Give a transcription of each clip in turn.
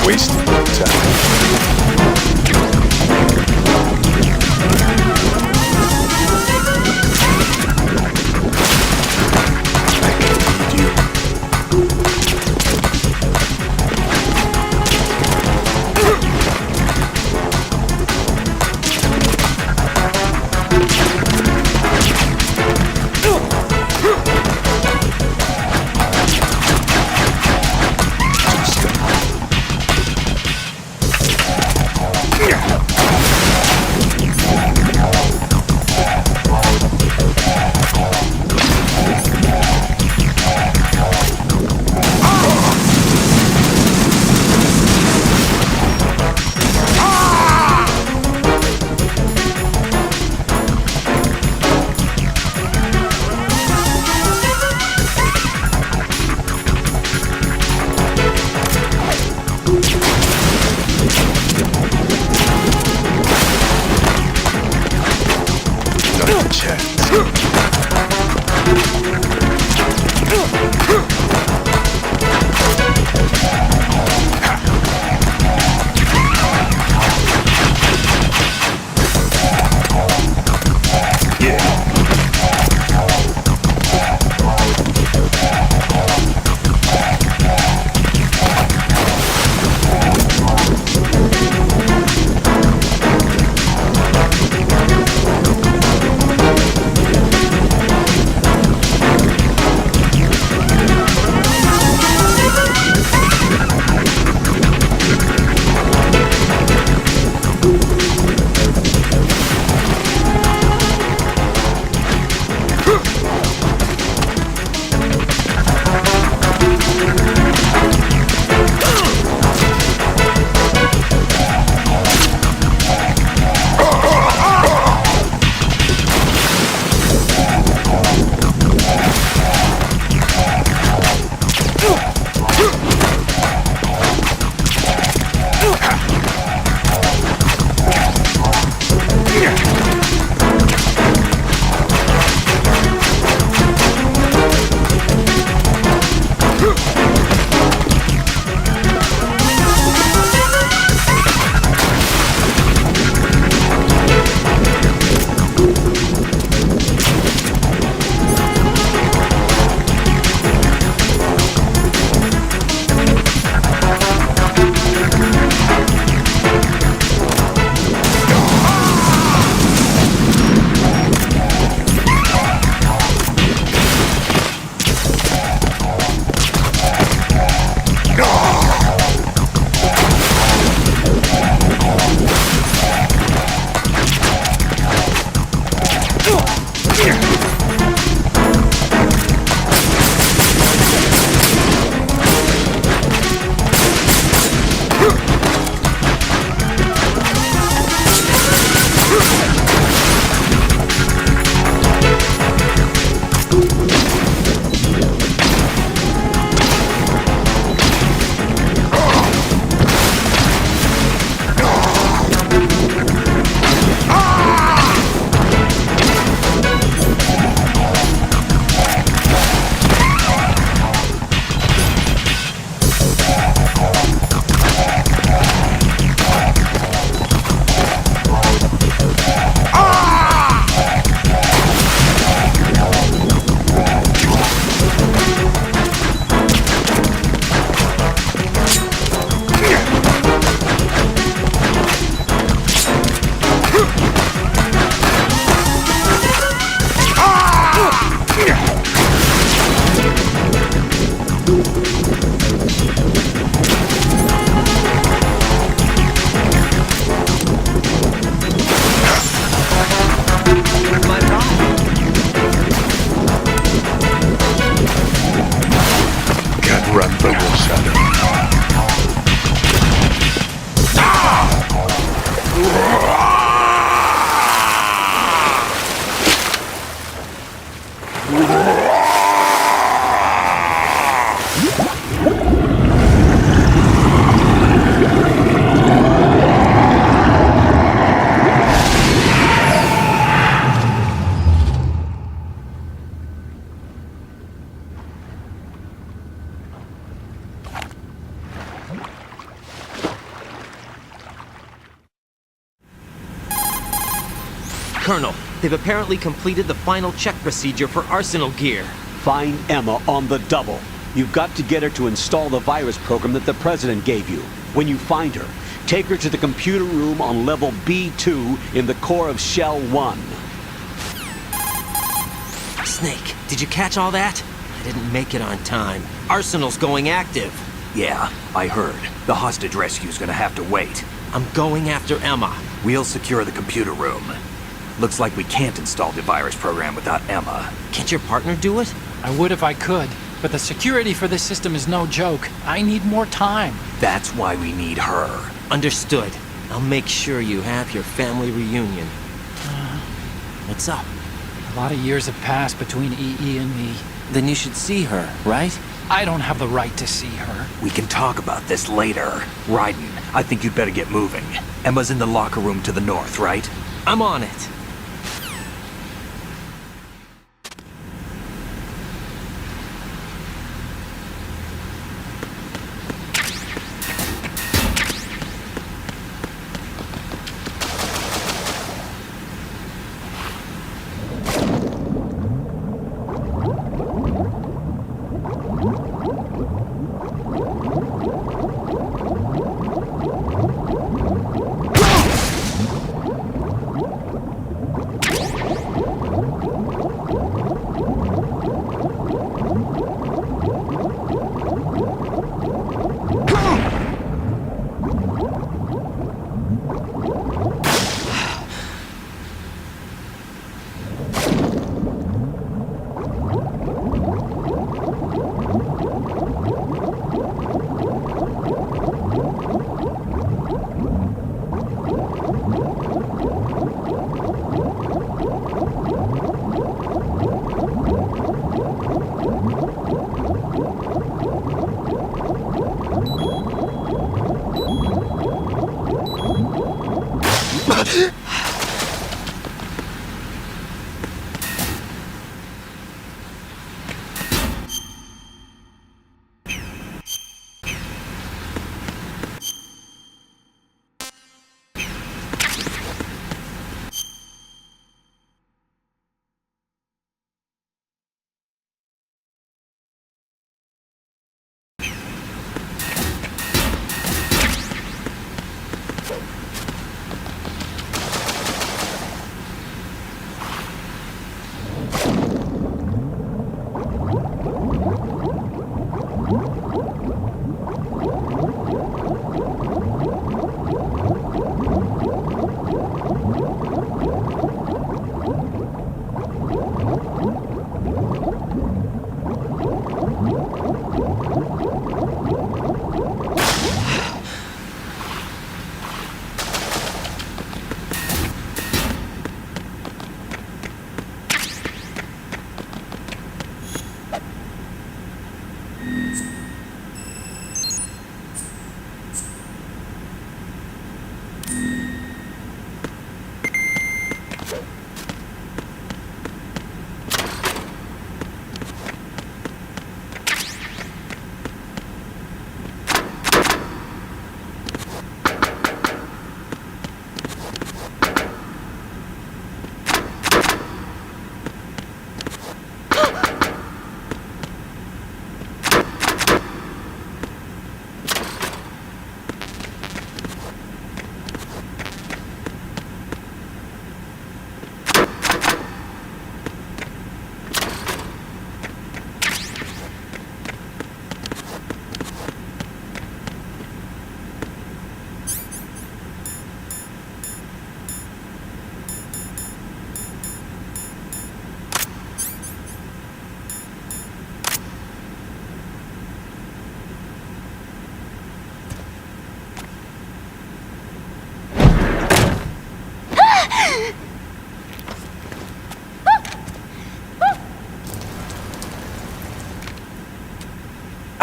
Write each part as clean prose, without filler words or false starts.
Wasting your time. I can lead you. Not a chance. Yeah. Colonel, they've apparently completed the final check procedure for arsenal gear. Find Emma on the double. You've got to get her to install the virus program that the President gave you. When you find her, take her to the computer room on level B2 in the core of Shell 1. Snake, did you catch all that? I didn't make it on time. Arsenal's going active. Yeah, I heard. The hostage rescue's gonna have to wait. I'm going after Emma. We'll secure the computer room. Looks like we can't install the virus program without Emma. Can't your partner do it? I would if I could, but the security for this system is no joke. I need more time. That's why we need her. Understood. I'll make sure you have your family reunion. What's up? A lot of years have passed between EE and me. Then you should see her, right? I don't have the right to see her. We can talk about this later. Raiden, I think you'd better get moving. Emma's in the locker room to the north, right? I'm on it.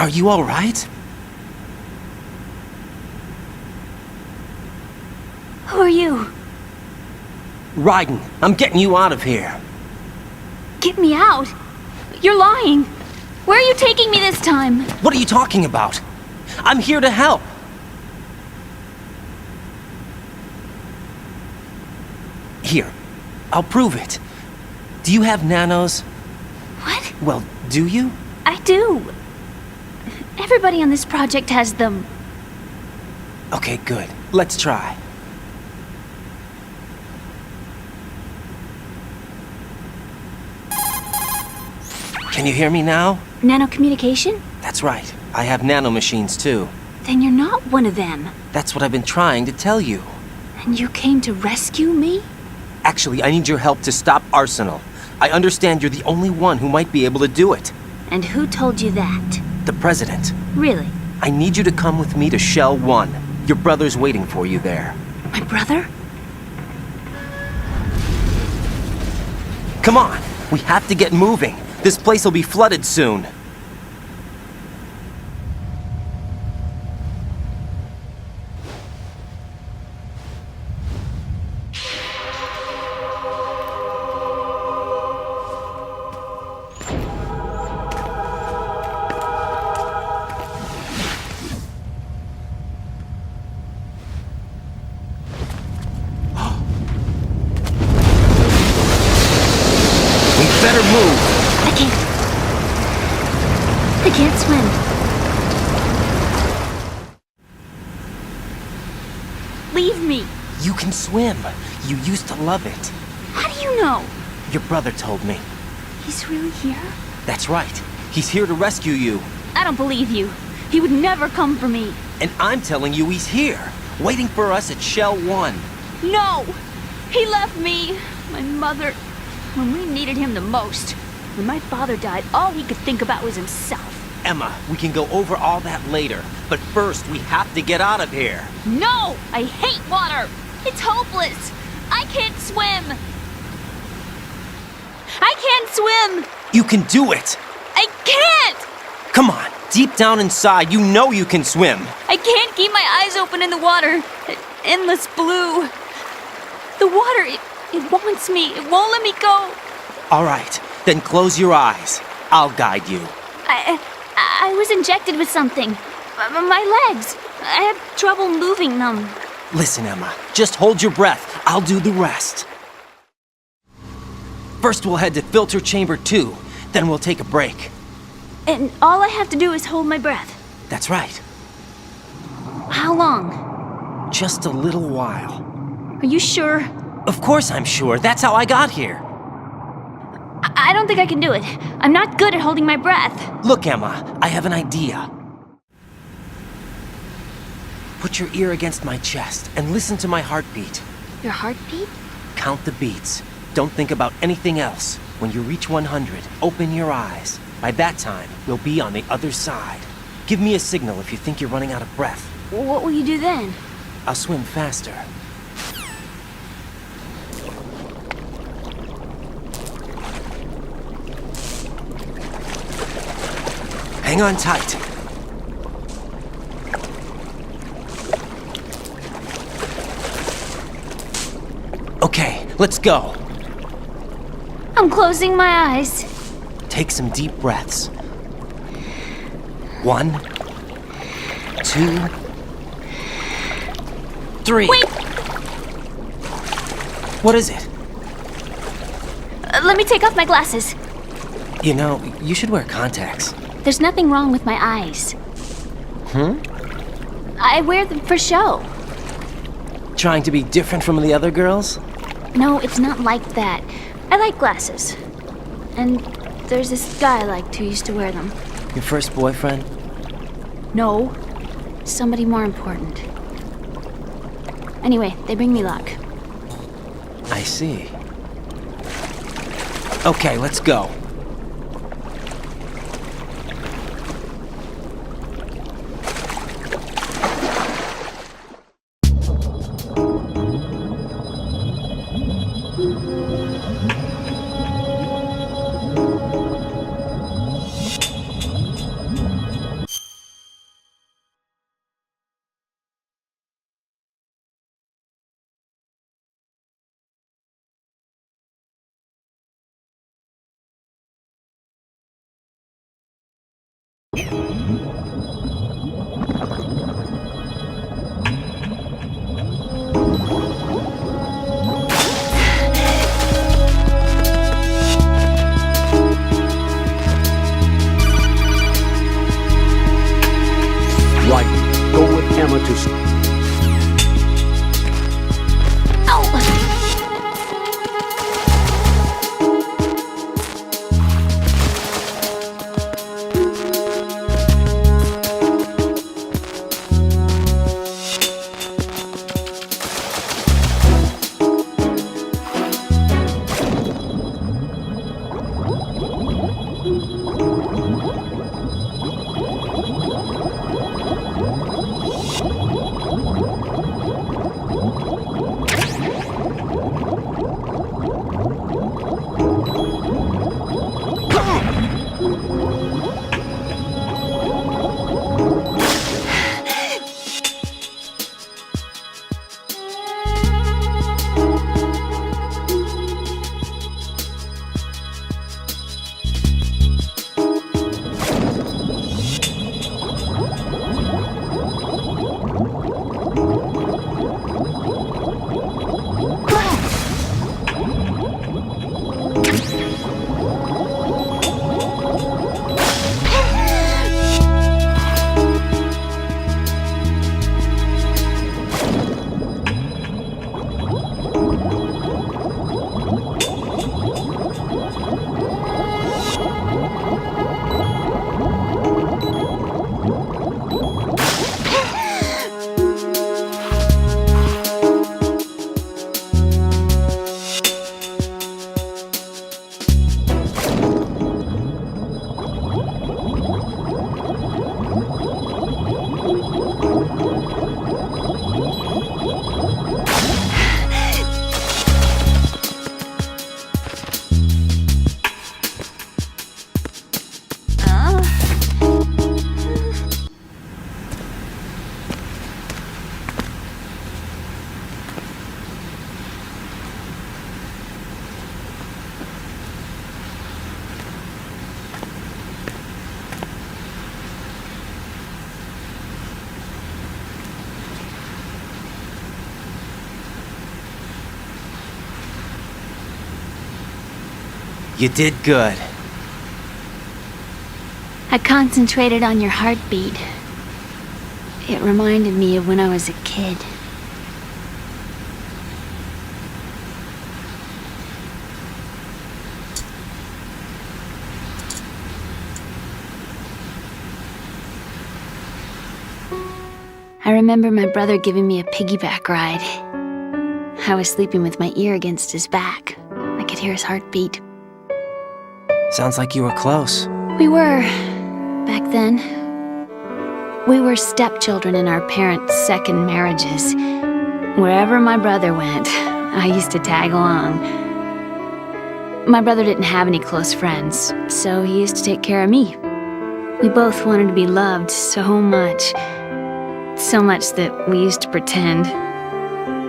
Are you all right? Who are you? Raiden, I'm getting you out of here. Get me out! You're lying! Where are you taking me this time? What are you talking about? I'm here to help. Here, I'll prove it. Do you have nanos? What? Well, do you? I do. Everybody on this project has them. Okay, good. Let's try. Can you hear me now? Nanocommunication? That's right. I have nanomachines too. Then you're not one of them. That's what I've been trying to tell you. And you came to rescue me? Actually, I need your help to stop Arsenal. I understand you're the only one who might be able to do it. And who told you that? The President. Really? I need you to come with me to Shell 1. Your brother's waiting for you there. My brother? Come on! We have to get moving. This place will be flooded soon. We better move! I can't swim. Leave me. You can swim. You used to love it. How do you know? Your brother told me. He's really here? That's right. He's here to rescue you. I don't believe you. He would never come for me. And I'm telling you he's here, waiting for us at Shell 1. No! He left me, my mother, when we needed him the most. When my father died, all he could think about was himself. Emma, we can go over all that later. But first, we have to get out of here. No! I hate water! It's hopeless! I can't swim! I can't swim! You can do it! I can't! Come on, deep down inside, you know you can swim. I can't keep my eyes open in the water. Endless blue. The water, it wants me. It won't let me go. All right, then close your eyes. I'll guide you. I was injected with something. My legs. I have trouble moving them. Listen, Emma, just hold your breath. I'll do the rest. First, we'll head to filter chamber 2. Then we'll take a break. And all I have to do is hold my breath. That's right. How long? Just a little while. Are you sure? Of course I'm sure. That's how I got here. I don't think I can do it. I'm not good at holding my breath. Look, Emma, I have an idea. Put your ear against my chest and listen to my heartbeat. Your heartbeat? Count the beats. Don't think about anything else. When you reach 100, open your eyes. By that time, we'll be on the other side. Give me a signal if you think you're running out of breath. What will you do then? I'll swim faster. Hang on tight. Okay, let's go. I'm closing my eyes. Take some deep breaths. 1, 2, 3. Wait! What is it? Let me take off my glasses. You know, you should wear contacts. There's nothing wrong with my eyes. I wear them for show. Trying to be different from the other girls? No, it's not like that. I like glasses. And there's this guy I liked who used to wear them. Your first boyfriend? No, somebody more important. Anyway, they bring me luck. I see. Okay, let's go. Emma to... You did good. I concentrated on your heartbeat. It reminded me of when I was a kid. I remember my brother giving me a piggyback ride. I was sleeping with my ear against his back. I could hear his heartbeat. Sounds like you were close. We were, back then. We were stepchildren in our parents' second marriages. Wherever my brother went, I used to tag along. My brother didn't have any close friends, so he used to take care of me. We both wanted to be loved so much. So much that we used to pretend.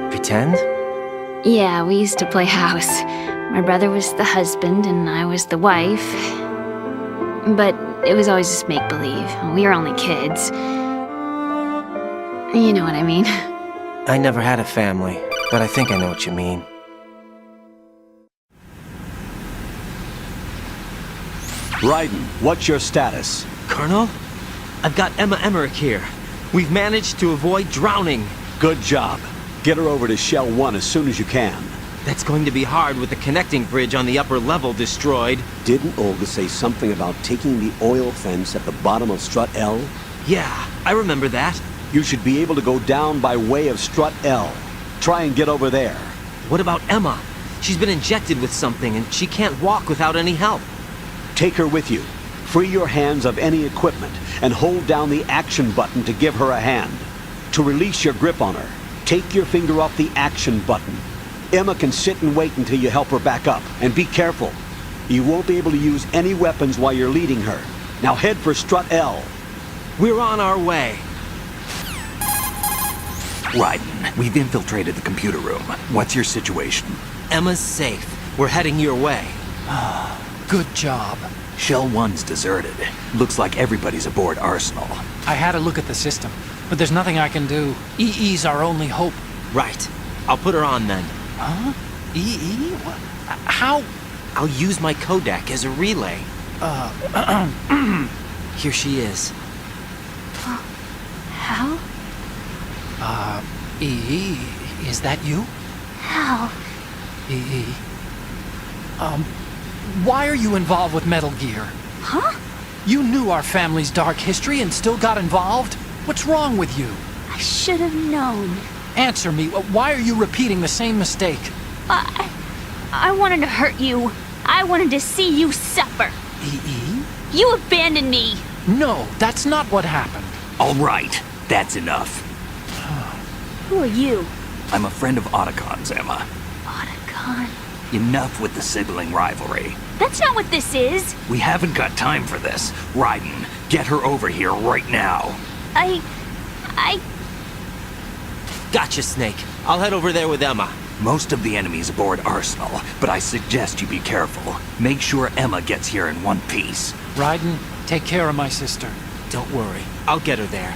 Pretend? Yeah, we used to play house. My brother was the husband and I was the wife. But it was always just make-believe. We were only kids. You know what I mean. I never had a family, but I think I know what you mean. Raiden, what's your status? Colonel? I've got Emma Emmerich here. We've managed to avoid drowning. Good job. Get her over to Shell 1 as soon as you can. That's going to be hard with the connecting bridge on the upper level destroyed. Didn't Olga say something about taking the oil fence at the bottom of Strut L? Yeah, I remember that. You should be able to go down by way of Strut L. Try and get over there. What about Emma? She's been injected with something and she can't walk without any help. Take her with you. Free your hands of any equipment and hold down the action button to give her a hand. To release your grip on her, take your finger off the action button. Emma can sit and wait until you help her back up. And be careful. You won't be able to use any weapons while you're leading her. Now head for Strut L. We're on our way. Raiden, we've infiltrated the computer room. What's your situation? Emma's safe. We're heading your way. Good job. Shell 1's deserted. Looks like everybody's aboard Arsenal. I had a look at the system, but there's nothing I can do. EE's our only hope. Right. I'll put her on then. Huh? EE? What? How? I'll use my Kodak as a relay. Here she is. How? E, is that you? Hal, E. Why are you involved with Metal Gear? huh? You knew our family's dark history and still got involved? What's wrong with you? I should have known. Answer me, why are you repeating the same mistake? I wanted to hurt you. I wanted to see you suffer. E? You abandoned me. No, that's not what happened. All right, that's enough. Who are you? I'm a friend of Otacon's, Emma. Otacon. Enough with the sibling rivalry. That's not what this is. We haven't got time for this. Raiden, get her over here right now. I... Gotcha, Snake. I'll head over there with Emma. Most of the enemy's aboard Arsenal, but I suggest you be careful. Make sure Emma gets here in one piece. Raiden, take care of my sister. Don't worry. I'll get her there.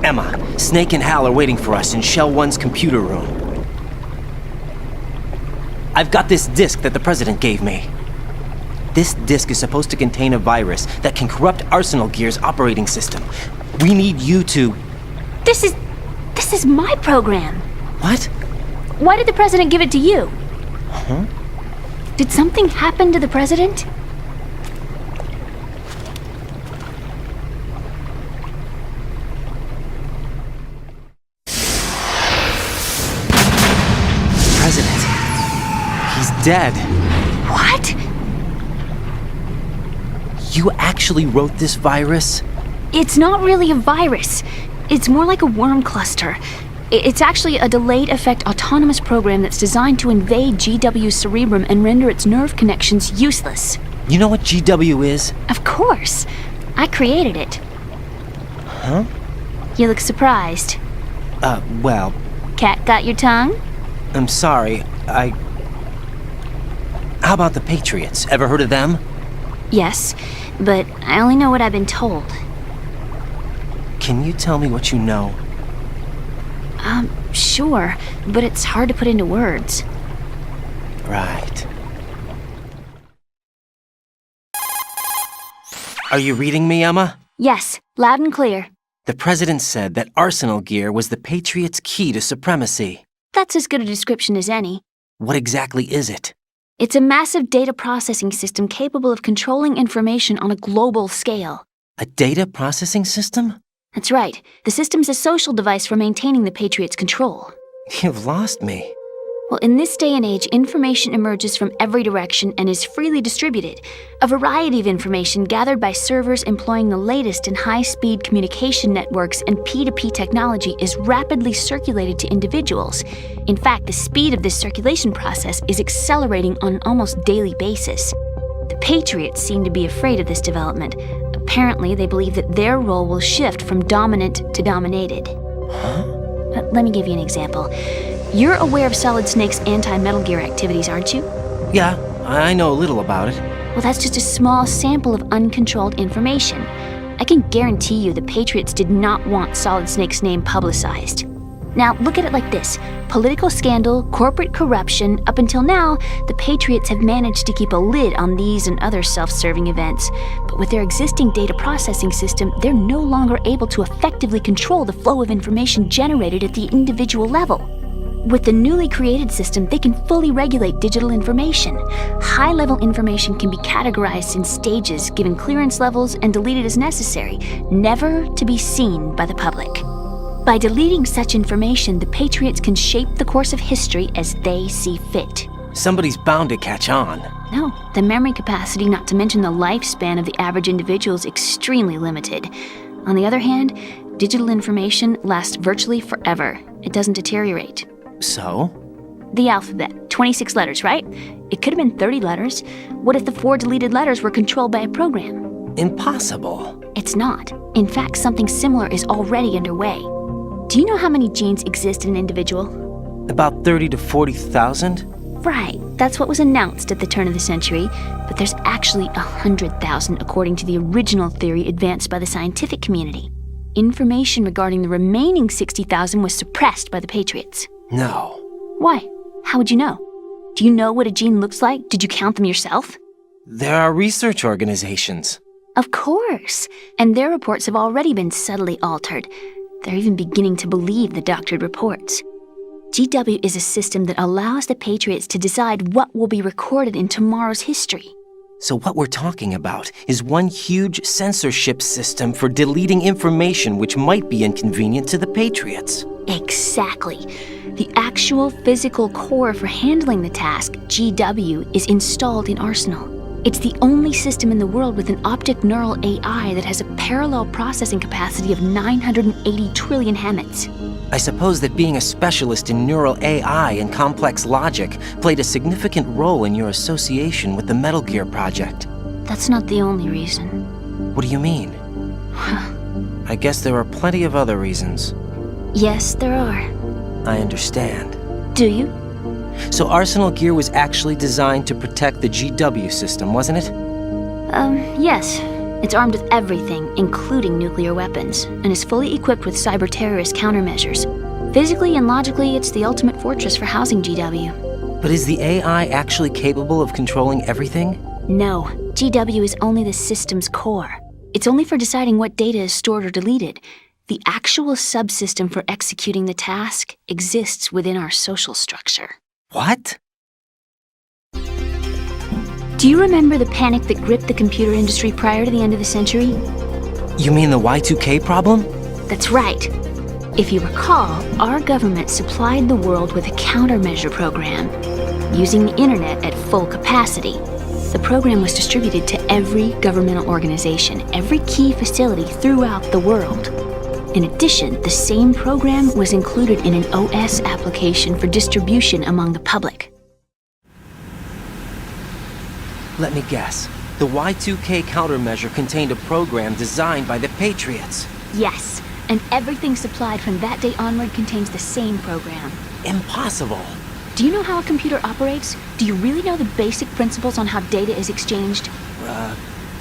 Emma, Snake and Hal are waiting for us in Shell 1's computer room. I've got this disk that the President gave me. This disk is supposed to contain a virus that can corrupt Arsenal Gear's operating system. We need you to... This is my program. What? Why did the President give it to you? Huh? Did something happen to the President? President. He's dead. What? You actually wrote this virus? It's not really a virus. It's more like a worm cluster. It's actually a delayed effect autonomous program that's designed to invade GW's cerebrum and render its nerve connections useless. You know what GW is? Of course. I created it. Huh? You look surprised. Well, Cat got your tongue? I'm sorry. How about the Patriots? Ever heard of them? Yes, but I only know what I've been told. Can you tell me what you know? Sure, but it's hard to put into words. Right. Are you reading me, Emma? Yes, loud and clear. The President said that Arsenal Gear was the Patriots' key to supremacy. That's as good a description as any. What exactly is it? It's a massive data processing system capable of controlling information on a global scale. A data processing system? That's right. The system's a social device for maintaining the Patriots' control. You've lost me. Well, in this day and age, information emerges from every direction and is freely distributed. A variety of information gathered by servers employing the latest in high-speed communication networks and P2P technology is rapidly circulated to individuals. In fact, the speed of this circulation process is accelerating on an almost daily basis. The Patriots seem to be afraid of this development. Apparently, they believe that their role will shift from dominant to dominated. Huh? Let me give you an example. You're aware of Solid Snake's anti-Metal Gear activities, aren't you? Yeah, I know a little about it. Well, that's just a small sample of uncontrolled information. I can guarantee you the Patriots did not want Solid Snake's name publicized. Now, look at it like this. Political scandal, corporate corruption, up until now, the Patriots have managed to keep a lid on these and other self-serving events. But with their existing data processing system, they're no longer able to effectively control the flow of information generated at the individual level. With the newly created system, they can fully regulate digital information. High-level information can be categorized in stages, given clearance levels, and deleted as necessary, never to be seen by the public. By deleting such information, the Patriots can shape the course of history as they see fit. Somebody's bound to catch on. No, the memory capacity, not to mention the lifespan of the average individual, is extremely limited. On the other hand, digital information lasts virtually forever. It doesn't deteriorate. So? The alphabet, 26 letters, right? It could have been 30 letters. What if the 4 deleted letters were controlled by a program? Impossible. It's not. In fact, something similar is already underway. Do you know how many genes exist in an individual? About 30 to 40,000? Right, that's what was announced at the turn of the century, but there's actually 100,000 according to the original theory advanced by the scientific community. Information regarding the remaining 60,000 was suppressed by the Patriots. No. Why? How would you know? Do you know what a gene looks like? Did you count them yourself? There are research organizations. Of course, and their reports have already been subtly altered. They're even beginning to believe the doctored reports. GW is a system that allows the Patriots to decide what will be recorded in tomorrow's history. So what we're talking about is one huge censorship system for deleting information which might be inconvenient to the Patriots. Exactly. The actual physical core for handling the task, GW, is installed in Arsenal. It's the only system in the world with an optic neural AI that has a parallel processing capacity of 980 trillion Hammets. I suppose that being a specialist in neural AI and complex logic played a significant role in your association with the Metal Gear project. That's not the only reason. What do you mean? I guess there are plenty of other reasons. Yes, there are. I understand. Do you? So Arsenal Gear was actually designed to protect the GW system, wasn't it? Yes. It's armed with everything, including nuclear weapons, and is fully equipped with cyber-terrorist countermeasures. Physically and logically, it's the ultimate fortress for housing GW. But is the AI actually capable of controlling everything? No, GW is only the system's core. It's only for deciding what data is stored or deleted. The actual subsystem for executing the task exists within our social structure. What? Do you remember the panic that gripped the computer industry prior to the end of the century? You mean the Y2K problem? That's right. If you recall, our government supplied the world with a countermeasure program. Using the internet at full capacity, the program was distributed to every governmental organization, every key facility throughout the world. In addition, the same program was included in an OS application for distribution among the public. Let me guess. The Y2K countermeasure contained a program designed by the Patriots. Yes, and everything supplied from that day onward contains the same program. Impossible. Do you know how a computer operates? Do you really know the basic principles on how data is exchanged?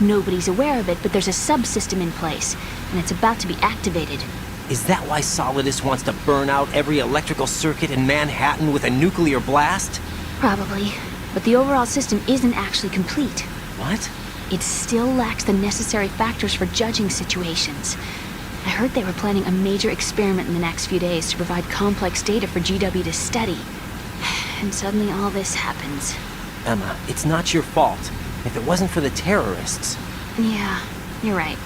Nobody's aware of it, but there's a subsystem in place, and it's about to be activated. Is that why Solidus wants to burn out every electrical circuit in Manhattan with a nuclear blast? Probably, but the overall system isn't actually complete. What? It still lacks the necessary factors for judging situations. I heard they were planning a major experiment in the next few days to provide complex data for GW to study. And suddenly all this happens. Emma, it's not your fault. If it wasn't for the terrorists... Yeah, you're right.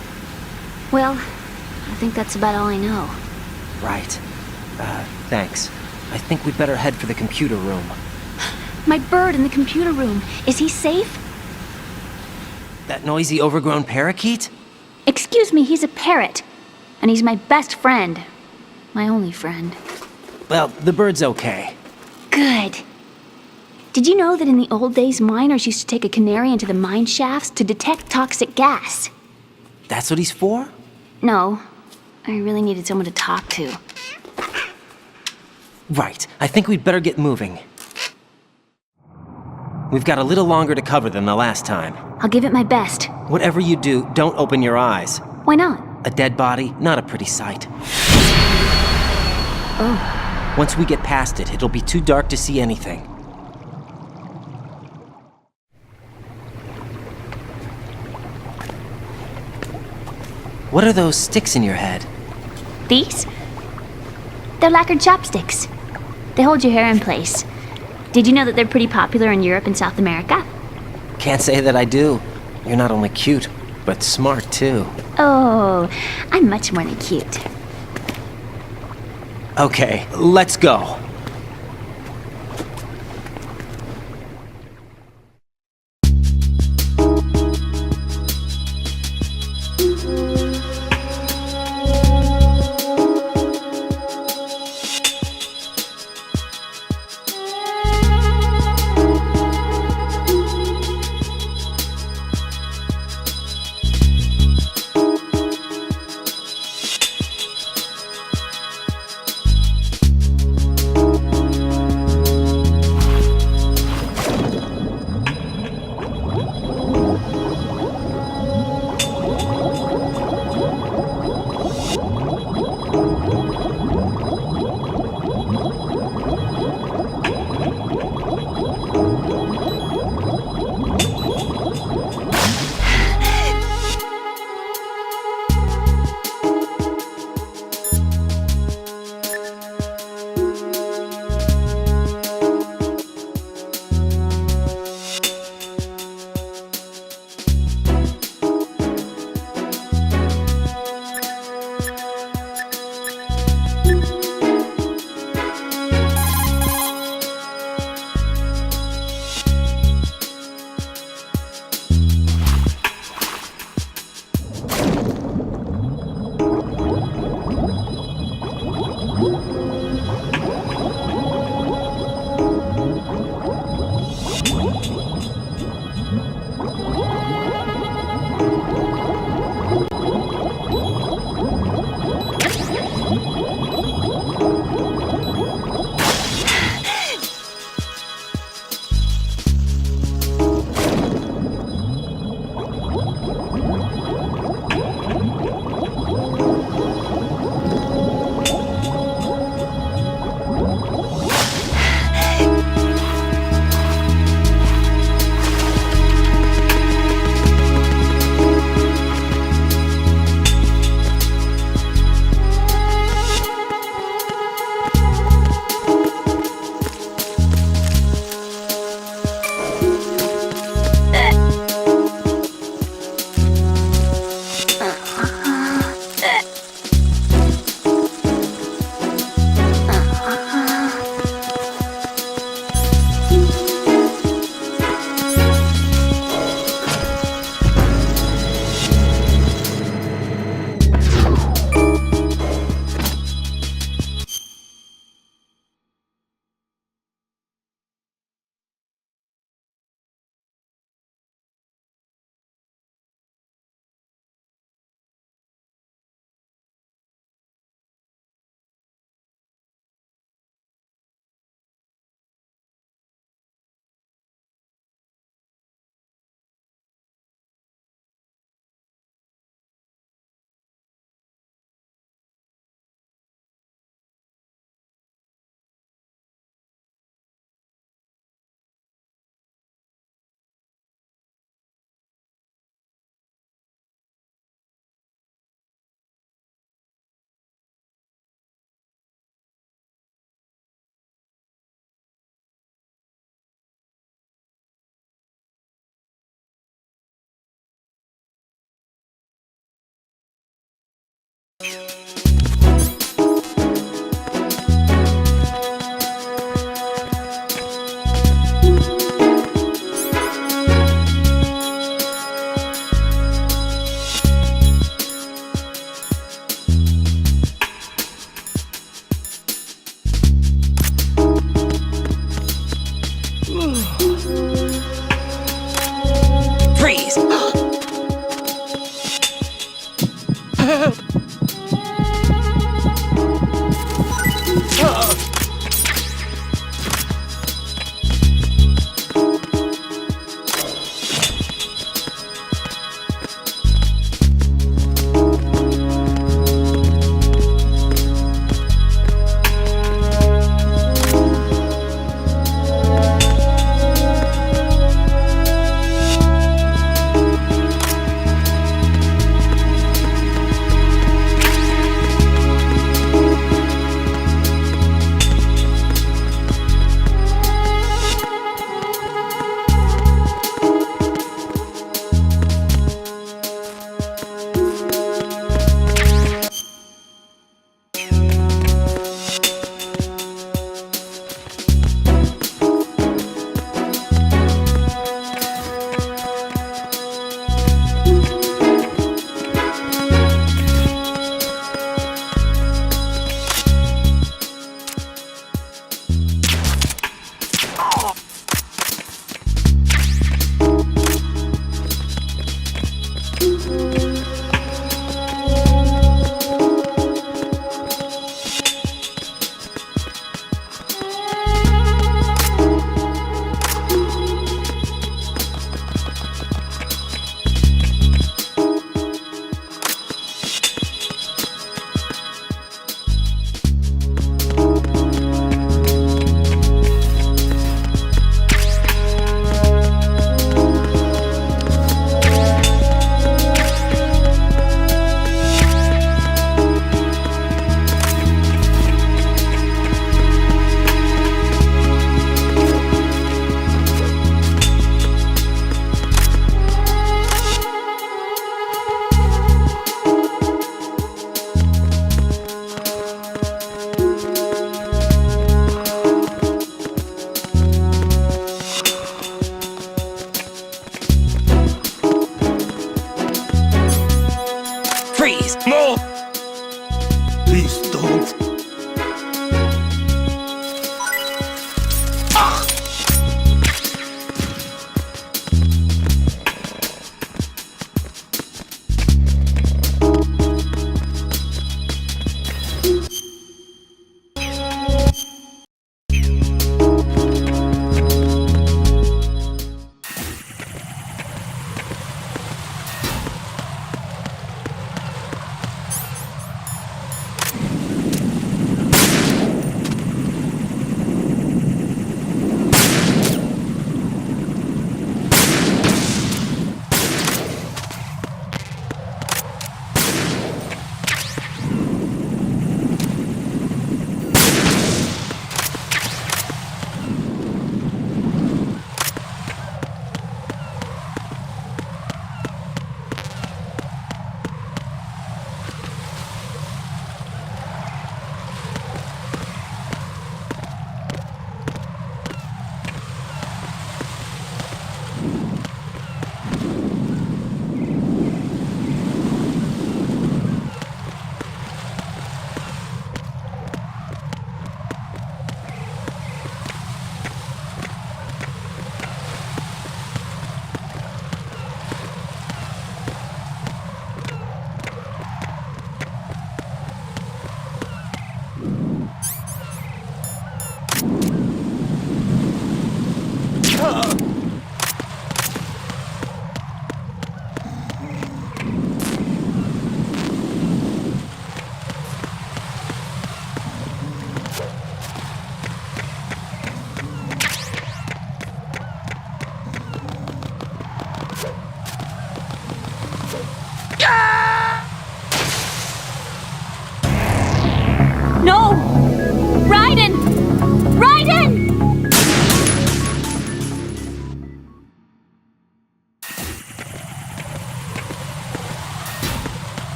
Well, I think that's about all I know. Right. Thanks. I think we'd better head for the computer room. My bird in the computer room. Is he safe? That noisy, overgrown parakeet? Excuse me, he's a parrot. And he's my best friend. My only friend. Well, the bird's okay. Good. Did you know that in the old days, miners used to take a canary into the mine shafts to detect toxic gas? That's what he's for? No. I really needed someone to talk to. Right. I think we'd better get moving. We've got a little longer to cover than the last time. I'll give it my best. Whatever you do, don't open your eyes. Why not? A dead body, not a pretty sight. Oh. Once we get past it, it'll be too dark to see anything. What are those sticks in your head? These? They're lacquered chopsticks. They hold your hair in place. Did you know that they're pretty popular in Europe and South America? Can't say that I do. You're not only cute, but smart too. Oh, I'm much more than cute. Okay, let's go. Freeze! Freeze! No! Please don't.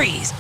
Freeze!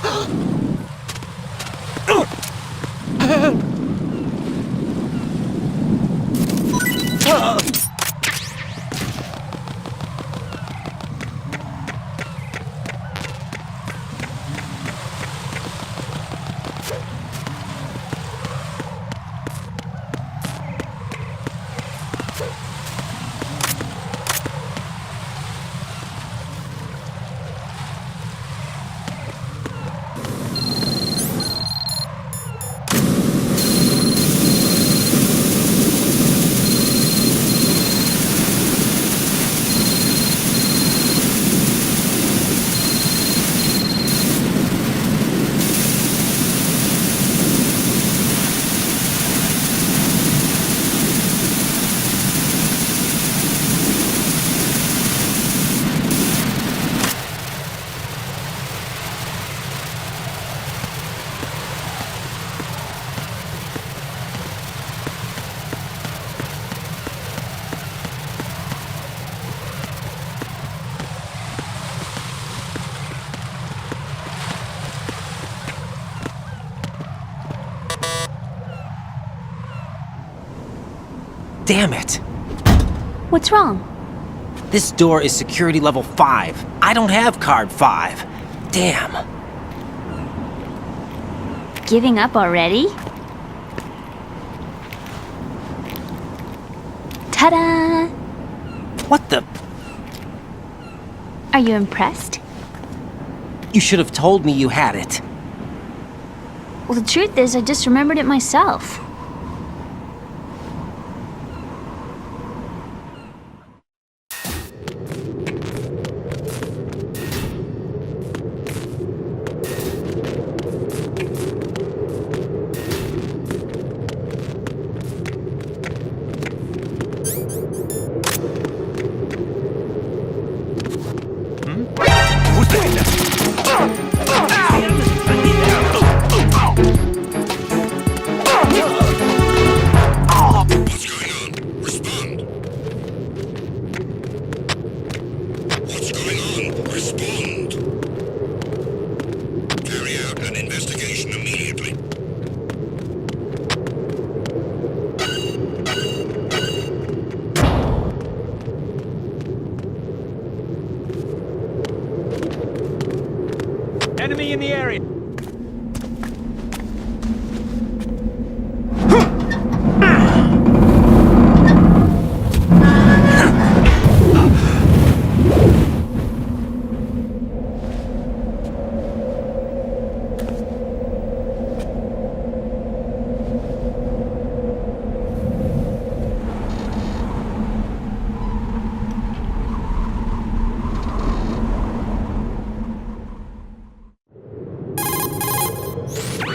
Damn it! What's wrong? This door is security level 5. I don't have card 5. Damn. Giving up already? Ta-da! What the? Are you impressed? You should have told me you had it. Well, the truth is, I just remembered it myself. Enemy in the area.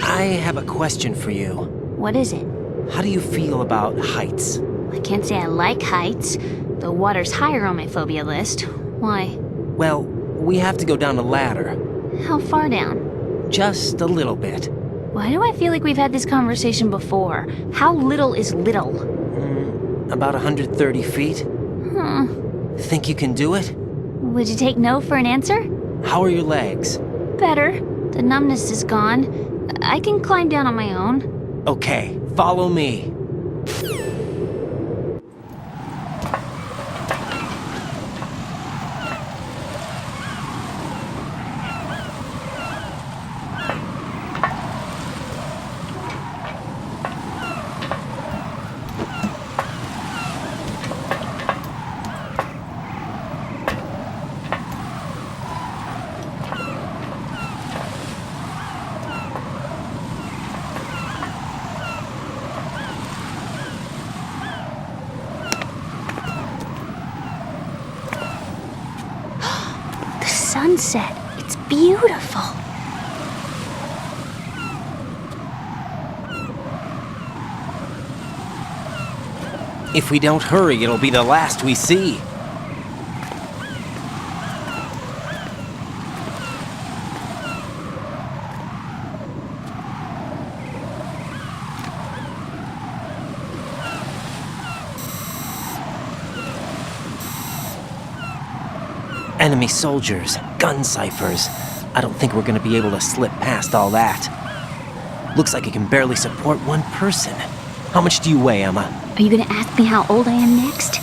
I have a question for you. What is it? How do you feel about heights? I can't say I like heights. The water's higher on my phobia list. Why? Well, we have to go down a ladder. How far down? Just a little bit. Why do I feel like we've had this conversation before? How little is little? About 130 feet. Think you can do it? Would you take no for an answer? How are your legs? Better. The numbness is gone. I can climb down on my own. Okay, follow me. Sunset. It's beautiful. If we don't hurry, it'll be the last we see. Enemy soldiers, gun ciphers. I don't think we're gonna be able to slip past all that. Looks like it can barely support one person. How much do you weigh, Emma? Are you gonna ask me how old I am next?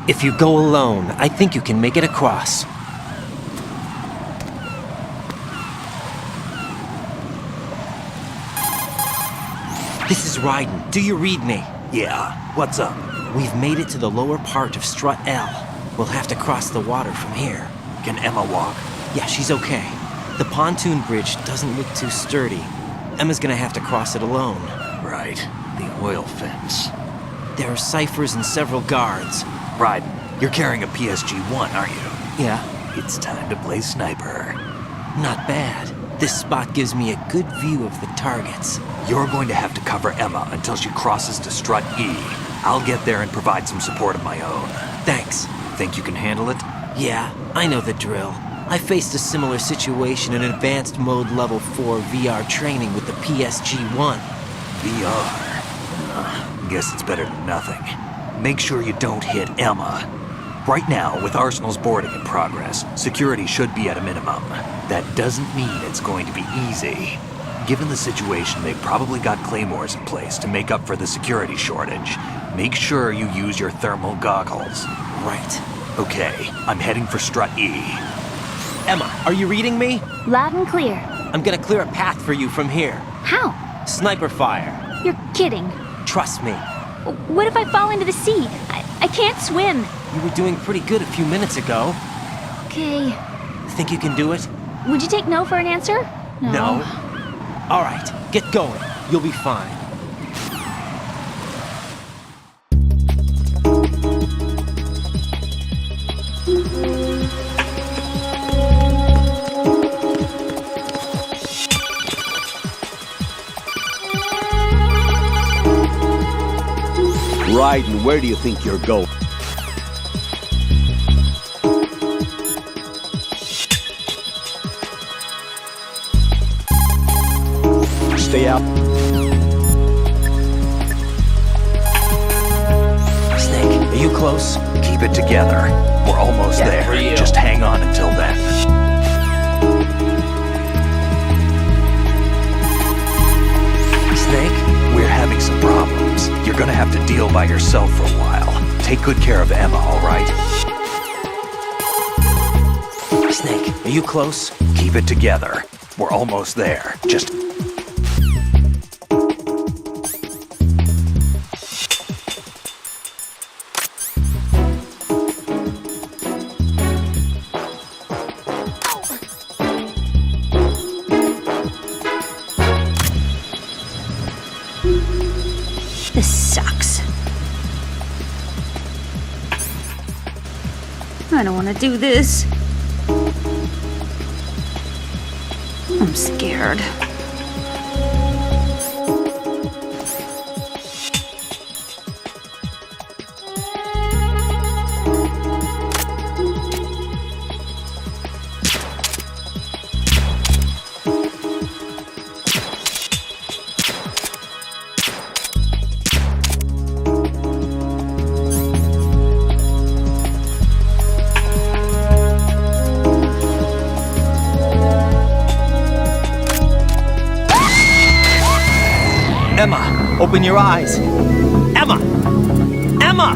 If you go alone, I think you can make it across. This is Raiden. Do you read me? Yeah, what's up? We've made it to the lower part of Strut L. We'll have to cross the water from here. Can Emma walk? Yeah, she's okay. The pontoon bridge doesn't look too sturdy. Emma's gonna have to cross it alone. Right, the oil fence. There are ciphers and several guards. Raiden, you're carrying a PSG-1, aren't you? Yeah, It's time to play sniper. not bad. This spot gives me a good view of the targets. You're going to have to cover Emma until she crosses to Strut E. I'll get there and provide some support of my own. Thanks. Think you can handle it? Yeah, I know the drill. I faced a similar situation in advanced mode level 4 VR training with the PSG-1. VR. Guess it's better than nothing. Make sure you don't hit Emma. Right now, with Arsenal's boarding in progress, security should be at a minimum. That doesn't mean it's going to be easy. Given the situation, they've probably got claymores in place to make up for the security shortage. Make sure you use your thermal goggles. Right. Okay, I'm heading for Strut E. Emma, are you reading me? Loud and clear. I'm gonna clear a path for you from here. How? Sniper fire. You're kidding. Trust me. What if I fall into the sea? I can't swim. You were doing pretty good a few minutes ago. Okay. Think you can do it? Would you take no for an answer? No. All right, get going. You'll be fine. Raiden, where do you think you're going? Stay out. Snake, are you close? Keep it together. We're almost Yeah, there. for you. Just hang on until then. Snake? We're having some problems. You're gonna have to deal by yourself for a while. Take good care of Emma, all right? Snake, are you close? Keep it together. We're almost there. Just... This sucks. I don't want to do this. I'm scared. Emma, open your eyes. Emma! Emma!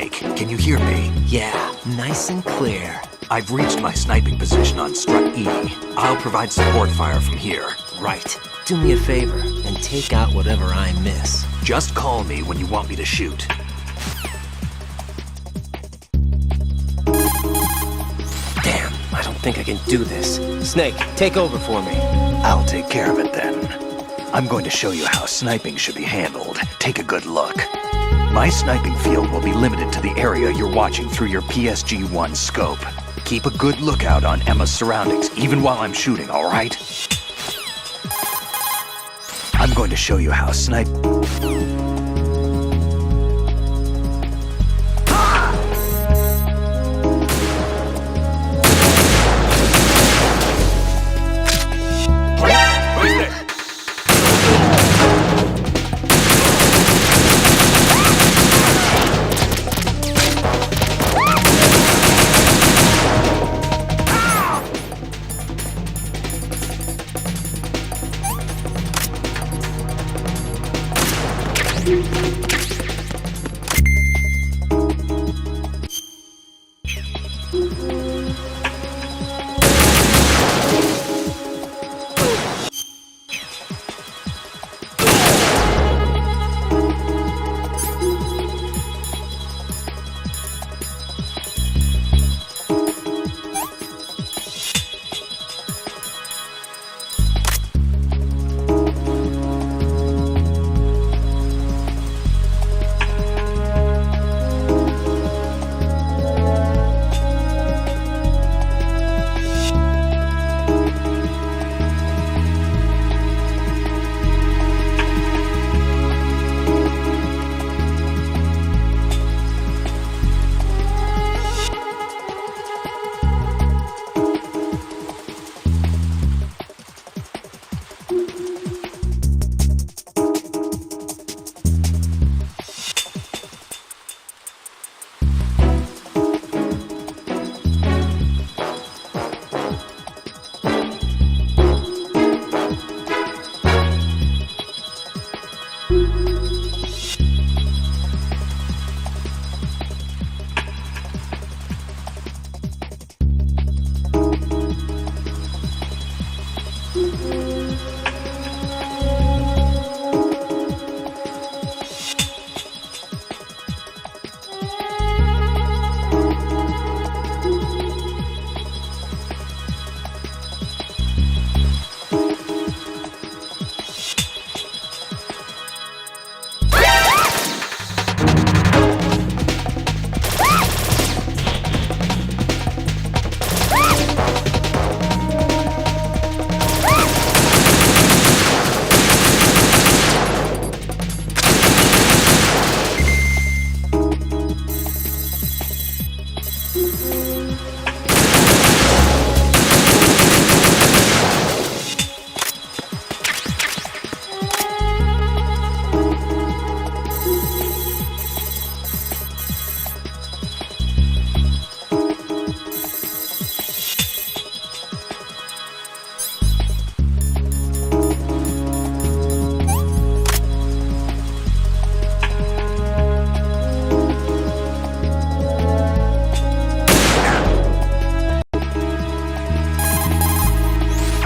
Snake, can you hear me? Yeah, nice and clear. I've reached my sniping position on strut E. I'll provide support fire from here. Right. Do me a favor and take out whatever I miss. Just call me when you want me to shoot. Damn, I don't think I can do this. Snake, take over for me. I'll take care of it then. I'm going to show you how sniping should be handled. Take a good look. My sniping field will be limited to the area you're watching through your PSG-1 scope. Keep a good lookout on Emma's surroundings, even while I'm shooting, all right? I'm going to show you how snipe...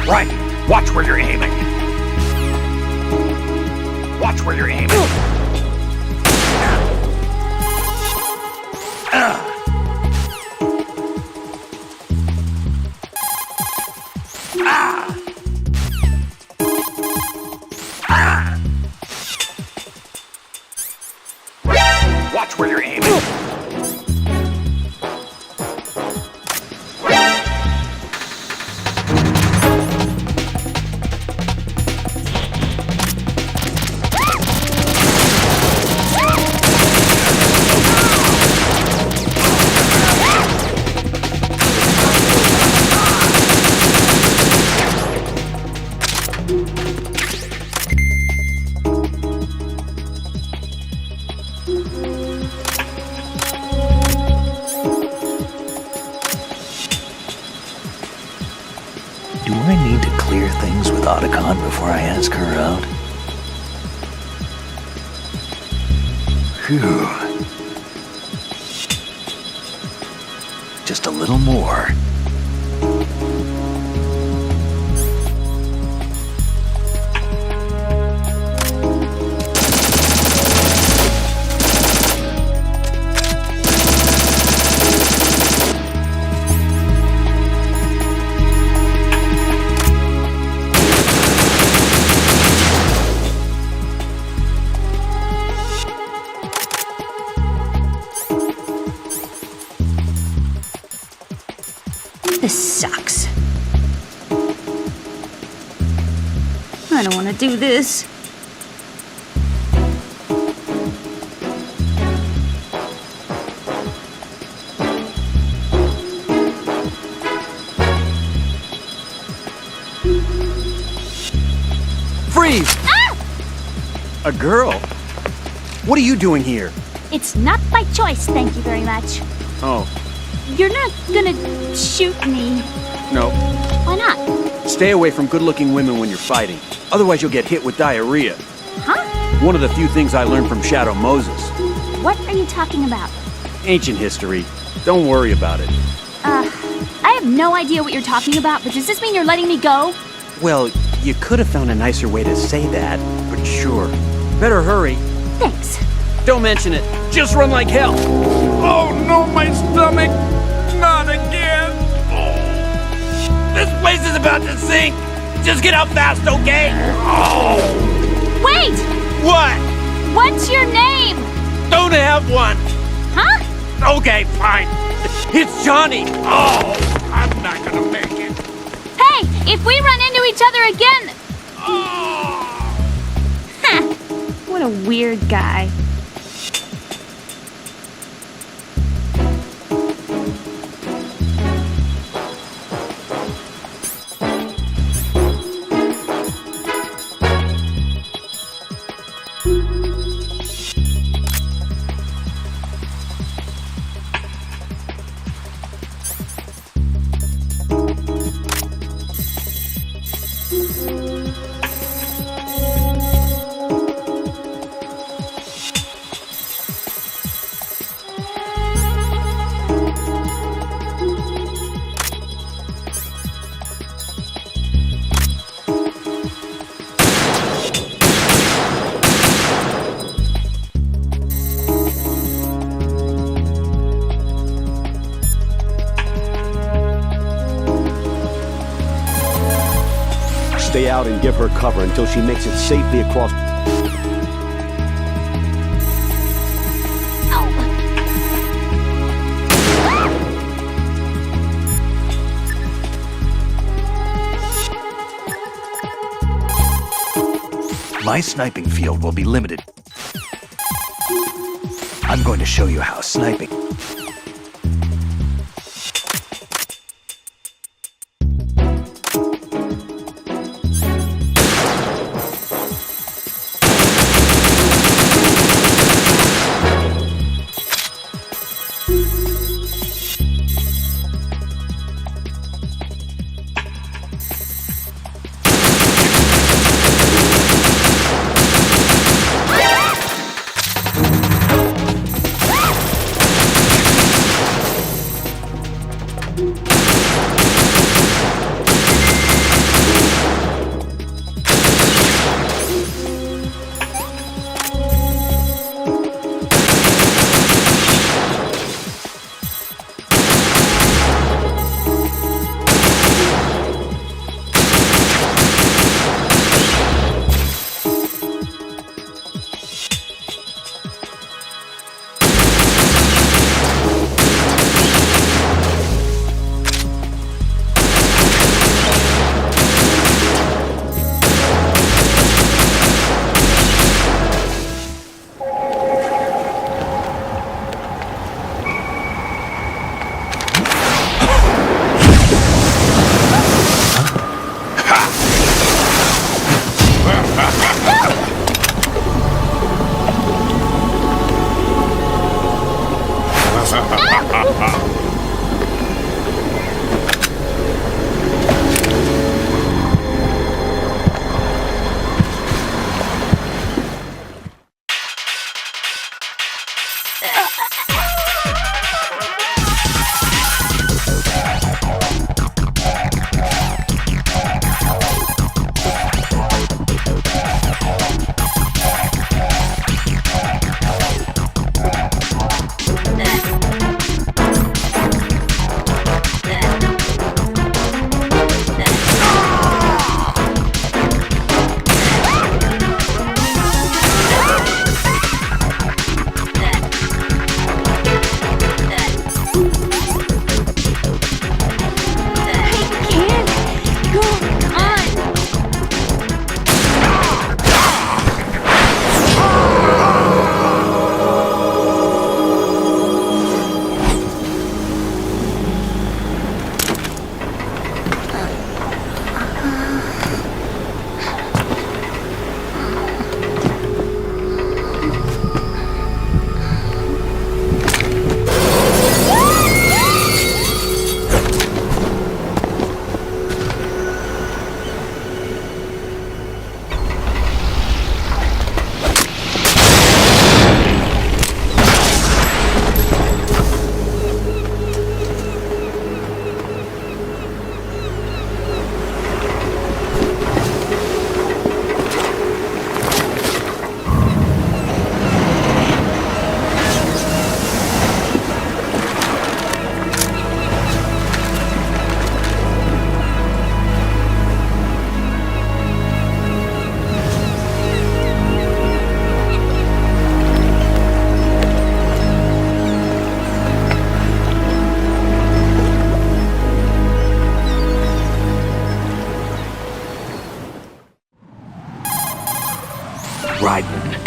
Right! Watch where you're aiming! Watch where you're aiming! Watch where you're aiming! Do I need to clear things with Otacon before I ask her out? Phew. Just a little more. This sucks. I don't want to do this. Freeze! Ah! A girl? What are you doing here? It's not by choice, thank you very much. Oh, You're not gonna shoot me. no. Why not? Stay away from good-looking women when you're fighting. Otherwise you'll get hit with diarrhea. Huh? One of the few things I learned from Shadow Moses. What are you talking about? Ancient history. Don't worry about it. I have no idea what you're talking about, but does this mean you're letting me go? Well, you could have found a nicer way to say that, but sure. Better hurry. Thanks. Don't mention it. Just run like hell. Oh no, my stomach! Not again! This place is about to sink! Just get out fast, okay? Wait! What? What's your name? Don't have one! Huh? Okay, fine. It's Johnny! Oh, I'm not gonna make it. Hey, if we run into each other again... Ha! What a weird guy. Stay out and give her cover until she makes it safely across. My sniping field will be limited. I'm going to show you how sniping...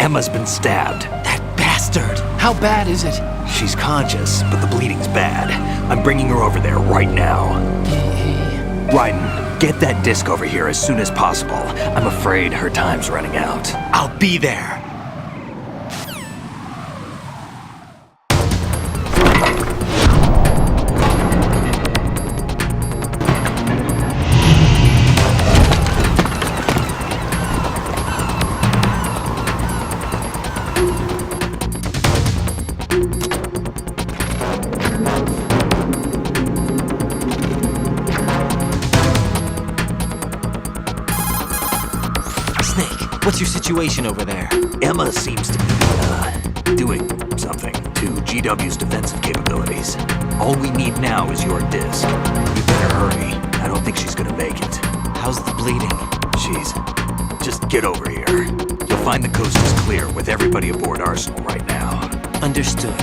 Emma's been stabbed. That bastard! How bad is it? She's conscious, but the bleeding's bad. I'm bringing her over there right now. Raiden, get that disc over here as soon as possible. I'm afraid her time's running out. I'll be there! What's your situation over there? Emma seems to be, doing something to GW's defensive capabilities. All we need now is your disc. You better hurry. I don't think she's gonna make it. How's the bleeding? Just get over here. You'll find the coast is clear with everybody aboard Arsenal right now. Understood.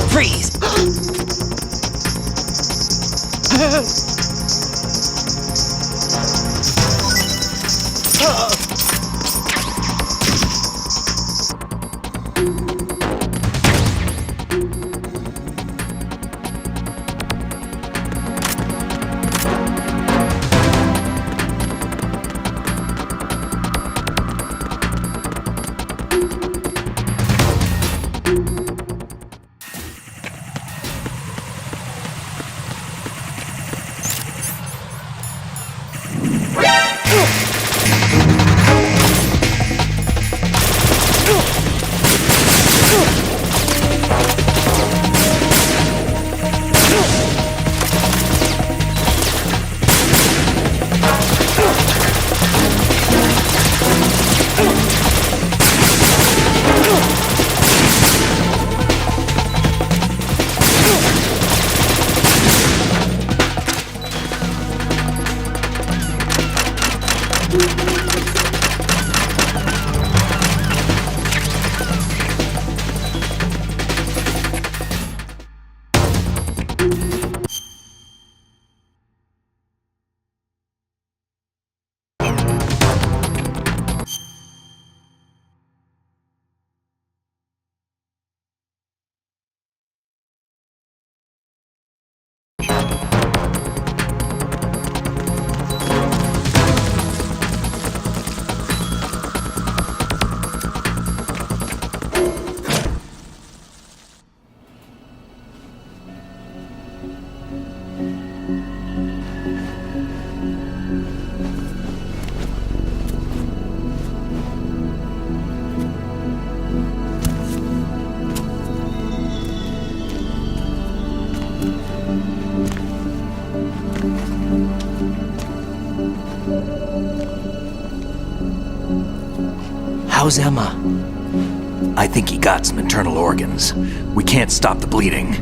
Freeze! How's Emma? I think he got some internal organs. We can't stop the bleeding.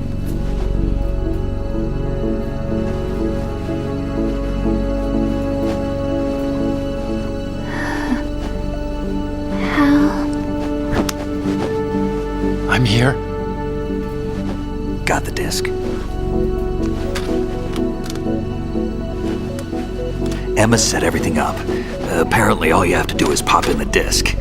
I'm here. Got the disc. Emma set everything up. Apparently all you have to do is pop in the disc.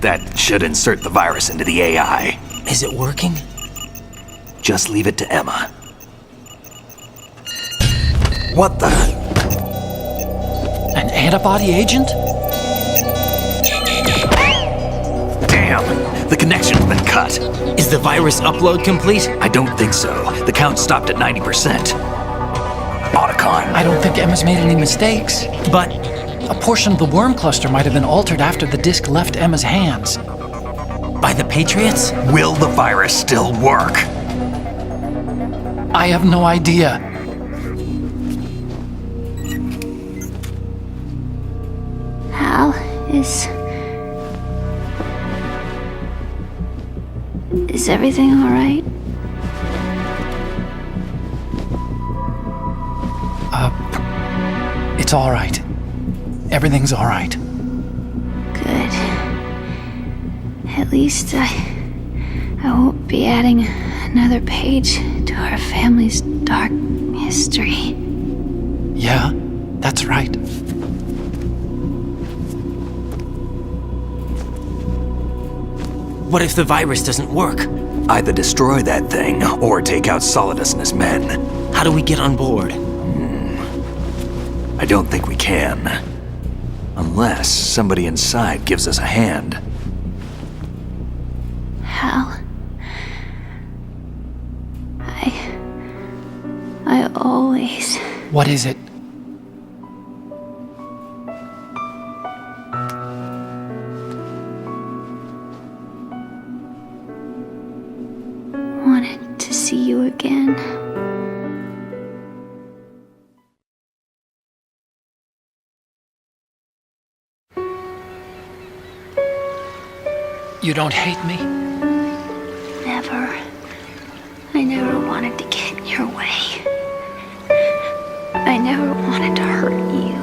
That should insert the virus into the AI. Is it working? Just leave it to Emma. What the? An antibody agent? Damn! The connection's been cut. Is the virus upload complete? I don't think so. The count stopped at 90%. Otacon. I don't think Emma's made any mistakes. But A portion of the worm cluster might have been altered after the disc left Emma's hands. By the Patriots? Will the virus still work? I have no idea. Hal, is everything all right? It's all right. Everything's all right. Good. At least I won't be adding another page to our family's dark history. Yeah, that's right. What if the virus doesn't work? Either destroy that thing, or take out Solidus and his men. How do we get on board? I don't think we can. Unless somebody inside gives us a hand. Hal, I always... What is it? wanted to see you again. You don't hate me? Never. I never wanted to get in your way. I never wanted to hurt you.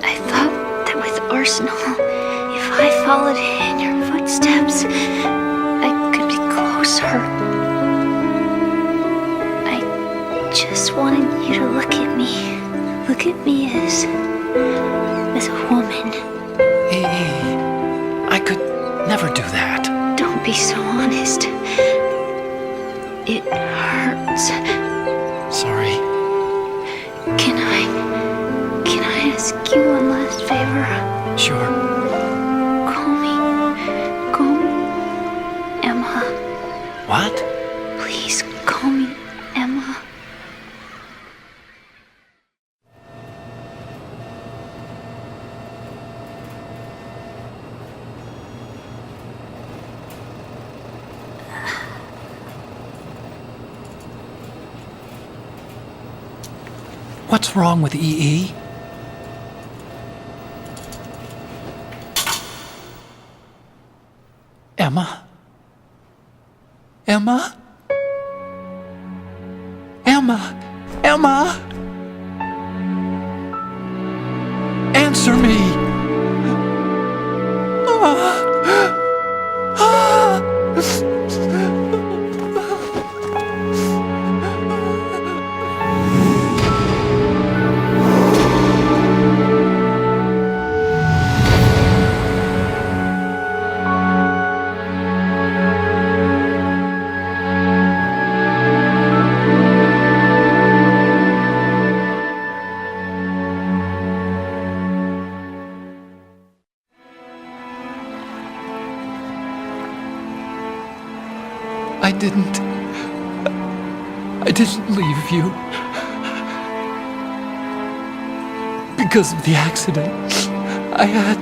I thought that with Arsenal, if I followed in your footsteps, I could be closer. I just wanted you to look at me. Look at me as a woman. I could never do that. Don't be so honest. It hurts. Sorry. Can I ask you one last favor? Sure. Call me Emma. What? Please call me Emma. What's wrong with EE? Emma? Emma? Emma? Emma? Answer me! I didn't leave you. Because of the accident, I had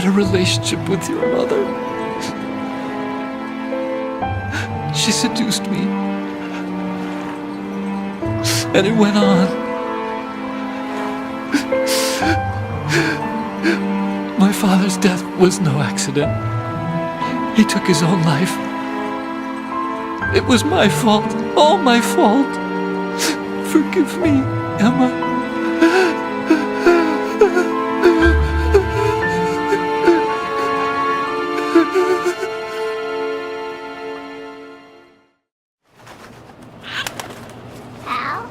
a relationship with your mother. She seduced me. And it went on. My father's death was no accident. He took his own life. It was my fault, all my fault. Forgive me, Emma. Al?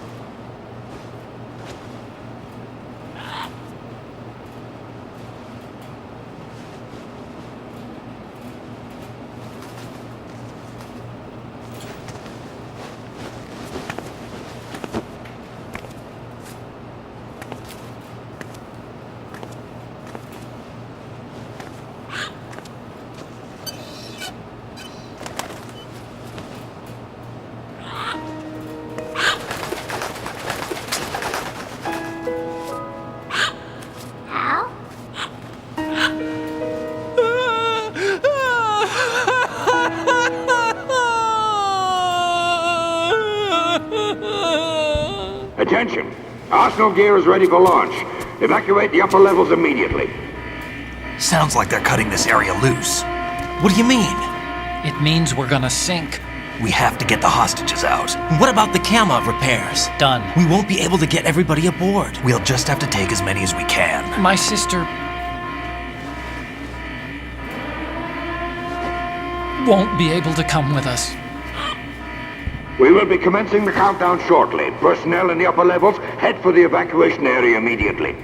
Attention! Arsenal gear is ready for launch. Evacuate the upper levels immediately. Sounds like they're cutting this area loose. What do you mean? It means we're gonna sink. We have to get the hostages out. What about the camo repairs? Done. We won't be able to get everybody aboard. We'll just have to take as many as we can. My sister won't be able to come with us. We will be commencing the countdown shortly. Personnel in the upper levels, head for the evacuation area immediately.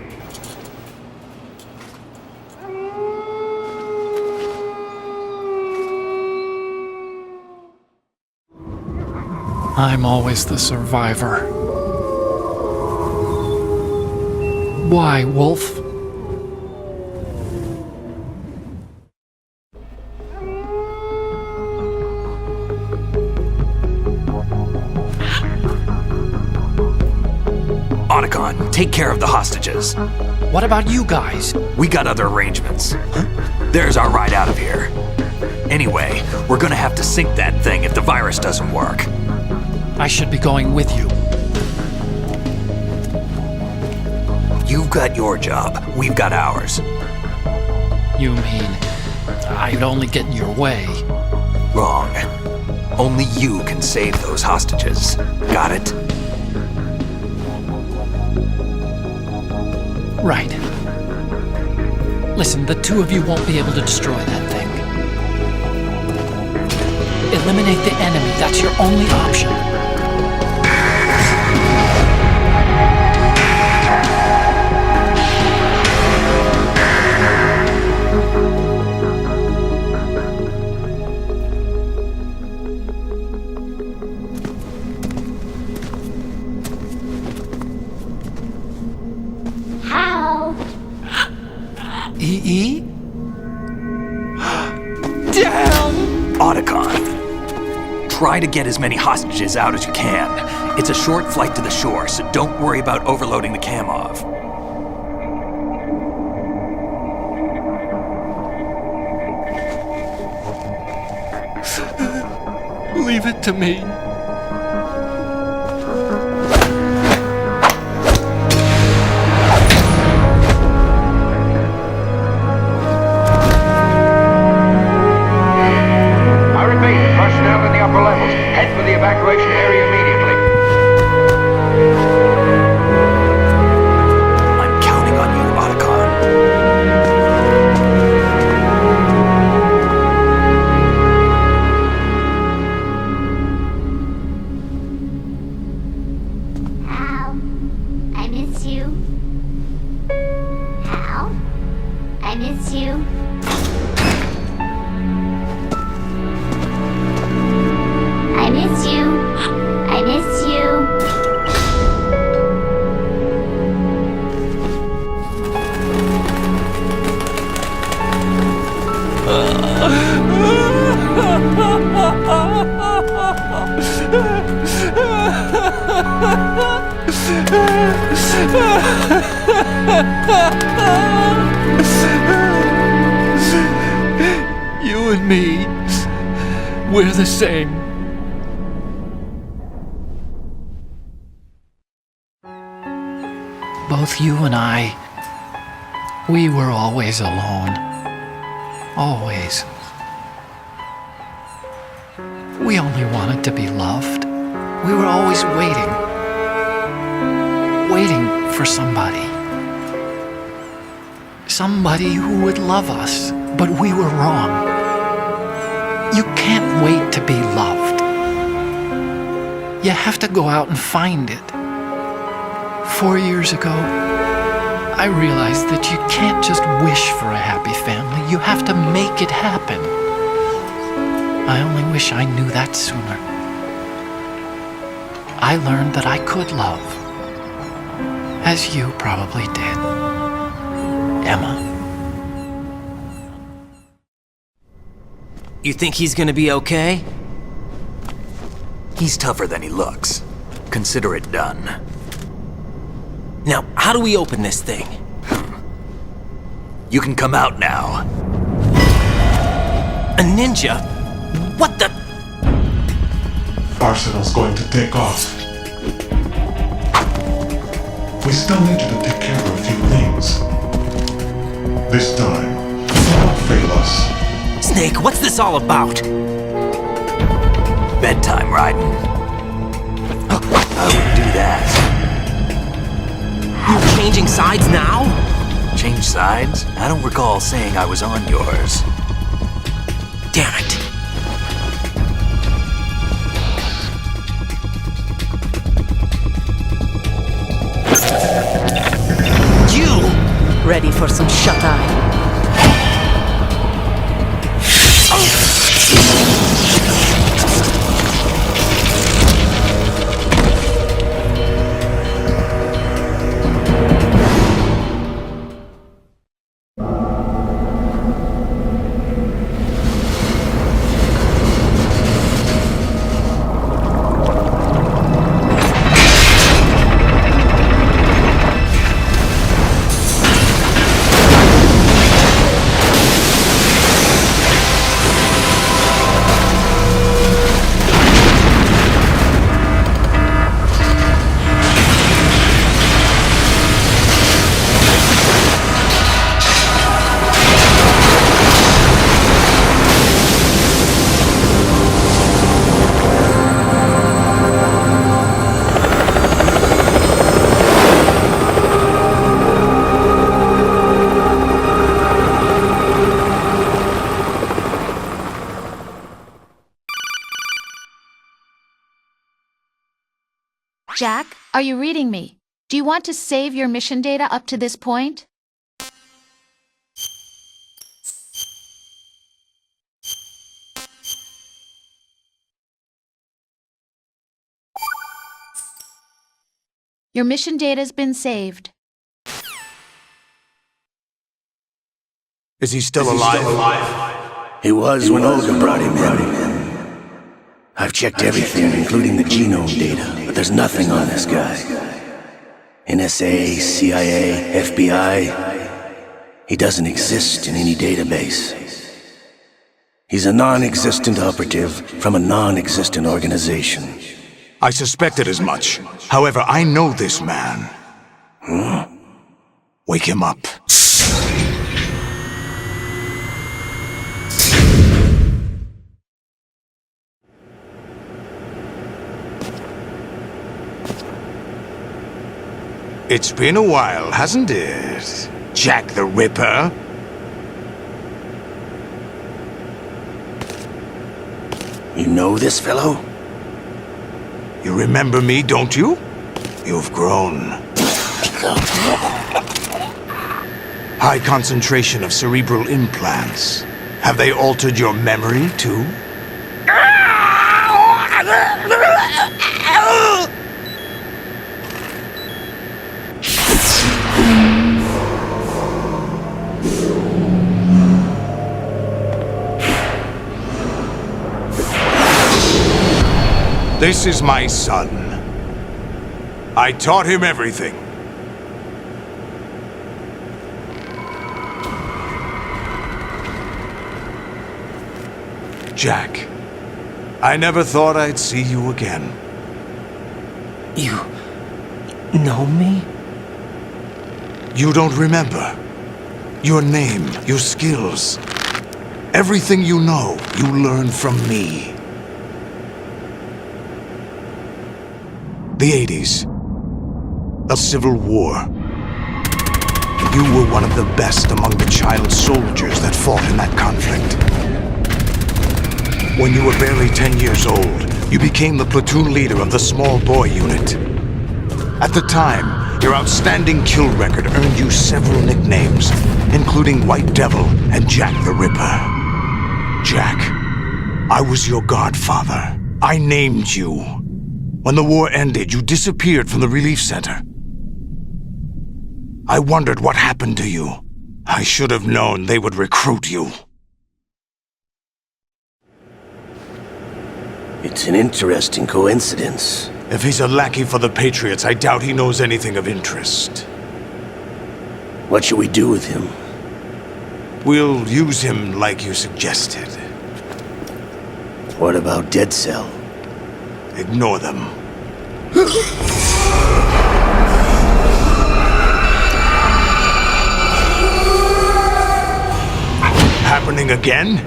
I'm always the survivor. Why, Wolf? Otacon, take care of the hostages. What about you guys? We got other arrangements. There's our ride out of here. Anyway, we're gonna have to sink that thing if the virus doesn't work. I should be going with you. You've got your job, we've got ours. You mean I'd only get in your way? Wrong. Only you can save those hostages. Got it? Right. Listen, the two of you won't be able to destroy that thing. Eliminate the enemy. That's your only option. E? Damn! Otacon, try to get as many hostages out as you can. It's a short flight to the shore, so don't worry about overloading the Kamov. Leave it to me. Evacuation area immediately. I'm counting on you, Otacon. Hal, I miss you. Hal, I miss you. I miss you. I miss you. You and me, we're the same. Both you and I, we were always alone. Always. We only wanted to be loved. We were always waiting. Waiting for somebody. Somebody who would love us, but we were wrong. You can't wait to be loved. You have to go out and find it. 4 years ago, I realized that you can't just wish for a happy family. You have to make it happen. I only wish I knew that sooner. I learned that I could love, as you probably did, Emma. You think he's gonna be okay? He's tougher than he looks. Consider it done. Now, how do we open this thing? You can come out now. A ninja? What the? Arsenal's going to take off. We still need you to take care of a few things. This time, do not fail us. Snake, what's this all about? Bedtime, Raiden. I would do that. You're changing sides now? Change sides? I don't recall saying I was on yours. Damn it. You! Ready for some shut-eye? Jack, are you reading me? Do you want to save your mission data up to this point? Your mission data's been saved. Is he still alive? He was when Olga brought him in. I've checked everything, including the genome data, but there's nothing on this guy. NSA, CIA, FBI. He doesn't exist in any database. He's a non-existent operative from a non-existent organization. I suspected as much. However, I know this man. Wake him up. It's been a while, hasn't it? Jack the Ripper? You know this fellow? You remember me, don't you? You've grown. High concentration of cerebral implants. Have they altered your memory, too? This is my son. I taught him everything. Jack, I never thought I'd see you again. You know me? You don't remember. Your name, your skills. Everything you know, you learned from me. The 80s. A civil war. You were one of the best among the child soldiers that fought in that conflict. When you were barely 10 years old, you became the platoon leader of the small boy unit. At the time, your outstanding kill record earned you several nicknames, including White Devil and Jack the Ripper. Jack, I was your godfather. I named you. When the war ended, you disappeared from the relief center. I wondered what happened to you. I should have known they would recruit you. It's an interesting coincidence. If he's a lackey for the Patriots, I doubt he knows anything of interest. What should we do with him? We'll use him like you suggested. What about Dead Cell? Ignore them. Happening again?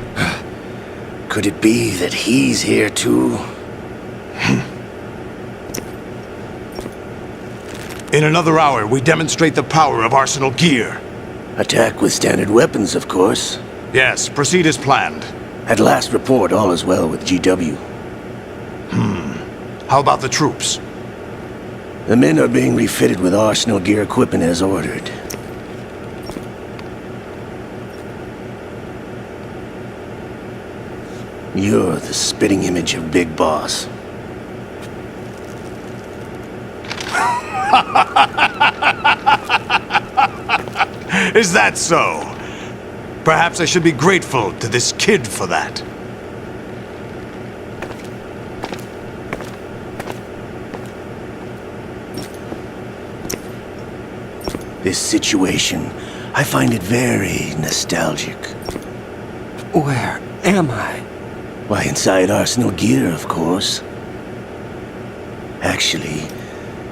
Could it be that he's here too? In another hour, we demonstrate the power of Arsenal gear. Attack with standard weapons, of course. Yes, proceed as planned. At last report, all is well with GW. How about the troops? The men are being refitted with Arsenal gear equipment as ordered. You're the spitting image of Big Boss. Is that so? Perhaps I should be grateful to this kid for that. This situation, I find it very nostalgic. Where am I? Why, inside Arsenal gear, of course. Actually,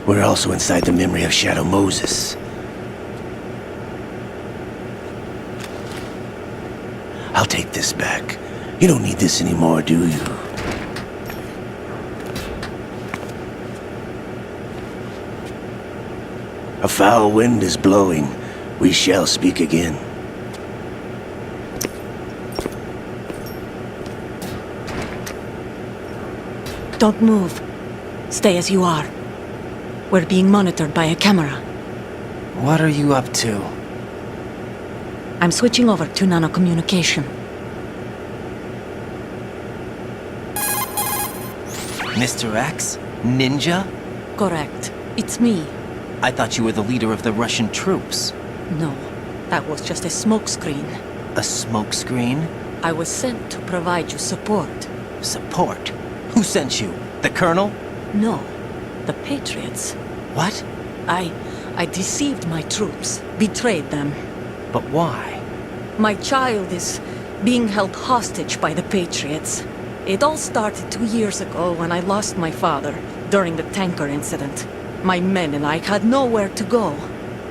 we're also inside the memory of Shadow Moses. I'll take this back. You don't need this anymore, do you? A foul wind is blowing. We shall speak again. Don't move. Stay as you are. We're being monitored by a camera. What are you up to? I'm switching over to nanocommunication. Mr. X? Ninja? Correct. It's me. I thought you were the leader of the Russian troops. No, that was just a smokescreen. A smokescreen? I was sent to provide you support. Support? Who sent you? The Colonel? No, the Patriots. What? I deceived my troops, betrayed them. But why? My child is being held hostage by the Patriots. It all started 2 years ago when I lost my father during the tanker incident. My men and I had nowhere to go,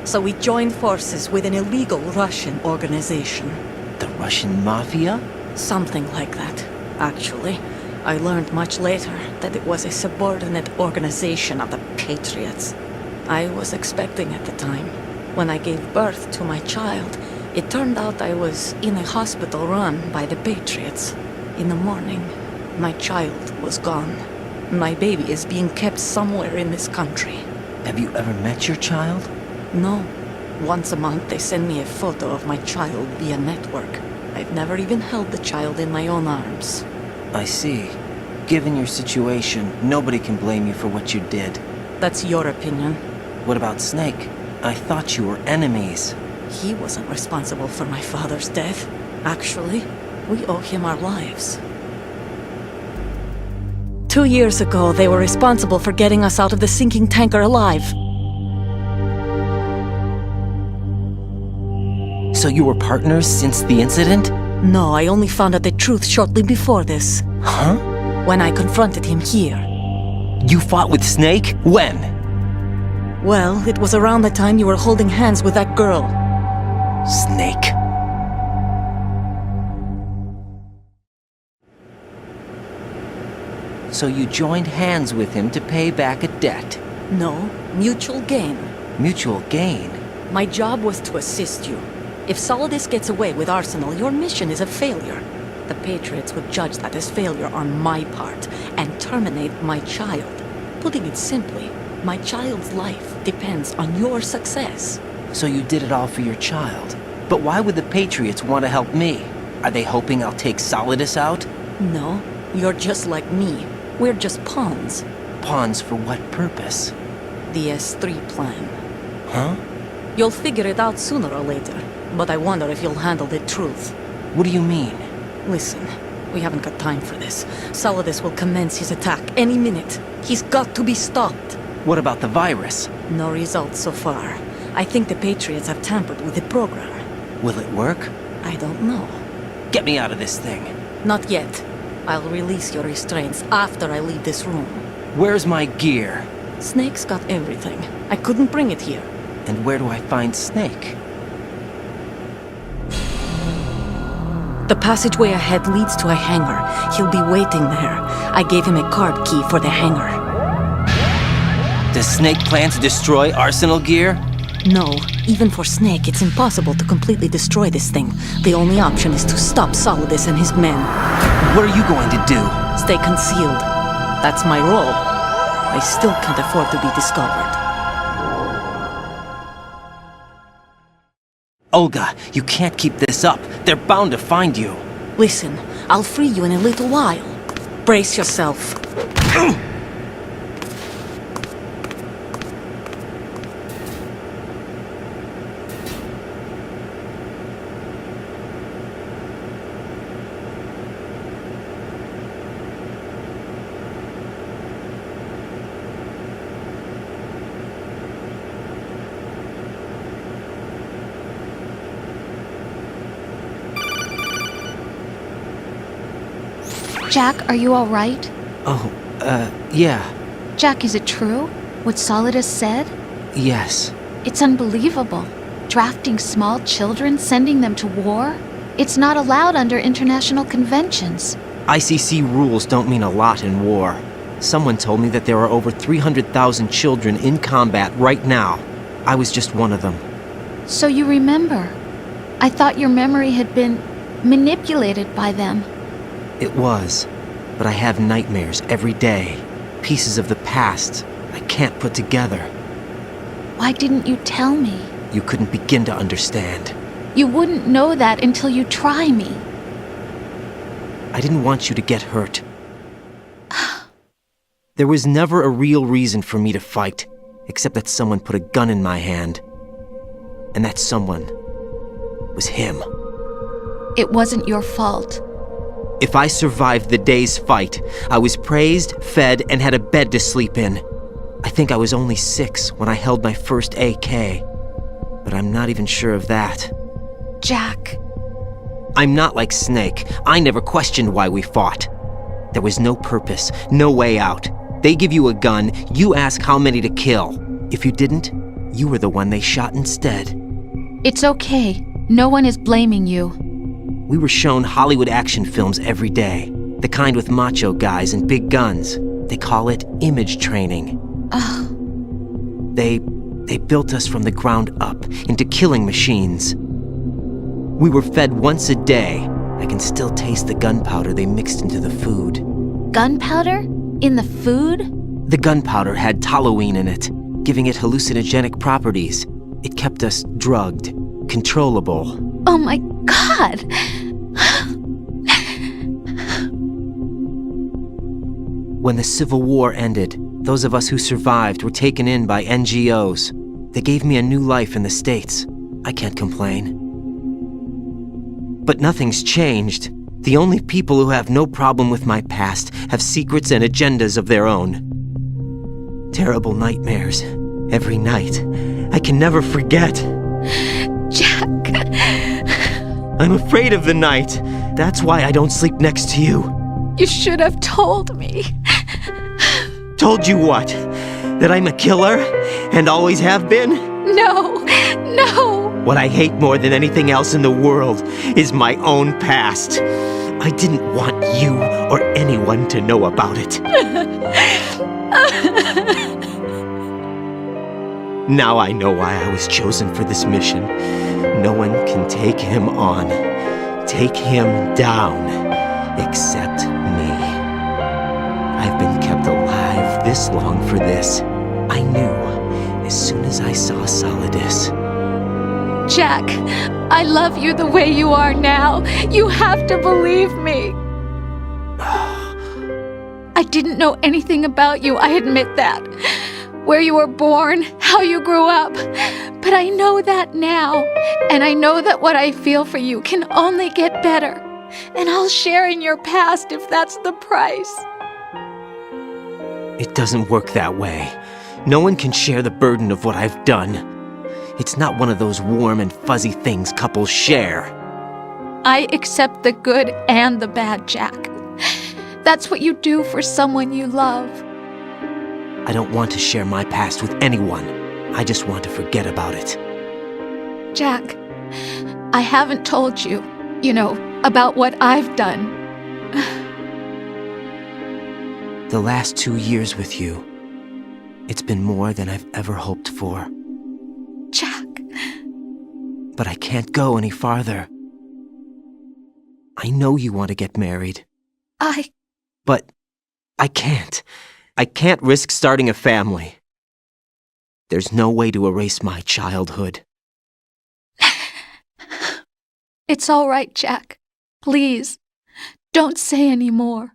so we joined forces with an illegal Russian organization. The Russian Mafia? Something like that, actually. I learned much later that it was a subordinate organization of the Patriots. I was expecting at the time. When I gave birth to my child, it turned out I was in a hospital run by the Patriots. In the morning, my child was gone. My baby is being kept somewhere in this country. Have you ever met your child? No. Once a month they send me a photo of my child via network. I've never even held the child in my own arms. I see. Given your situation, nobody can blame you for what you did. That's your opinion. What about Snake? I thought you were enemies. He wasn't responsible for my father's death. Actually, we owe him our lives. 2 years ago, they were responsible for getting us out of the sinking tanker alive. So you were partners since the incident? No, I only found out the truth shortly before this. Huh? When I confronted him here. You fought with Snake? When? Well, it was around the time you were holding hands with that girl. Snake. So you joined hands with him to pay back a debt? No, mutual gain. Mutual gain? My job was to assist you. If Solidus gets away with Arsenal, your mission is a failure. The Patriots would judge that as failure on my part and terminate my child. Putting it simply, my child's life depends on your success. So you did it all for your child. But why would the Patriots want to help me? Are they hoping I'll take Solidus out? No, you're just like me. We're just pawns. Pawns for what purpose? The S3 plan. Huh? You'll figure it out sooner or later, but I wonder if you'll handle the truth. What do you mean? Listen, we haven't got time for this. Solidus will commence his attack any minute. He's got to be stopped. What about the virus? No results so far. I think the Patriots have tampered with the program. Will it work? I don't know. Get me out of this thing. Not yet. I'll release your restraints after I leave this room. Where's my gear? Snake's got everything. I couldn't bring it here. And where do I find Snake? The passageway ahead leads to a hangar. He'll be waiting there. I gave him a card key for the hangar. Does Snake plan to destroy Arsenal gear? No, even for Snake, it's impossible to completely destroy this thing. The only option is to stop Solidus and his men. What are you going to do? Stay concealed. That's my role. I still can't afford to be discovered. Olga, you can't keep this up. They're bound to find you. Listen, I'll free you in a little while. Brace yourself. Jack, are you all right? Oh, yeah. Jack, is it true? What Solidus said? Yes. It's unbelievable. Drafting small children, sending them to war? It's not allowed under international conventions. ICC rules don't mean a lot in war. Someone told me that there are over 300,000 children in combat right now. I was just one of them. So you remember. I thought your memory had been manipulated by them. It was, but I have nightmares every day. Pieces of the past I can't put together. Why didn't you tell me? You couldn't begin to understand. You wouldn't know that until you try me. I didn't want you to get hurt. There was never a real reason for me to fight, except that someone put a gun in my hand. And that someone was him. It wasn't your fault. If I survived the day's fight, I was praised, fed, and had a bed to sleep in. I think I was only 6 when I held my first AK. But I'm not even sure of that. Jack. I'm not like Snake. I never questioned why we fought. There was no purpose, no way out. They give you a gun, you ask how many to kill. If you didn't, you were the one they shot instead. It's okay. No one is blaming you. We were shown Hollywood action films every day. The kind with macho guys and big guns. They call it image training. They built us from the ground up into killing machines. We were fed once a day. I can still taste the gunpowder they mixed into the food. Gunpowder? In the food? The gunpowder had toluene in it, giving it hallucinogenic properties. It kept us drugged, controllable. Oh my God! When the Civil War ended, those of us who survived were taken in by NGOs. They gave me a new life in the States. I can't complain. But nothing's changed. The only people who have no problem with my past have secrets and agendas of their own. Terrible nightmares. Every night. I can never forget. Jack. I'm afraid of the night. That's why I don't sleep next to you. You should have told me. Told you what? That I'm a killer? And always have been? No. What I hate more than anything else in the world is my own past. I didn't want you or anyone to know about it. Now I know why I was chosen for this mission. No one can take him on, take him down, except me. I've been kept alive this long for this. I knew as soon as I saw Solidus. Jack, I love you the way you are now. You have to believe me. I didn't know anything about you, I admit that. Where you were born, how you grew up. But I know that now. And I know that what I feel for you can only get better. And I'll share in your past if that's the price. It doesn't work that way. No one can share the burden of what I've done. It's not one of those warm and fuzzy things couples share. I accept the good and the bad, Jack. That's what you do for someone you love. I don't want to share my past with anyone. I just want to forget about it. Jack, I haven't told you, about what I've done. The last 2 years with you, it's been more than I've ever hoped for. Jack. But I can't go any farther. I know you want to get married. But I can't. I can't risk starting a family. There's no way to erase my childhood. It's all right, Jack. Please, don't say any more.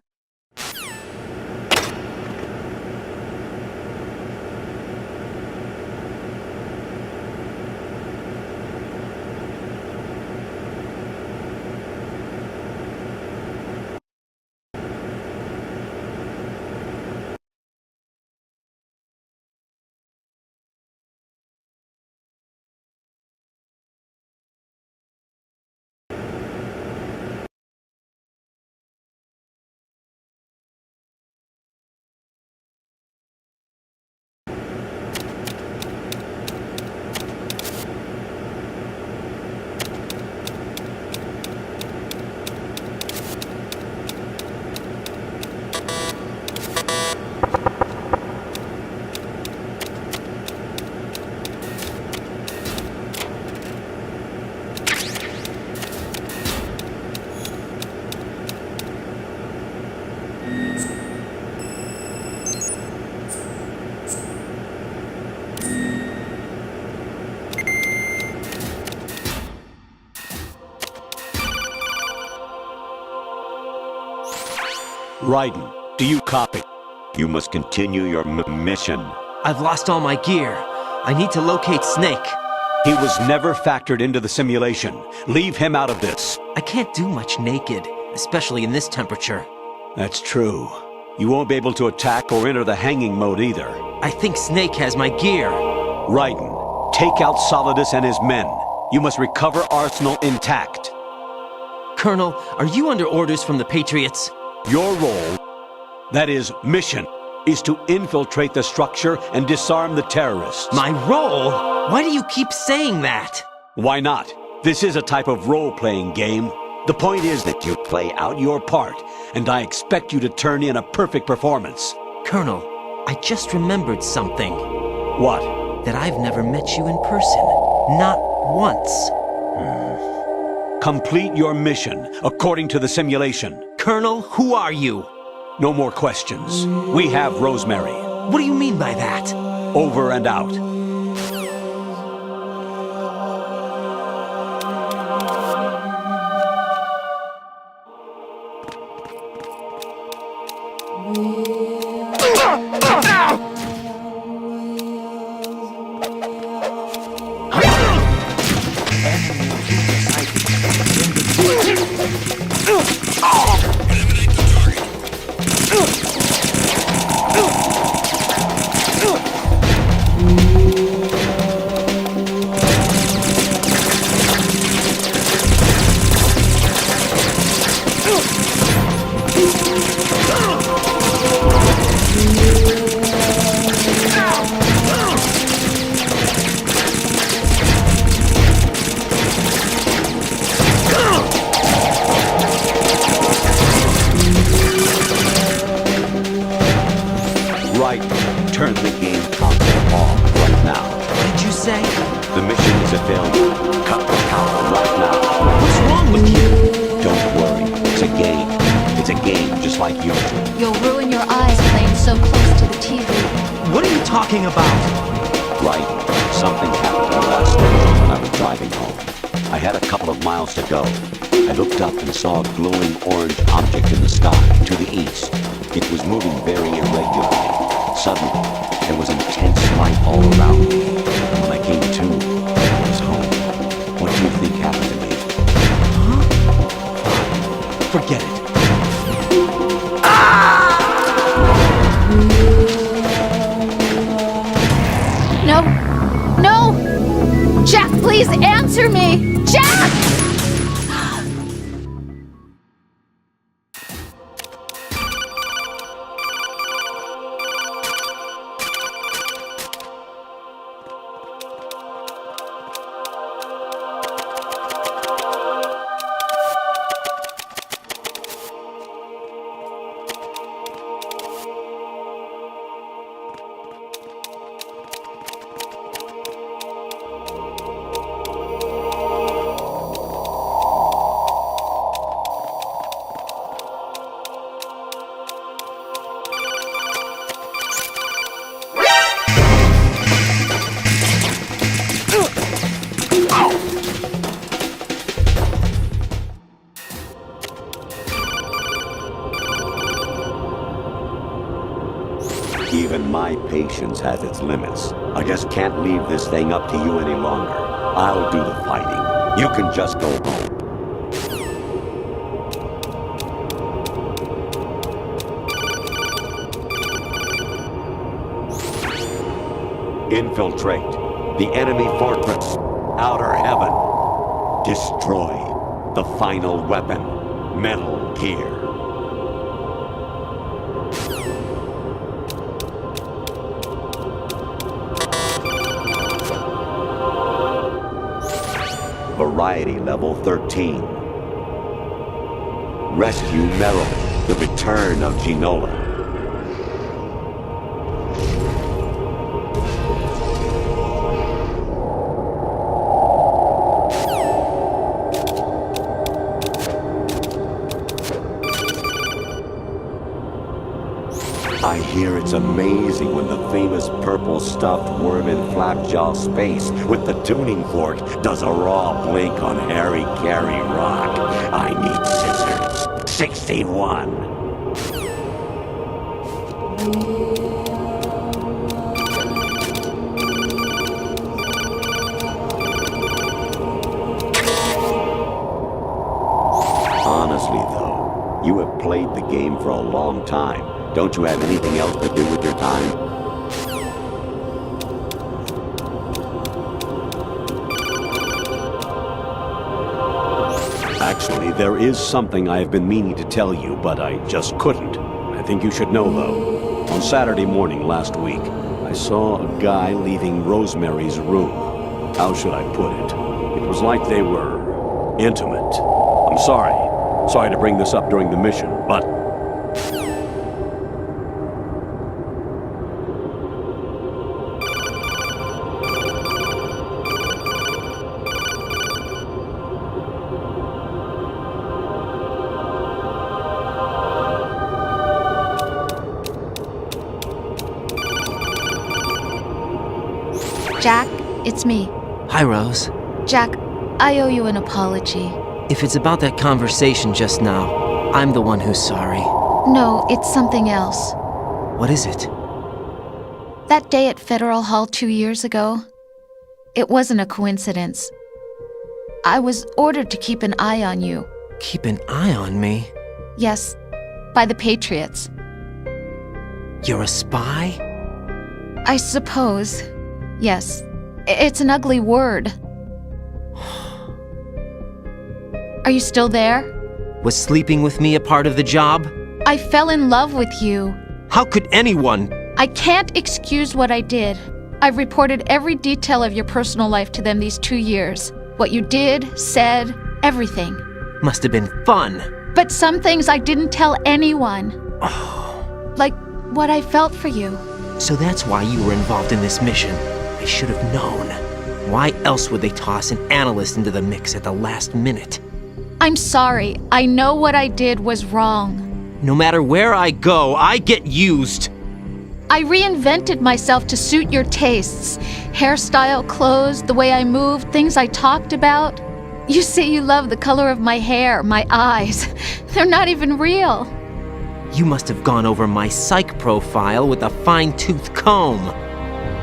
Raiden, do you copy? You must continue your mission. I've lost all my gear. I need to locate Snake. He was never factored into the simulation. Leave him out of this. I can't do much naked, especially in this temperature. That's true. You won't be able to attack or enter the hanging mode either. I think Snake has my gear. Raiden, take out Solidus and his men. You must recover Arsenal intact. Colonel, are you under orders from the Patriots? Your role, that is, mission, is to infiltrate the structure and disarm the terrorists. My role? Why do you keep saying that? Why not? This is a type of role-playing game. The point is that you play out your part, and I expect you to turn in a perfect performance. Colonel, I just remembered something. What? That I've never met you in person. Not once. Complete your mission, according to the simulation. Colonel, who are you? No more questions. We have Rosemary. What do you mean by that? Over and out. Turn the game console off right now. What did you say? The mission is a failure. Cut the power right now. What's wrong with you? Don't worry. It's a game. It's a game just like you. You'll ruin your eyes playing so close to the TV. What are you talking about? Right. Something happened last night when I was driving home. I had a couple of miles to go. I looked up and saw a glowing orange object in the sky to the east. It was moving very irregularly. Suddenly, there was intense light all around me. And when I came to, I was home. What do you think happened to me? Huh? Forget it. No! No! Jack, please answer me! Jack! my patience has its limits. I just can't leave this thing up to you any longer. I'll do the fighting. You can just go home. Infiltrate the enemy fortress. Outer heaven. Destroy the final weapon. Metal Gear. Variety level 13. Rescue Meryl, the return of Ginola. I hear it's amazing when the famous purple stuffed worm in Flapjaw space with the tuning fork does a raw blink on Harry Carey rock. I need scissors. 61. Honestly, though, you have played the game for a long time. Don't you have anything else to do with your time? Actually, there is something I have been meaning to tell you, but I just couldn't. I think you should know, though. On Saturday morning last week, I saw a guy leaving Rosemary's room. How should I put it? It was like they were intimate. I'm sorry. Sorry to bring this up during the mission, but Jack, it's me. Hi, Rose. Jack, I owe you an apology. If it's about that conversation just now, I'm the one who's sorry. No, it's something else. What is it? That day at Federal Hall 2 years ago, it wasn't a coincidence. I was ordered to keep an eye on you. Keep an eye on me? Yes, by the Patriots. You're a spy? I suppose. Yes. It's an ugly word. Are you still there? Was sleeping with me a part of the job? I fell in love with you. How could anyone? I can't excuse what I did. I've reported every detail of your personal life to them these 2 years. What you did, said, everything. Must have been fun. But some things I didn't tell anyone. Like what I felt for you. So that's why you were involved in this mission. I should have known. Why else would they toss an analyst into the mix at the last minute? I'm sorry. I know what I did was wrong. No matter where I go, I get used. I reinvented myself to suit your tastes. Hairstyle, clothes, the way I moved, things I talked about. You say you love the color of my hair, my eyes. They're not even real. You must have gone over my psych profile with a fine-tooth comb.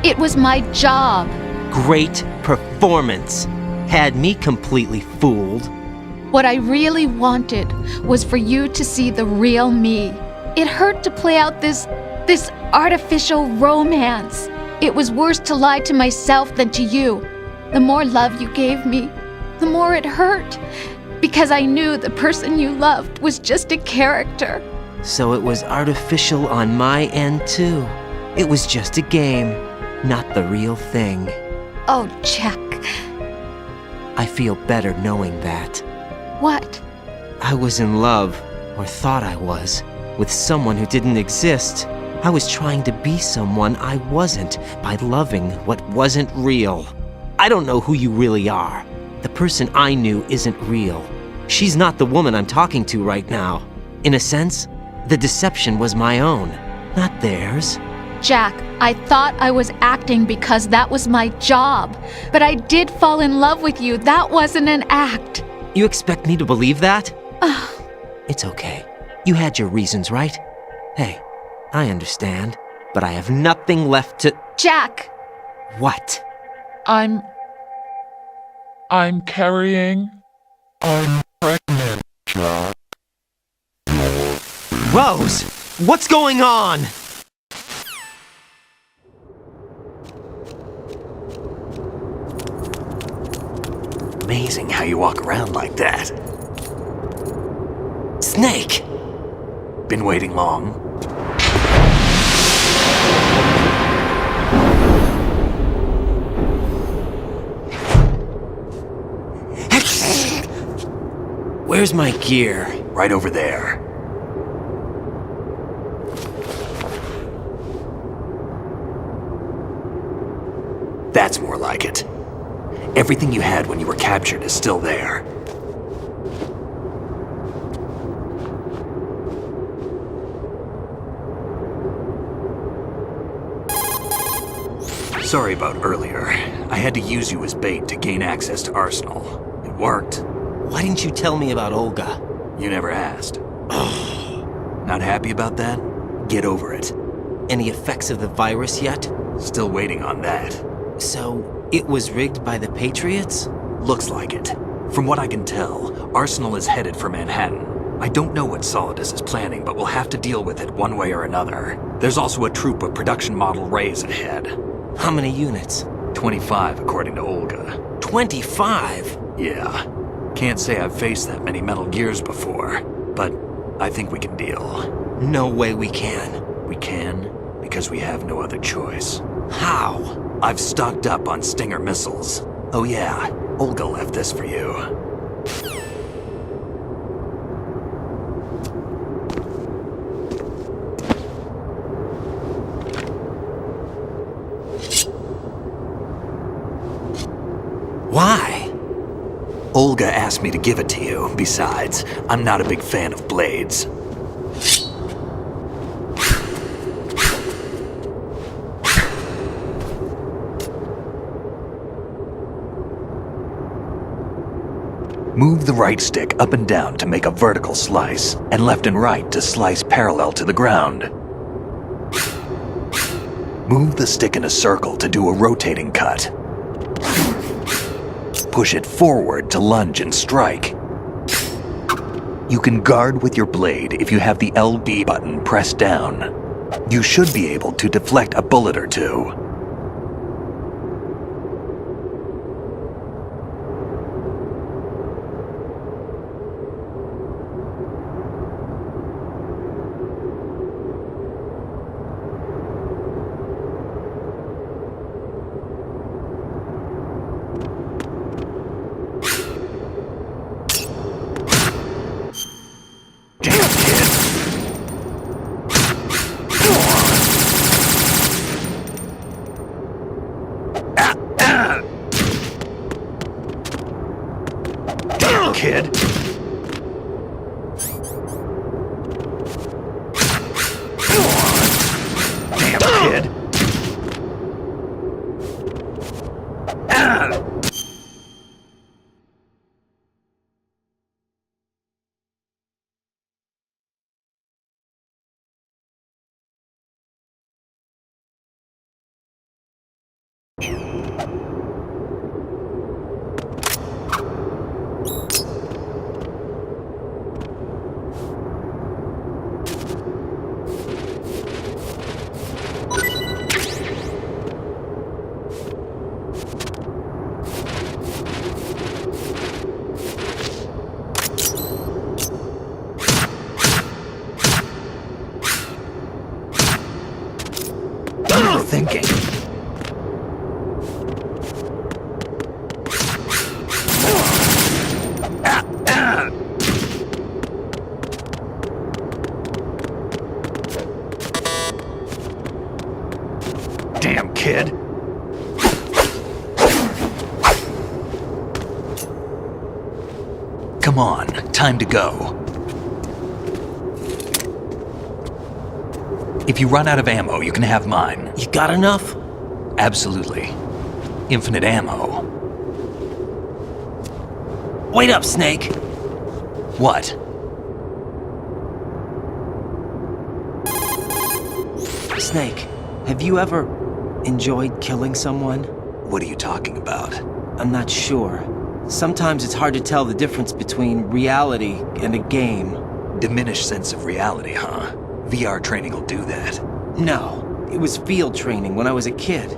It was my job. Great performance. Had me completely fooled. What I really wanted was for you to see the real me. It hurt to play out this artificial romance. It was worse to lie to myself than to you. The more love you gave me, the more it hurt. Because I knew the person you loved was just a character. So it was artificial on my end, too. It was just a game, not the real thing. Oh, Jack. I feel better knowing that. What? I was in love, or thought I was, with someone who didn't exist. I was trying to be someone I wasn't by loving what wasn't real. I don't know who you really are. The person I knew isn't real. She's not the woman I'm talking to right now. In a sense, the deception was my own, not theirs. Jack, I thought I was acting because that was my job. But I did fall in love with you. That wasn't an act. You expect me to believe that? It's okay. You had your reasons, right? Hey, I understand. but I have nothing left to... Jack! What? I'm carrying... I'm pregnant, Jack. Rose! What's going on? Amazing how you walk around like that. Snake! Been waiting long? Where's my gear? Right over there. That's more like it. Everything you had when you were captured is still there. Sorry about earlier. I had to use you as bait to gain access to Arsenal. It worked. Why didn't you tell me about Olga? You never asked. Not happy about that? Get over it. Any effects of the virus yet? Still waiting on that. So, it was rigged by the Patriots? Looks like it. From what I can tell, Arsenal is headed for Manhattan. I don't know what Solidus is planning, but we'll have to deal with it one way or another. There's also a troop of production model Rays ahead. How many units? 25, according to Olga. 25? Yeah. Can't say I've faced that many Metal Gears before, but I think we can deal. No way we can. We can, because we have no other choice. How? I've stocked up on Stinger missiles. Oh yeah, Olga left this for you. Why? Olga asked me to give it to you. Besides, I'm not a big fan of blades. Move the right stick up and down to make a vertical slice, and left and right to slice parallel to the ground. Move the stick in a circle to do a rotating cut. Push it forward to lunge and strike. You can guard with your blade if you have the LB button pressed down. You should be able to deflect a bullet or two. Kid. Damn, kid. Thinking. Damn, kid. Come on, time to go. If you run out of ammo, you can have mine. You got enough? Absolutely. Infinite ammo. Wait up, Snake. What? Snake, Have you ever enjoyed killing someone? What are you talking about? I'm not sure. Sometimes it's hard to tell the difference between reality and a game. Diminished sense of reality, huh? VR training will do that. No, it was field training when I was a kid.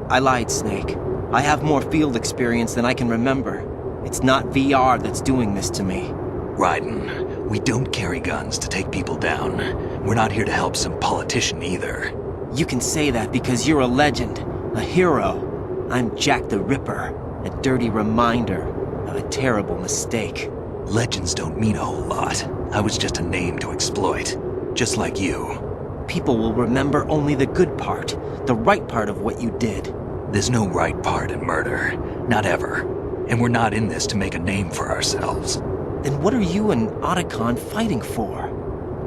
I lied, Snake. I have more field experience than I can remember. It's not VR that's doing this to me. Raiden, we don't carry guns to take people down. We're not here to help some politician either. You can say that because you're a legend, a hero. I'm Jack the Ripper, a dirty reminder of a terrible mistake. Legends don't mean a whole lot. I was just a name to exploit, just like you. People will remember only the good part, the right part of what you did. There's no right part in murder, not ever. And we're not in this to make a name for ourselves. Then what are you and Otacon fighting for?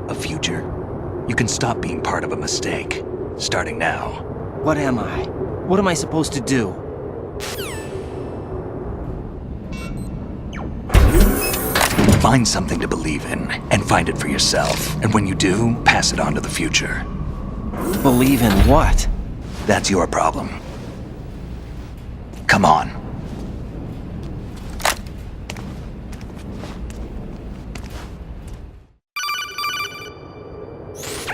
A future? You can stop being part of a mistake, starting now. What am I? What am I supposed to do? Find something to believe in, and find it for yourself. And when you do, pass it on to the future. Believe in what? That's your problem. Come on.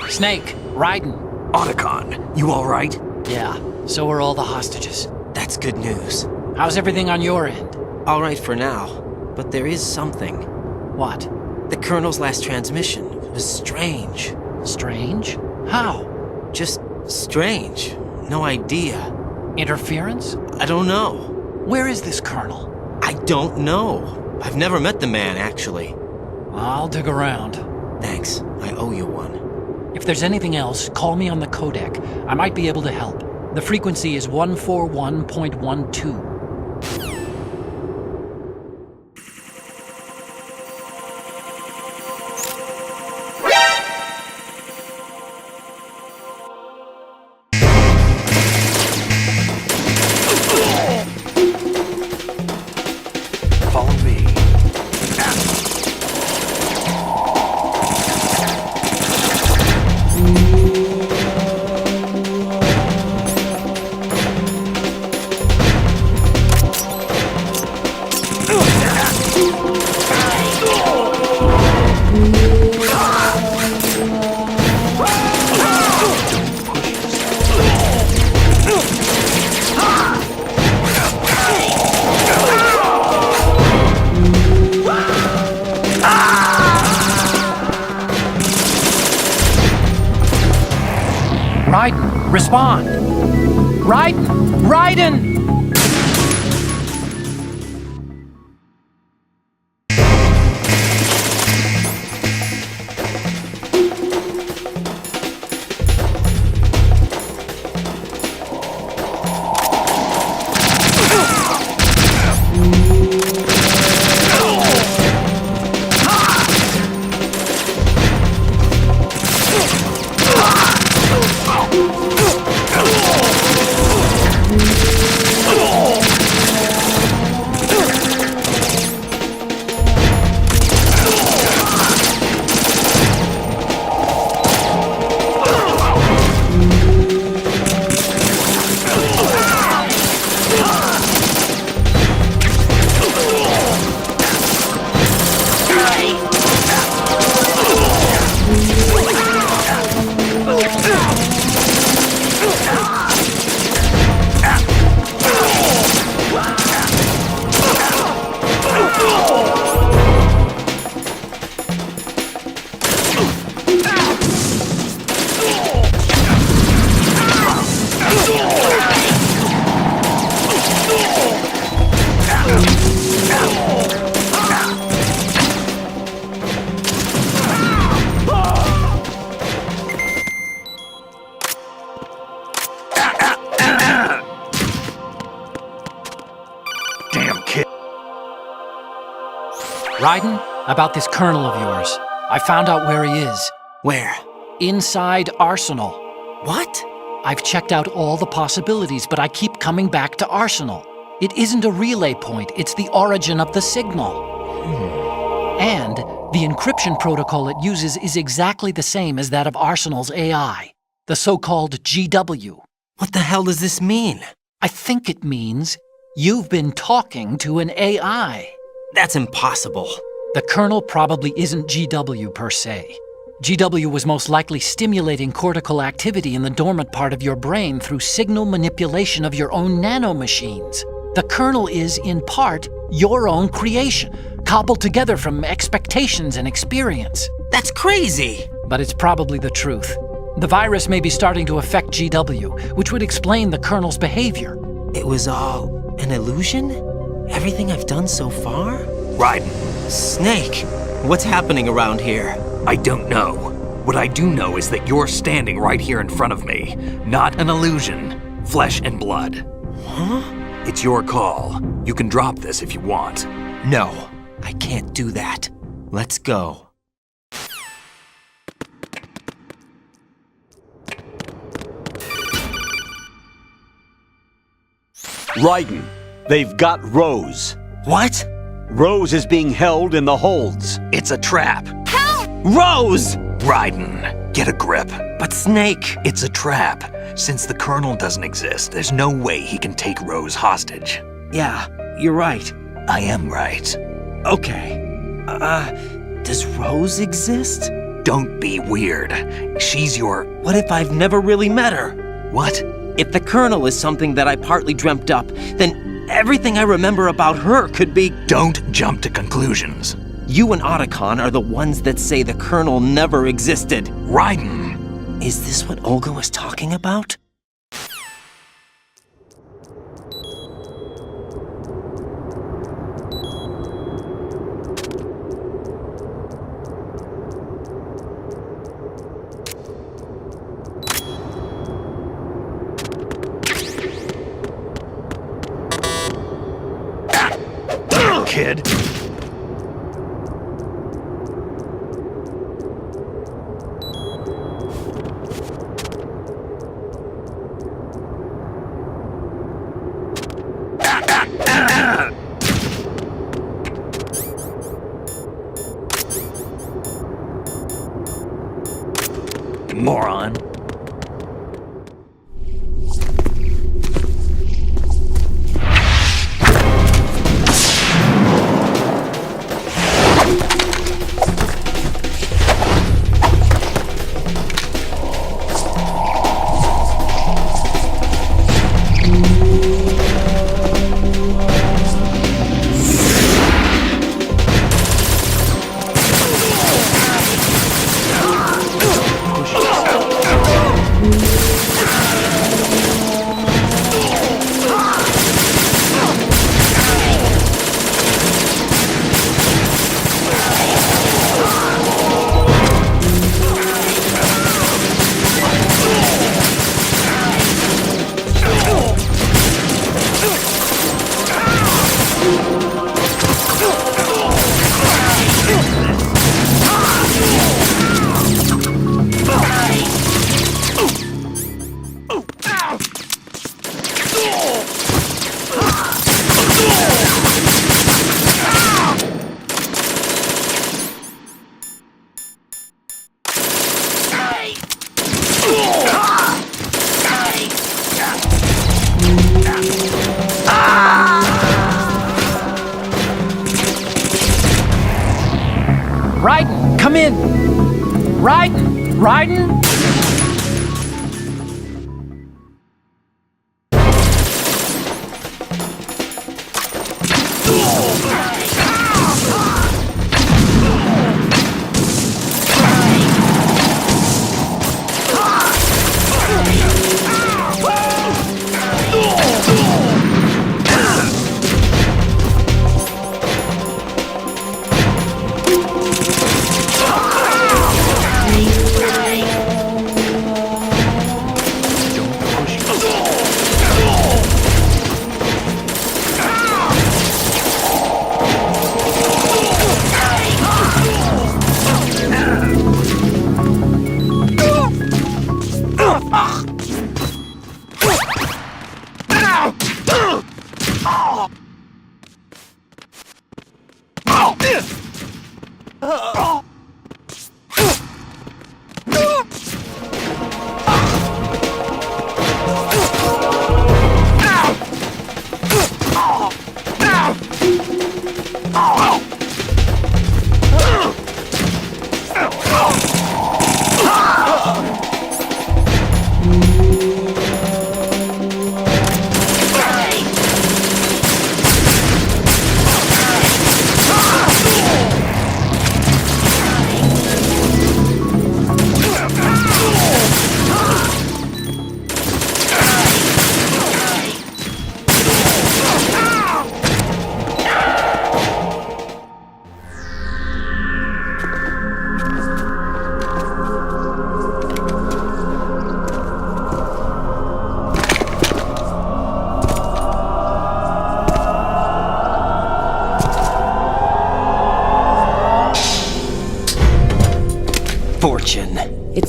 Snake, Raiden. Otacon, you all right? Yeah, so are all the hostages. That's good news. How's everything on your end? All right for now, but there is something. What? The Colonel's last transmission was strange. Strange? How? Just strange. No idea. Interference? I don't know. Where is this Colonel? I don't know. I've never met the man, actually. I'll dig around. Thanks. I owe you one. If there's anything else, call me on the codec. I might be able to help. The frequency is 141.12. Follow me. Raiden, respond! Raiden! Raiden! Damn kid. Raiden, about this colonel of yours. I found out where he is. Where? Inside Arsenal. What? I've checked out all the possibilities, but I keep coming back to Arsenal. It isn't a relay point, it's the origin of the signal. And the encryption protocol it uses is exactly the same as that of Arsenal's AI. the so-called GW. What the hell does this mean? I think it means you've been talking to an AI. That's impossible. The kernel probably isn't GW per se. GW was most likely stimulating cortical activity in the dormant part of your brain through signal manipulation of your own nanomachines. The kernel is, in part, your own creation, cobbled together from expectations and experience. That's crazy! But it's probably the truth. The virus may be starting to affect GW, which would explain the kernel's behavior. It was all an illusion? Everything I've done so far? Raiden. Snake, what's happening around here? I don't know. What I do know is that you're standing right here in front of me. Not an illusion. Flesh and blood. Huh? It's your call. You can drop this if you want. No, I can't do that. Let's go. Raiden, they've got Rose. What? Rose is being held in the holds. It's a trap. Help! Rose! Raiden, get a grip. But Snake... It's a trap. Since the Colonel doesn't exist, there's no way he can take Rose hostage. Yeah, you're right. I am right. Okay. Does Rose exist? Don't be weird. She's your... What if I've never really met her? What? If the Colonel is something that I partly dreamt up, then everything I remember about her could be... Don't jump to conclusions. You and Otacon are the ones that say the Colonel never existed. Raiden! Is this what Olga was talking about? Kid. Moron. Raiden, come in! Raiden! Raiden!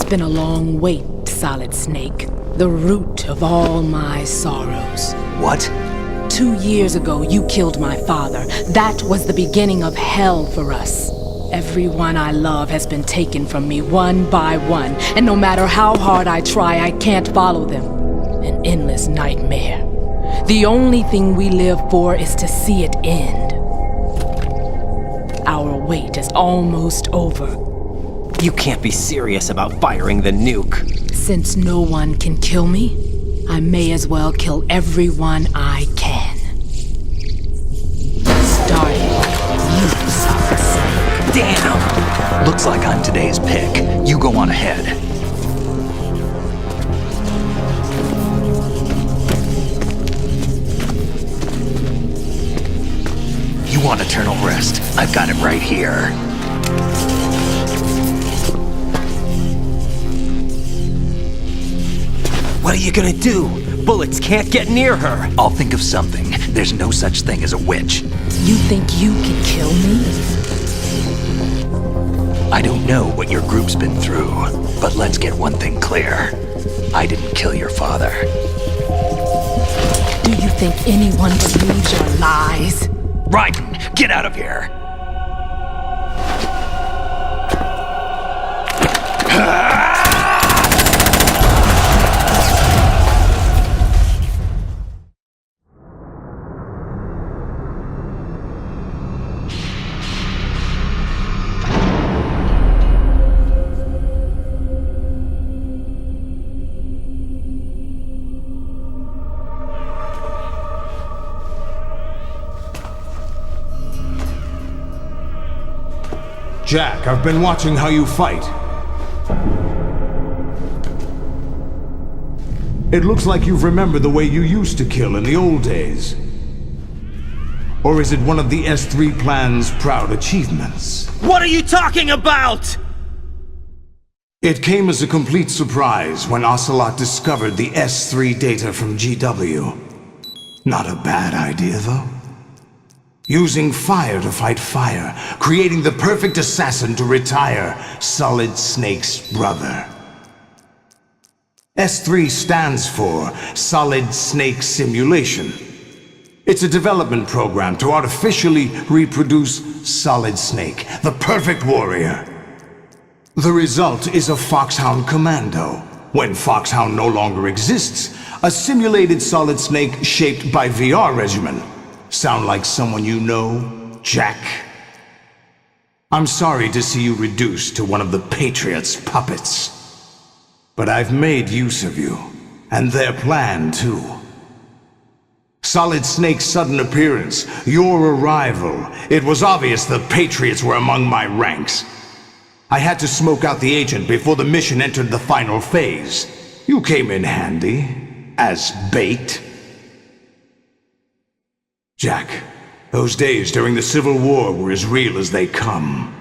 been a long wait, Solid Snake. The root of all my sorrows. What? 2 years ago, you killed my father. That was the beginning of hell for us. Everyone I love has been taken from me one by one, and no matter how hard I try, I can't follow them. An endless nightmare. The only thing we live for is to see it end. Our wait is almost over. You can't be serious about firing the nuke. Since no one can kill me, I may as well kill everyone I can. Starting with you, Solid Snake. Damn! Looks like I'm today's pick. You go on ahead. You want eternal rest? I've got it right here. What are you gonna do? Bullets can't get near her. I'll think of something. There's no such thing as a witch. You think you can kill me? I don't know what your group's been through, but let's get one thing clear. I didn't kill your father. Do you think anyone believes your lies? Raiden, get out of here! Jack, I've been watching how you fight. It looks like you've remembered the way you used to kill in the old days. Or is it one of the S3 plan's proud achievements? What are you talking about? It came as a complete surprise when Ocelot discovered the S3 data from GW. Not a bad idea, though. Using fire to fight fire, creating the perfect assassin to retire Solid Snake's brother. S3 stands for Solid Snake Simulation. It's a development program to artificially reproduce Solid Snake, the perfect warrior. The result is a Foxhound Commando. When Foxhound no longer exists, a simulated Solid Snake shaped by VR regimen. Sound like someone you know, Jack? I'm sorry to see you reduced to one of the Patriots' puppets. But I've made use of you, and their plan too. Solid Snake's sudden appearance, your arrival, it was obvious the Patriots were among my ranks. I had to smoke out the agent before the mission entered the final phase. You came in handy, as bait. Jack, those days during the Civil War were as real as they come.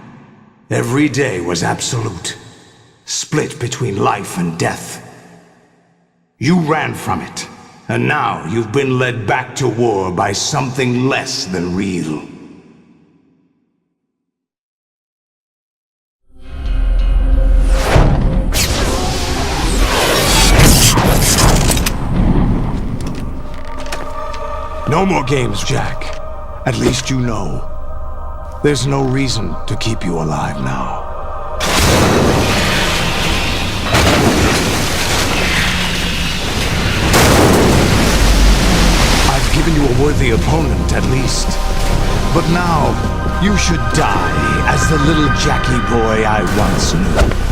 Every day was absolute, split between life and death. You ran from it, and now you've been led back to war by something less than real. No more games, Jack. At least you know. There's no reason to keep you alive now. I've given you a worthy opponent, at least. But now, you should die as the little Jackie boy I once knew.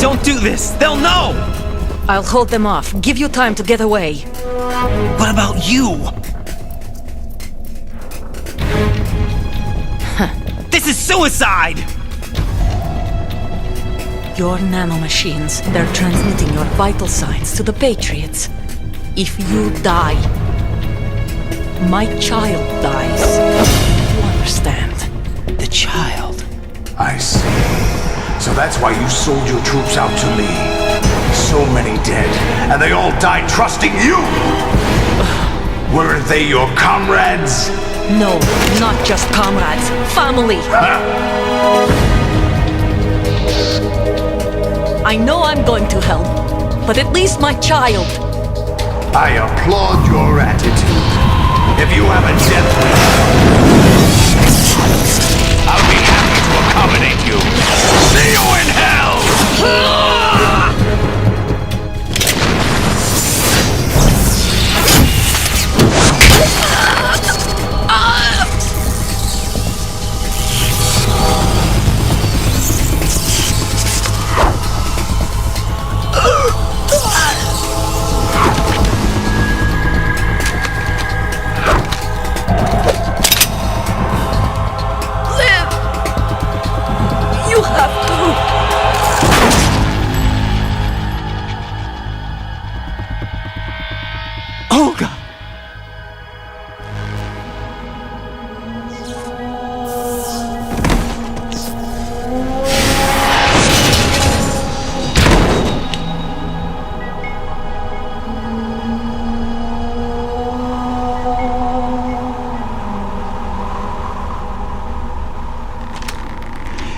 Don't do this! They'll know! I'll hold them off. Give you time to get away. What about you? This is suicide! Your nanomachines, they're transmitting your vital signs to the Patriots. If you die, my child dies. You understand? The child. I see. So that's why you sold your troops out to me. So many dead, and they all died trusting you! Weren't they your comrades? No, not just comrades. Family! I know I'm going to hell, but at least my child. I applaud your attitude. If you have a death wish, I'll be happy to accommodate you. See you in hell! Olga!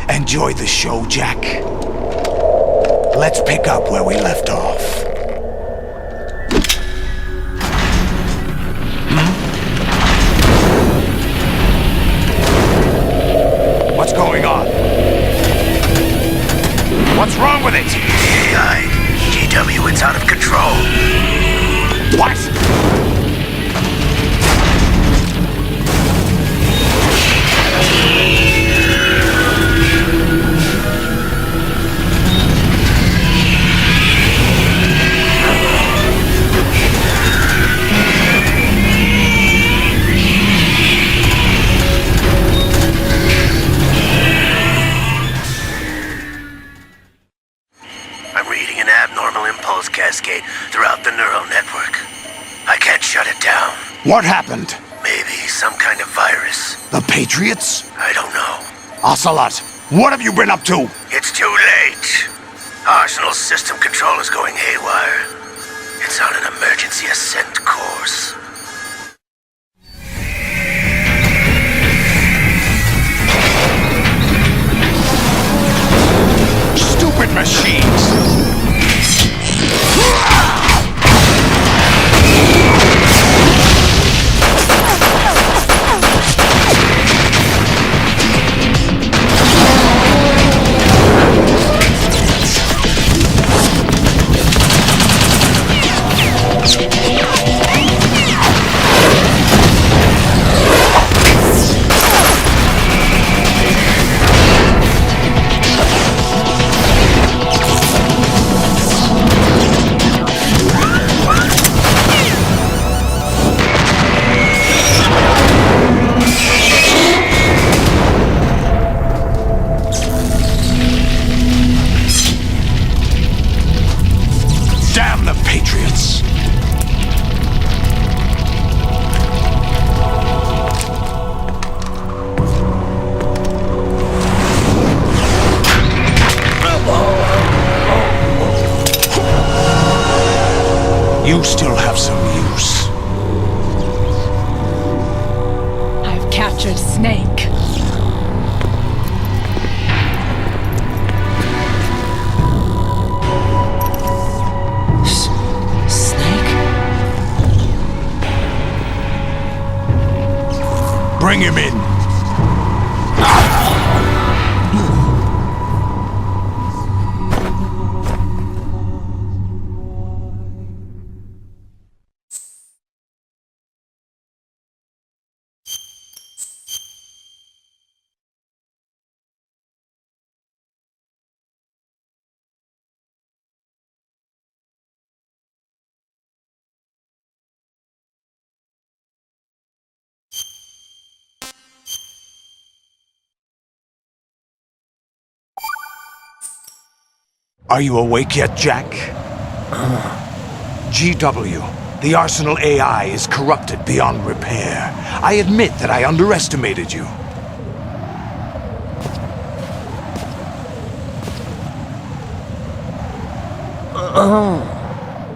Enjoy the show, Jack. Let's pick up where we left off. What's going on? What's wrong with it? AI, GW, it's out of control. What? I'm reading an abnormal impulse cascade throughout the neural network. I can't shut it down. What happened? Maybe some kind of virus. The Patriots? I don't know. Ocelot, what have you been up to? It's too late. Arsenal's system control is going haywire. It's on an emergency ascent course. Stupid machines! Damn the Patriots! You still have some use. I've captured Snake. Bring him in. Are you awake yet, Jack? GW, the Arsenal AI is corrupted beyond repair. I admit that I underestimated you.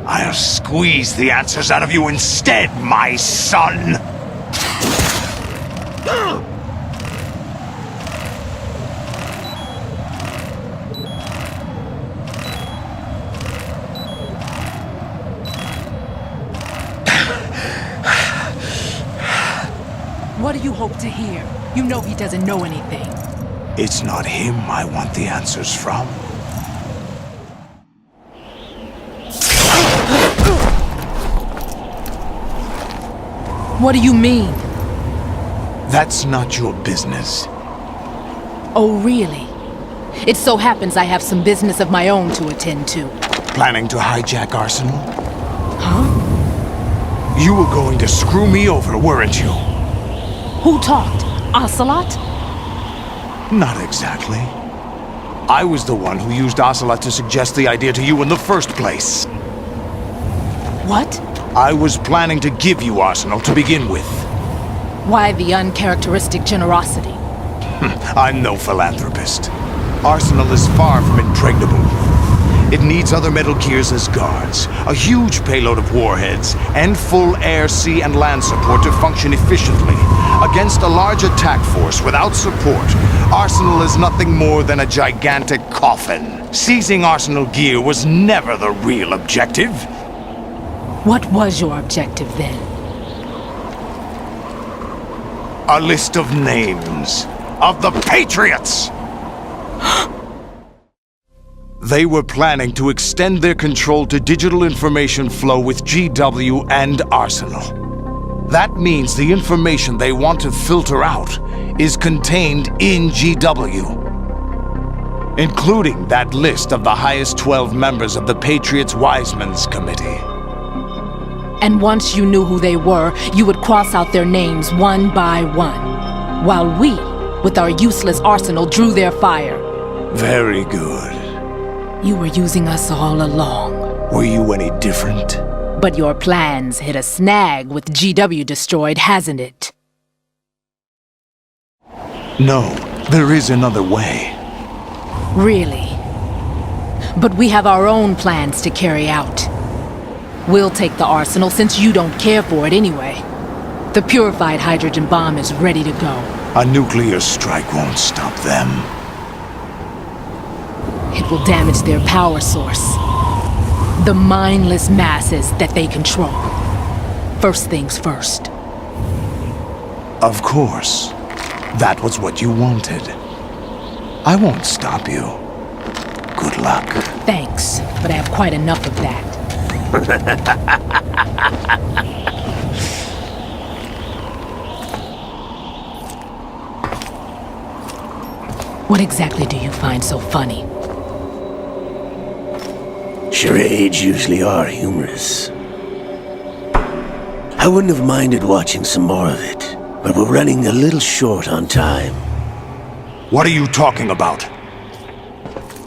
I'll squeeze the answers out of you instead, my son! What do you hope to hear? You know he doesn't know anything. It's not him I want the answers from. What do you mean? That's not your business. Oh, really? It so happens I have some business of my own to attend to. Planning to hijack Arsenal? Huh? You were going to screw me over, weren't you? Who talked? Ocelot? Not exactly. I was the one who used Ocelot to suggest the idea to you in the first place. What? I was planning to give you Arsenal to begin with. Why the uncharacteristic generosity? I'm no philanthropist. Arsenal is far from impregnable. It needs other Metal Gears as guards, a huge payload of warheads, and full air, sea, and land support to function efficiently. Against a large attack force without support, Arsenal is nothing more than a gigantic coffin. Seizing Arsenal gear was never the real objective. What was your objective then? A list of names of the Patriots! They were planning to extend their control to digital information flow with GW and Arsenal. That means the information they want to filter out is contained in GW, including that list of the highest 12 members of the Patriots Wiseman's Committee. And once you knew who they were, you would cross out their names one by one, while we, with our useless arsenal, drew their fire. Very good. You were using us all along. Were you any different? But your plans hit a snag with GW destroyed, hasn't it? No, there is another way. Really? But we have our own plans to carry out. We'll take the arsenal since you don't care for it anyway. The purified hydrogen bomb is ready to go. A nuclear strike won't stop them. It will damage their power source. The mindless masses that they control. First things first. Of course. That was what you wanted. I won't stop you. Good luck. Thanks, but I have quite enough of that. What exactly do you find so funny? Charades usually are humorous. I wouldn't have minded watching some more of it, but we're running a little short on time. What are you talking about?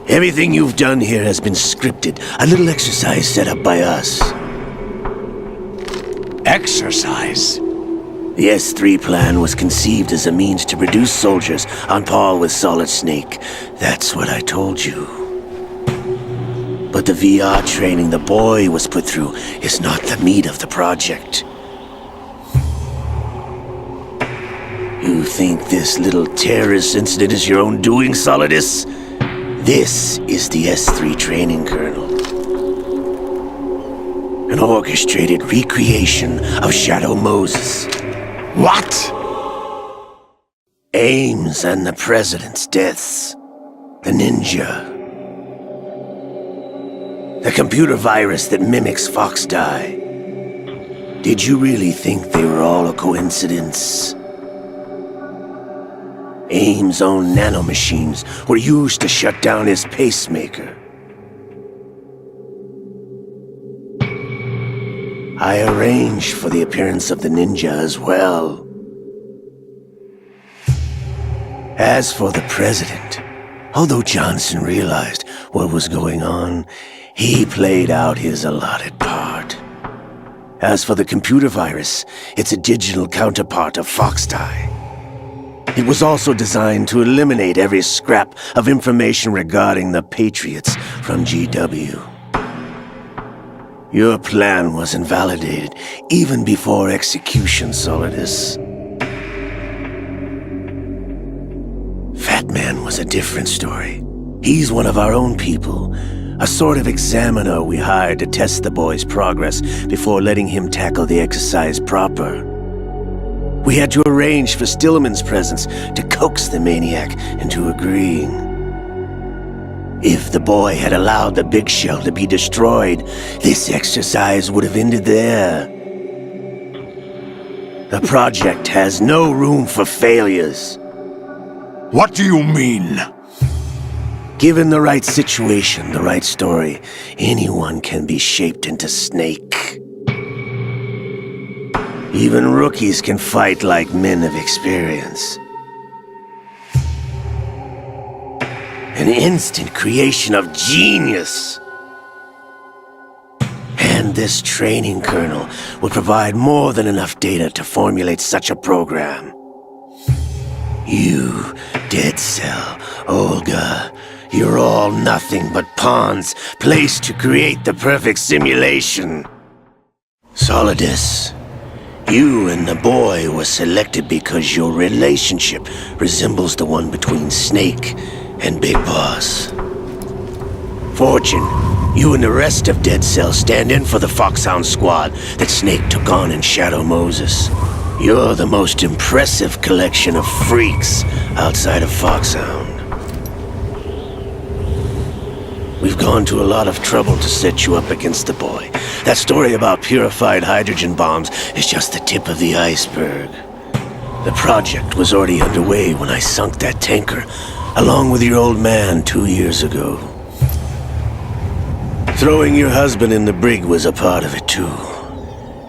Everything you've done here has been scripted, a little exercise set up by us. Exercise? The S3 plan was conceived as a means to reduce soldiers on par with Solid Snake. That's what I told you. But the VR training the boy was put through is not the meat of the project. You think this little terrorist incident is your own doing, Solidus? This is the S3 training kernel. An orchestrated recreation of Shadow Moses. What? Ames and the President's deaths. The ninja. The computer virus that mimics Fox Die. Did you really think they were all a coincidence? Ames' own nanomachines were used to shut down his pacemaker. I arranged for the appearance of the ninja as well. As for the President, although Johnson realized what was going on, he played out his allotted part. As for the computer virus, it's a digital counterpart of Foxtie. It was also designed to eliminate every scrap of information regarding the Patriots from GW. Your plan was invalidated even before execution, Solidus. Fat Man was a different story. He's one of our own people, a sort of examiner we hired to test the boy's progress before letting him tackle the exercise proper. We had to arrange for Stillman's presence to coax the maniac into agreeing. If the boy had allowed the big shell to be destroyed, this exercise would have ended there. The project has no room for failures. What do you mean? Given the right situation, the right story, anyone can be shaped into Snake. Even rookies can fight like men of experience. An instant creation of genius. And this training kernel will provide more than enough data to formulate such a program. You, Dead Cell, Olga, you're all nothing but pawns placed to create the perfect simulation. Solidus, you and the boy were selected because your relationship resembles the one between Snake and Big Boss. Fortune, you and the rest of Dead Cell stand in for the Foxhound squad that Snake took on in Shadow Moses. You're the most impressive collection of freaks outside of Foxhound. We've gone to a lot of trouble to set you up against the boy. That story about purified hydrogen bombs is just the tip of the iceberg. The project was already underway when I sunk that tanker, along with your old man 2 years ago. Throwing your husband in the brig was a part of it too.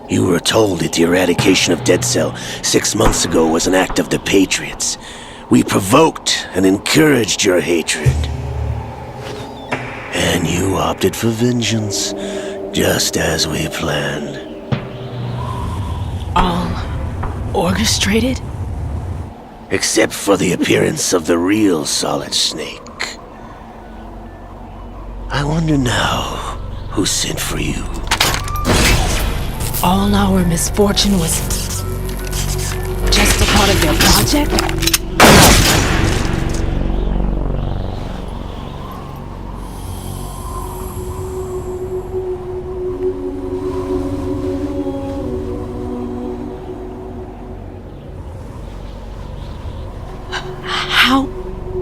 You were told that the eradication of Dead Cell 6 months ago was an act of the Patriots. We provoked and encouraged your hatred. And you opted for vengeance, just as we planned. All orchestrated? Except for the appearance of the real Solid Snake. I wonder now who sent for you. All our misfortune was just a part of their project? How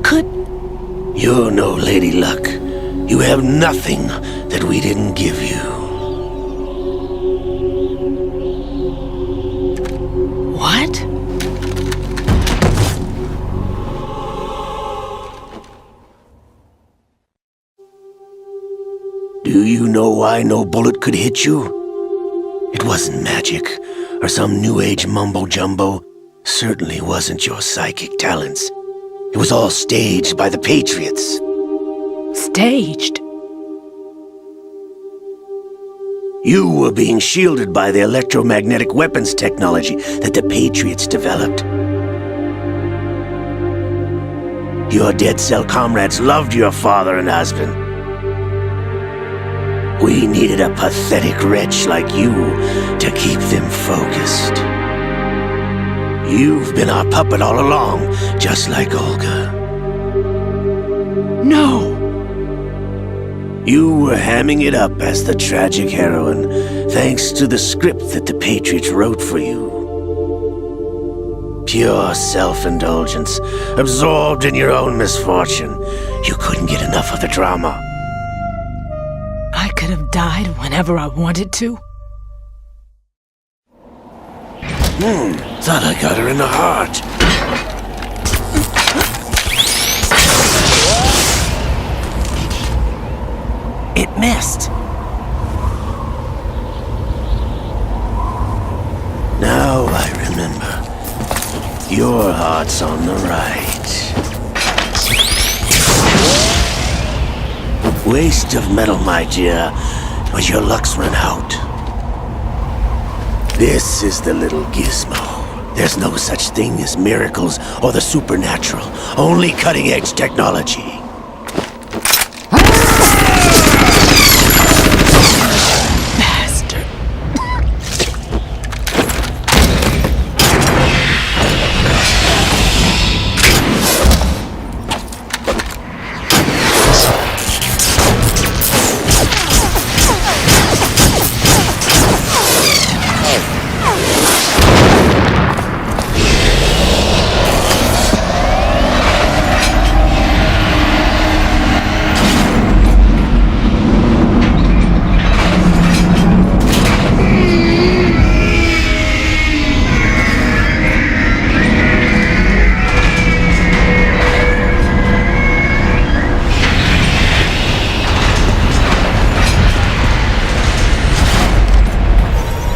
could... You're no Lady Luck. You have nothing that we didn't give you. What? Do you know why no bullet could hit you? It wasn't magic, or some new age mumbo-jumbo. Certainly wasn't your psychic talents. It was all staged by the Patriots. Staged? You were being shielded by the electromagnetic weapons technology that the Patriots developed. Your Dead Cell comrades loved your father and husband. We needed a pathetic wretch like you to keep them focused. You've been our puppet all along, just like Olga. No! You were hamming it up as the tragic heroine, thanks to the script that the Patriots wrote for you. Pure self-indulgence, absorbed in your own misfortune. You couldn't get enough of the drama. I could have died whenever I wanted to. Thought I got her in the heart. It missed. Now I remember. Your heart's on the right. Waste of metal, my dear, but your luck's run out. This is the little gizmo. There's no such thing as miracles or the supernatural, only cutting-edge technology.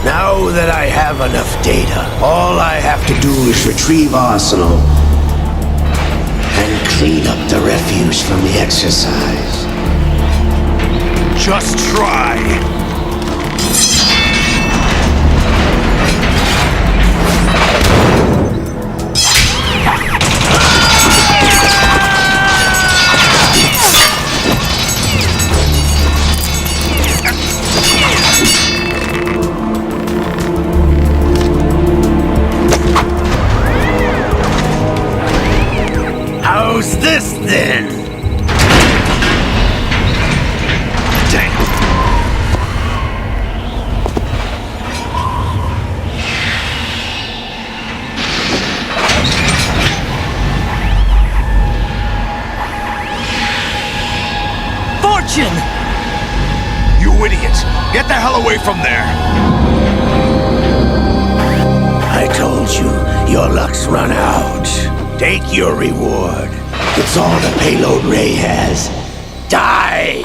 Now that I have enough data, all I have to do is retrieve Arsenal and clean up the refuse from the exercise. Just try. How's this then? Damn. Fortune! You idiot! Get the hell away from there! I told you, your luck's run out. Take your reward. It's all the payload Ray has. Die!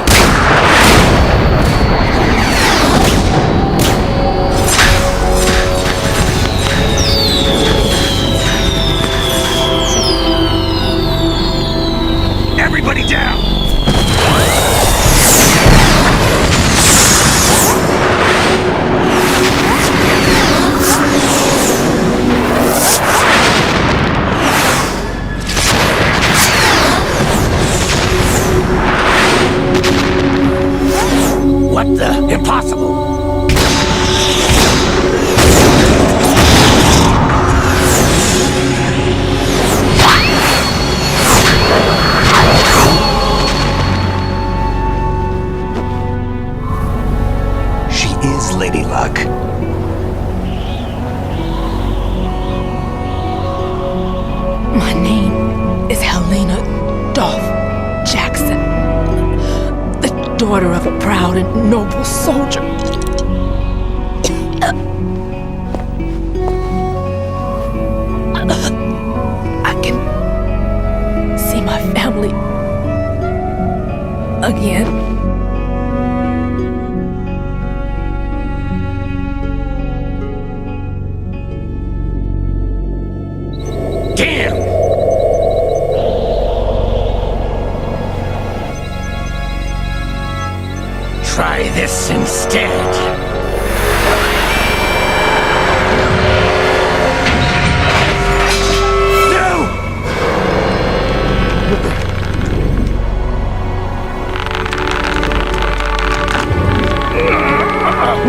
Everybody down! What the? Impossible! She is Lady Luck. My name is Helena Dolph Jackson, the daughter of a proud and noble soldier. I can see my family again. Damn! Try this instead.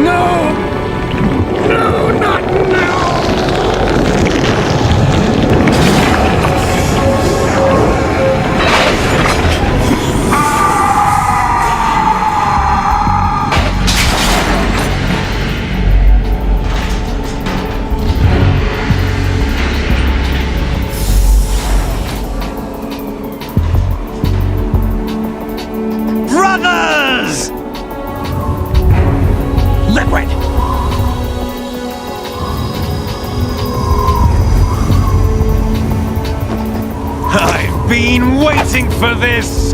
No! No, not now! Brothers! Liquid! I've been waiting for this!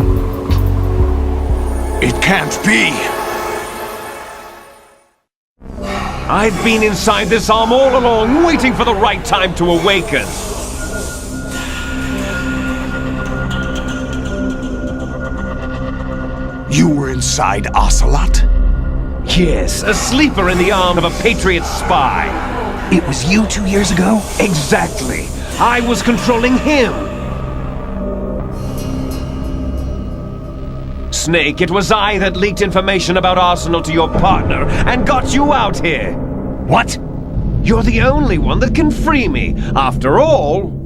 It can't be! I've been inside this arm all along, waiting for the right time to awaken. You were inside Ocelot? Yes, a sleeper in the arm of a Patriot spy. It was you 2 years ago? Exactly. I was controlling him. Snake, it was I that leaked information about Arsenal to your partner and got you out here. What? You're the only one that can free me. After all,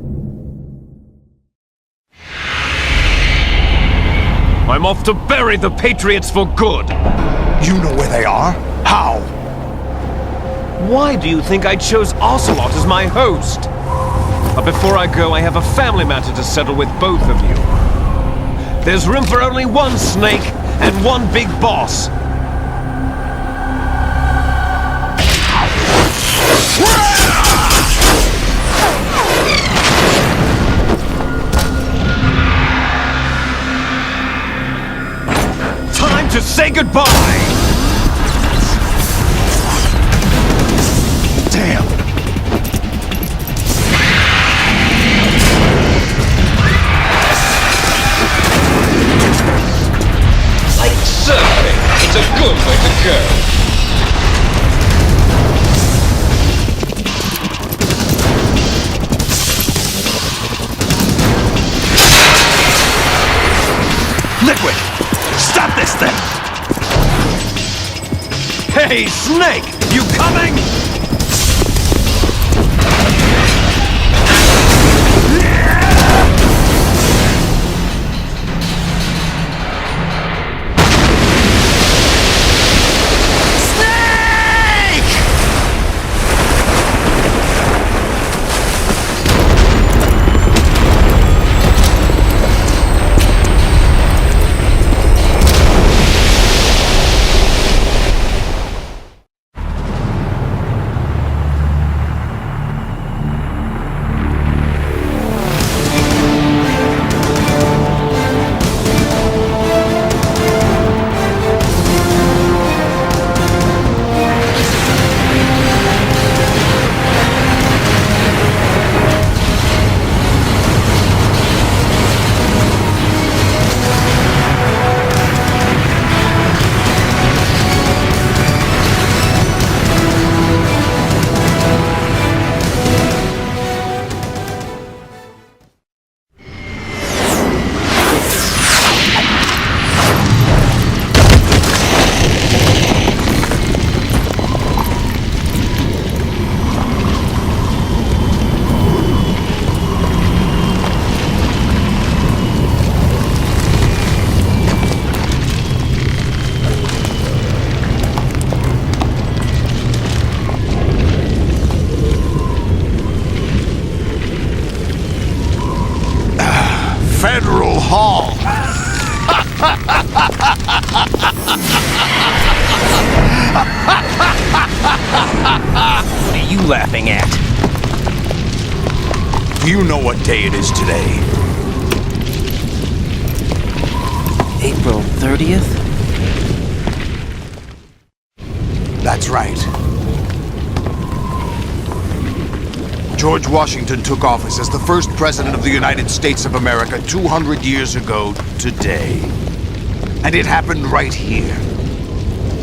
I'm off to bury the Patriots for good. You know where they are? How? Why do you think I chose Ocelot as my host? But before I go, I have a family matter to settle with both of you. There's room for only one Snake and one big boss. Time to say goodbye! Damn! Like surfing, it's a good way to go. Liquid! Stop this thing! Hey, Snake! You coming? Federal Hall! What are you laughing at? Do you know what day it is today? April 30th? That's right. George Washington took office as the first president of the United States of America 200 years ago today. And it happened right here.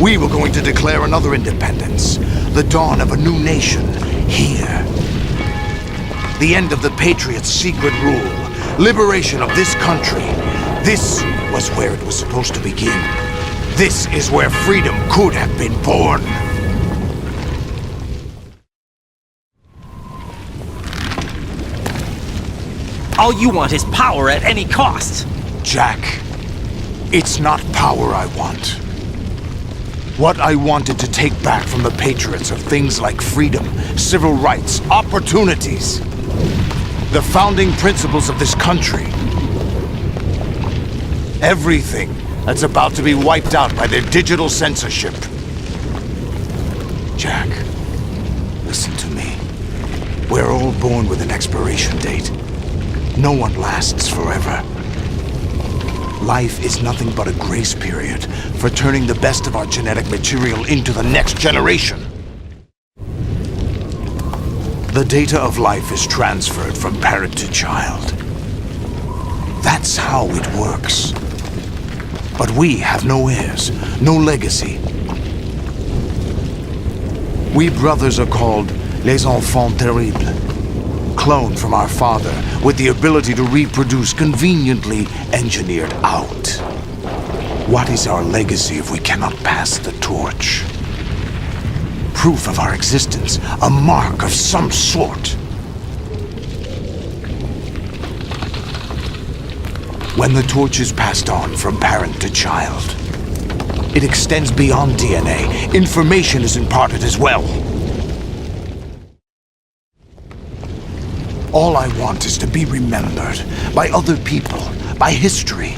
We were going to declare another independence, the dawn of a new nation, here. The end of the Patriots' secret rule, liberation of this country. This was where it was supposed to begin. This is where freedom could have been born. All you want is power at any cost. Jack, it's not power I want. What I wanted to take back from the Patriots are things like freedom, civil rights, opportunities. The founding principles of this country. Everything that's about to be wiped out by their digital censorship. Jack, listen to me. We're all born with an expiration date. No one lasts forever. Life is nothing but a grace period for turning the best of our genetic material into the next generation. The data of life is transferred from parent to child. That's how it works. But we have no heirs, no legacy. We brothers are called les enfants terribles. Cloned from our father, with the ability to reproduce conveniently engineered out. What is our legacy if we cannot pass the torch? Proof of our existence, a mark of some sort. When the torch is passed on from parent to child, it extends beyond DNA. Information is imparted as well. All I want is to be remembered by other people, by history.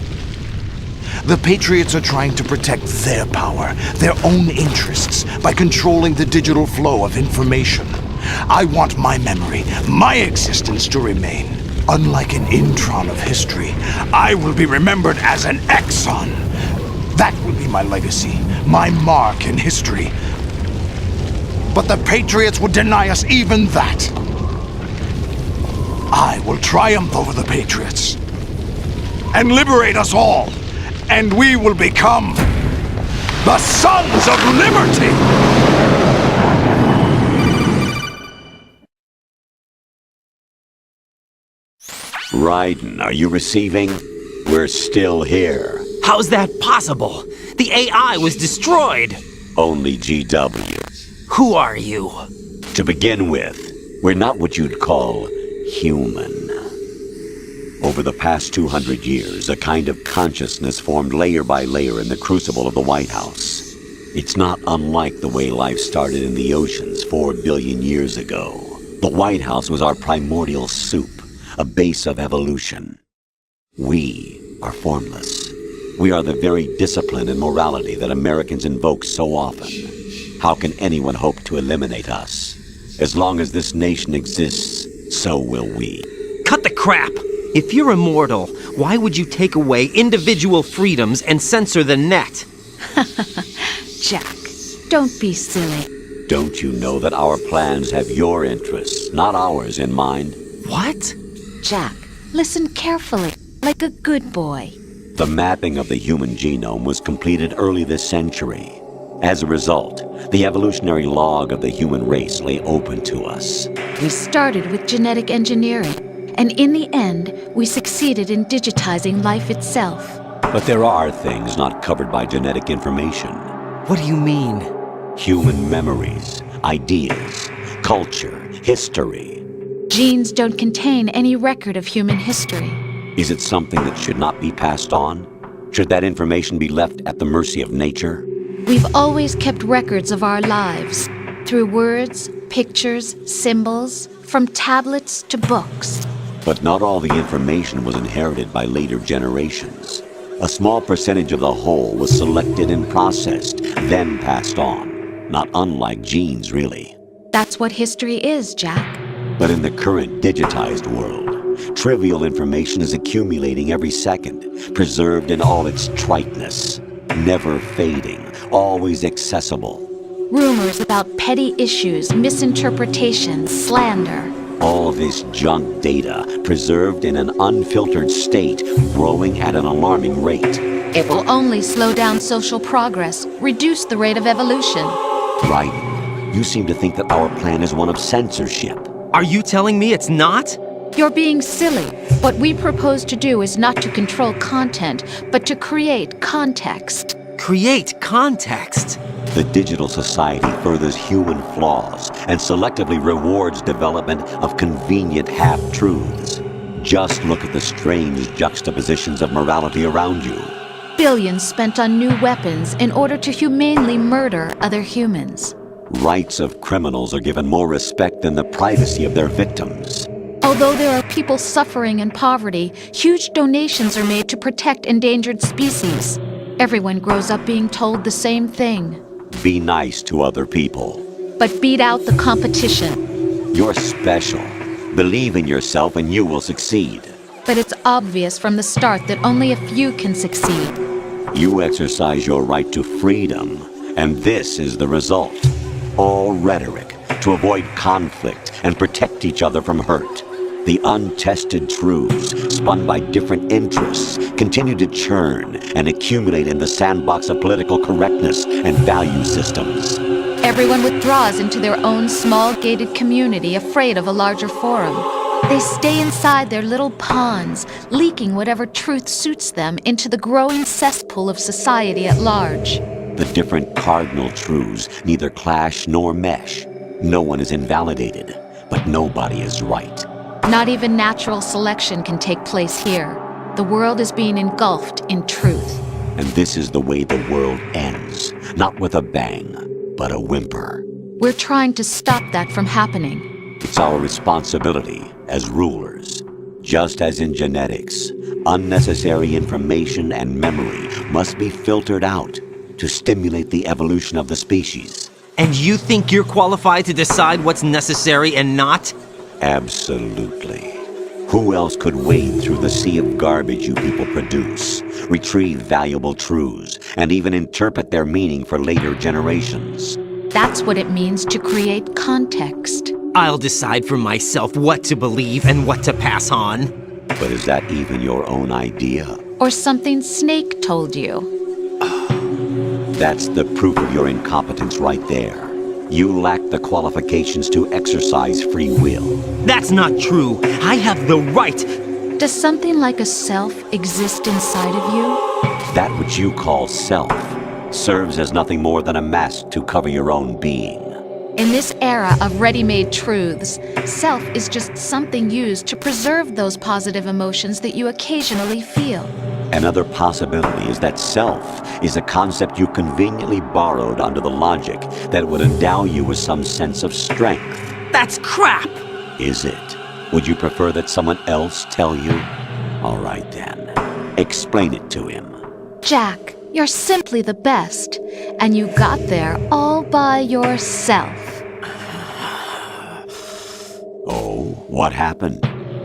The Patriots are trying to protect their power, their own interests, by controlling the digital flow of information. I want my memory, my existence to remain. Unlike an intron of history, I will be remembered as an exon. That will be my legacy, my mark in history. But the Patriots would deny us even that. I will triumph over the Patriots and liberate us all, and we will become the Sons of Liberty! Raiden, are you receiving? We're still here. How's that possible? The AI was destroyed. Only GW. Who are you? To begin with, we're not what you'd call human. Over the past 200 years, a kind of consciousness formed layer by layer in the crucible of the White House. It's not unlike the way life started in the oceans 4 billion years ago. The White House was our primordial soup, a base of evolution. We are formless. We are the very discipline and morality that Americans invoke so often. How can anyone hope to eliminate us? As long as this nation exists, so will we. Cut the crap! If you're immortal, why would you take away individual freedoms and censor the net? Jack, don't be silly. Don't you know that our plans have your interests, not ours, in mind? What? Jack, listen carefully, like a good boy. The mapping of the human genome was completed early this century. As a result, the evolutionary log of the human race lay open to us. We started with genetic engineering, and in the end, we succeeded in digitizing life itself. But there are things not covered by genetic information. What do you mean? Human memories, ideas, culture, history. Genes don't contain any record of human history. Is it something that should not be passed on? Should that information be left at the mercy of nature? We've always kept records of our lives, through words, pictures, symbols, from tablets to books. But not all the information was inherited by later generations. A small percentage of the whole was selected and processed, then passed on. Not unlike genes, really. That's what history is, Jack. But in the current digitized world, trivial information is accumulating every second, preserved in all its triteness, never fading, always accessible. Rumors about petty issues, misinterpretations, slander. All this junk data, preserved in an unfiltered state, growing at an alarming rate. It will only slow down social progress, reduce the rate of evolution. Right. You seem to think that our plan is one of censorship. Are you telling me it's not? You're being silly. What we propose to do is not to control content, but to create context. Create context? The digital society furthers human flaws and selectively rewards development of convenient half-truths. Just look at the strange juxtapositions of morality around you. Billions spent on new weapons in order to humanely murder other humans. Rights of criminals are given more respect than the privacy of their victims. Although there are people suffering in poverty, huge donations are made to protect endangered species. Everyone grows up being told the same thing. Be nice to other people. But beat out the competition. You're special. Believe in yourself and you will succeed. But it's obvious from the start that only a few can succeed. You exercise your right to freedom, and this is the result. All rhetoric to avoid conflict and protect each other from hurt. The untested truths, spun by different interests, continue to churn and accumulate in the sandbox of political correctness and value systems. Everyone withdraws into their own small gated community, afraid of a larger forum. They stay inside their little ponds, leaking whatever truth suits them into the growing cesspool of society at large. The different cardinal truths neither clash nor mesh. No one is invalidated, but nobody is right. Not even natural selection can take place here. The world is being engulfed in truth. And this is the way the world ends, not with a bang, but a whimper. We're trying to stop that from happening. It's our responsibility as rulers. Just as in genetics, unnecessary information and memory must be filtered out to stimulate the evolution of the species. And you think you're qualified to decide what's necessary and not? Absolutely. Who else could wade through the sea of garbage you people produce, retrieve valuable truths, and even interpret their meaning for later generations? That's what it means to create context. I'll decide for myself what to believe and what to pass on. But is that even your own idea? Or something Snake told you? That's the proof of your incompetence right there. You lack the qualifications to exercise free will. That's not true. I have the right. Does something like a self exist inside of you? That which you call self serves as nothing more than a mask to cover your own being. In this era of ready-made truths, self is just something used to preserve those positive emotions that you occasionally feel. Another possibility is that self is a concept you conveniently borrowed under the logic that would endow you with some sense of strength. That's crap! Is it? Would you prefer that someone else tell you? All right then. Explain it to him. Jack, you're simply the best, and you got there all by yourself. Oh, what happened?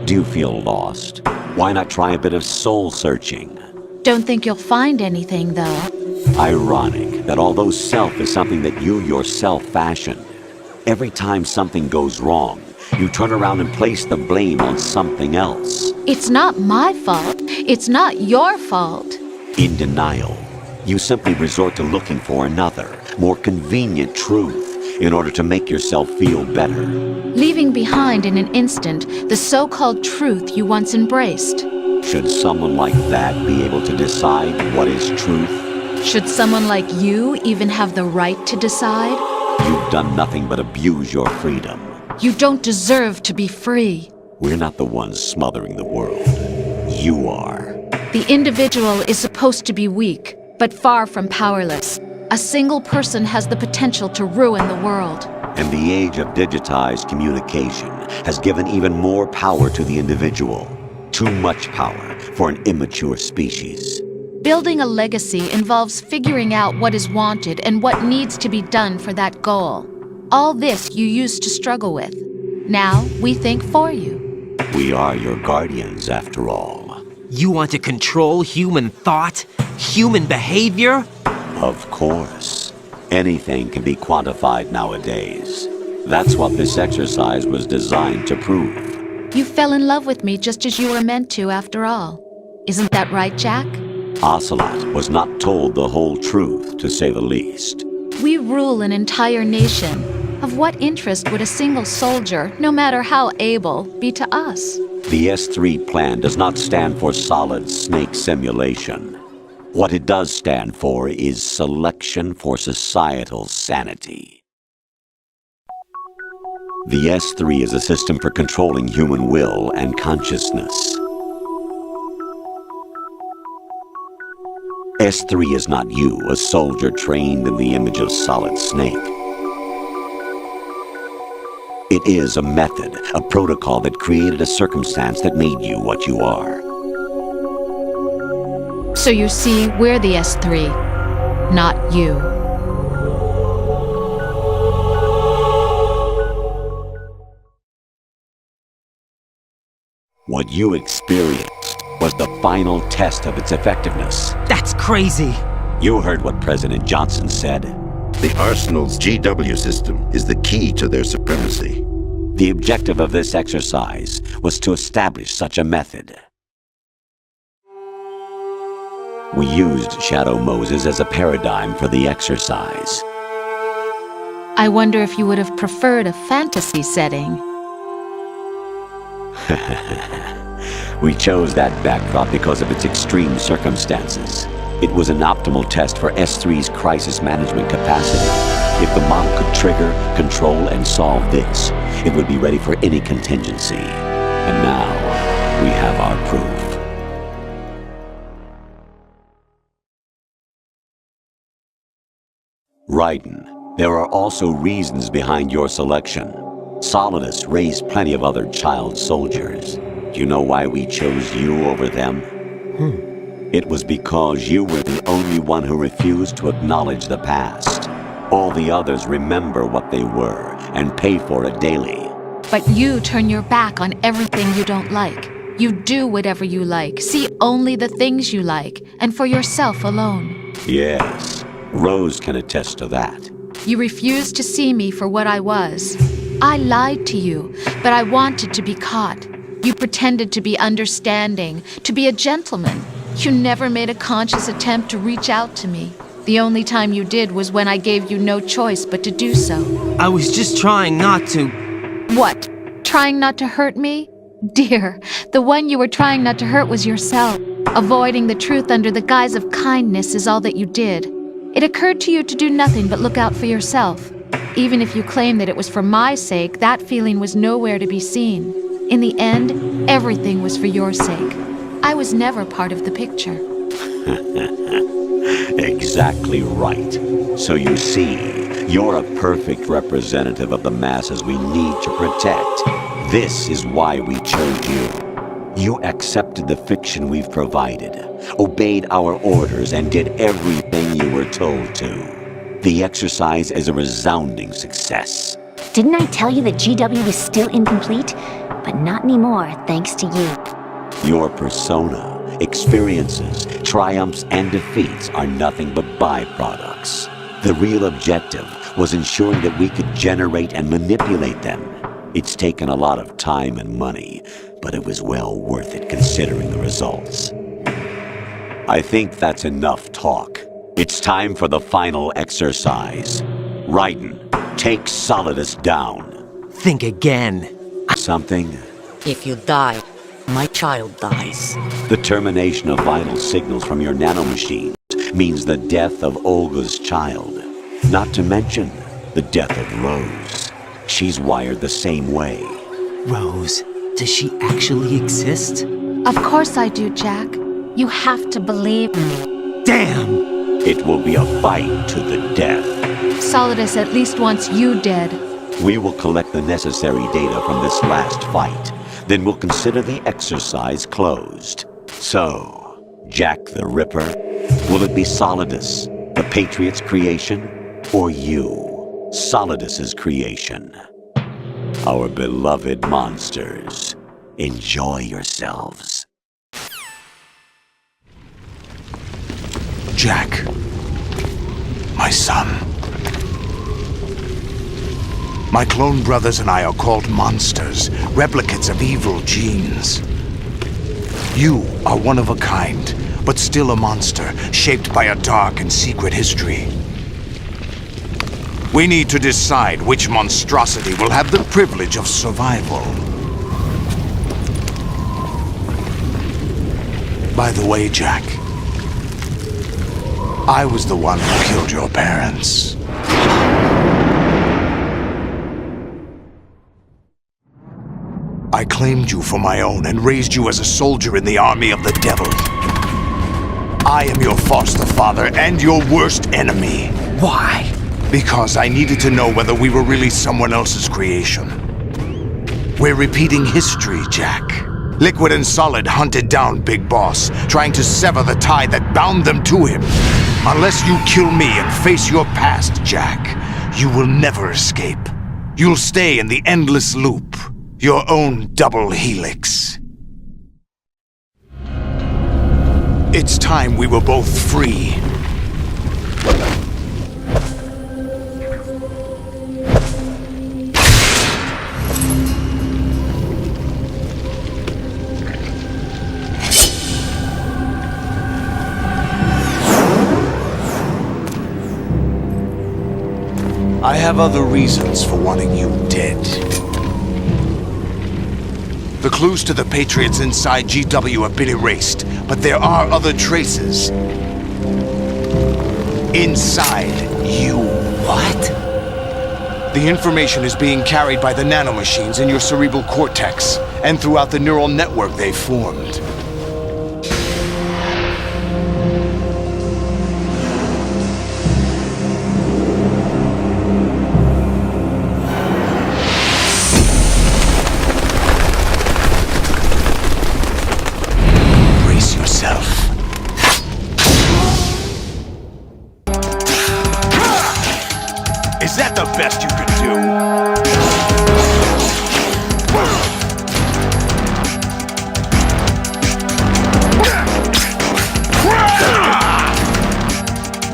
Do you feel lost? Why not try a bit of soul searching? Don't think you'll find anything, though. Ironic that although self is something that you yourself fashioned, every time something goes wrong, you turn around and place the blame on something else. It's not my fault. It's not your fault. In denial, you simply resort to looking for another, more convenient truth in order to make yourself feel better. Leaving behind in an instant the so-called truth you once embraced. Should someone like that be able to decide what is truth? Should someone like you even have the right to decide? You've done nothing but abuse your freedom. You don't deserve to be free. We're not the ones smothering the world. You are. The individual is supposed to be weak, but far from powerless. A single person has the potential to ruin the world. And the age of digitized communication has given even more power to the individual. Too much power for an immature species. Building a legacy involves figuring out what is wanted and what needs to be done for that goal. All this you used to struggle with. Now we think for you. We are your guardians, after all. You want to control human thought? Human behavior? Of course. Anything can be quantified nowadays. That's what this exercise was designed to prove. You fell in love with me just as you were meant to, after all. Isn't that right, Jack? Ocelot was not told the whole truth, to say the least. We rule an entire nation. Of what interest would a single soldier, no matter how able, be to us? The S3 plan does not stand for solid snake simulation. What it does stand for is selection for societal sanity. The S3 is a system for controlling human will and consciousness. S3 is not you, a soldier trained in the image of Solid Snake. It is a method, a protocol that created a circumstance that made you what you are. So you see, we're the S3, not you. What you experienced was the final test of its effectiveness. That's crazy. You heard what President Johnson said. The Arsenal's GW system is the key to their supremacy. The objective of this exercise was to establish such a method. We used Shadow Moses as a paradigm for the exercise. I wonder if you would have preferred a fantasy setting. We chose that backdrop because of its extreme circumstances. It was an optimal test for S3's crisis management capacity. If the model could trigger, control, and solve this, it would be ready for any contingency. And now, we have our proof. Raiden, there are also reasons behind your selection. Solidus raised plenty of other child soldiers. Do you know why we chose you over them? It was because you were the only one who refused to acknowledge the past. All the others remember what they were and pay for it daily. But you turn your back on everything you don't like. You do whatever you like, see only the things you like, and for yourself alone. Yes, Rose can attest to that. You refused to see me for what I was. I lied to you, but I wanted to be caught. You pretended to be understanding, to be a gentleman. You never made a conscious attempt to reach out to me. The only time you did was when I gave you no choice but to do so. I was just trying not to. What? Trying not to hurt me? Dear, the one you were trying not to hurt was yourself. Avoiding the truth under the guise of kindness is all that you did. It occurred to you to do nothing but look out for yourself. Even if you claim that it was for my sake, that feeling was nowhere to be seen. In the end, everything was for your sake. I was never part of the picture. Exactly right. So you see, you're a perfect representative of the masses we need to protect. This is why we chose you. You accepted the fiction we've provided, obeyed our orders, and did everything you were told to. The exercise is a resounding success. Didn't I tell you that GW was still incomplete? But not anymore, thanks to you. Your persona, experiences, triumphs, and defeats are nothing but byproducts. The real objective was ensuring that we could generate and manipulate them. It's taken a lot of time and money, but it was well worth it considering the results. I think that's enough talk. It's time for the final exercise. Raiden, take Solidus down. Think again. Something? If you die, my child dies. The termination of vital signals from your nanomachines means the death of Olga's child. Not to mention the death of Rose. She's wired the same way. Rose, does she actually exist? Of course I do, Jack. You have to believe me. Damn! It will be a fight to the death. Solidus at least wants you dead. We will collect the necessary data from this last fight. Then we'll consider the exercise closed. So, Jack the Ripper, will it be Solidus, the Patriot's creation, or you, Solidus's creation? Our beloved monsters, enjoy yourselves. Jack, my son. My clone brothers and I are called monsters, replicates of evil genes. You are one of a kind, but still a monster, shaped by a dark and secret history. We need to decide which monstrosity will have the privilege of survival. By the way, Jack, I was the one who killed your parents. I claimed you for my own and raised you as a soldier in the army of the devil. I am your foster father and your worst enemy. Why? Because I needed to know whether we were really someone else's creation. We're repeating history, Jack. Liquid and Solid hunted down Big Boss, trying to sever the tie that bound them to him. Unless you kill me and face your past, Jack, you will never escape. You'll stay in the endless loop. Your own double helix. It's time we were both free. I have other reasons for wanting you dead. The clues to the Patriots inside GW have been erased, but there are other traces. Inside you. What? The information is being carried by the nanomachines in your cerebral cortex, and throughout the neural network they formed. Brace yourself. Is that the best you could do?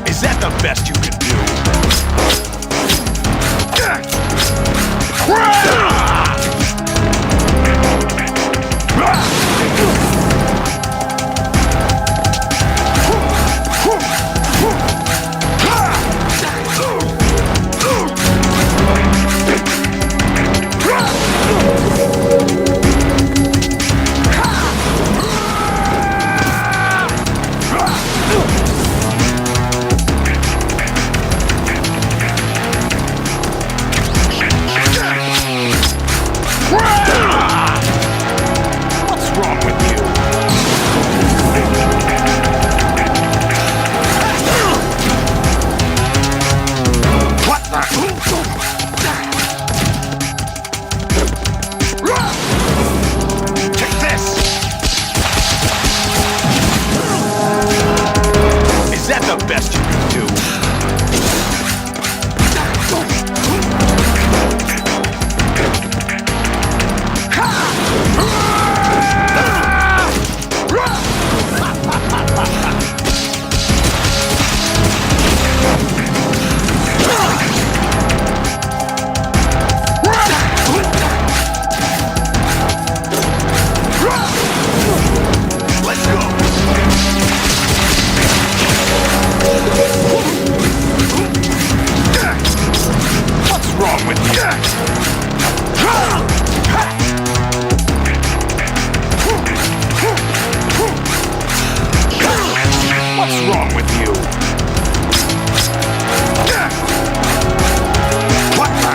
Is that the best you could do? What's wrong with you? What the? Take this! Is that the best you can do? Let's go! What's wrong with you? What's wrong with you? What the?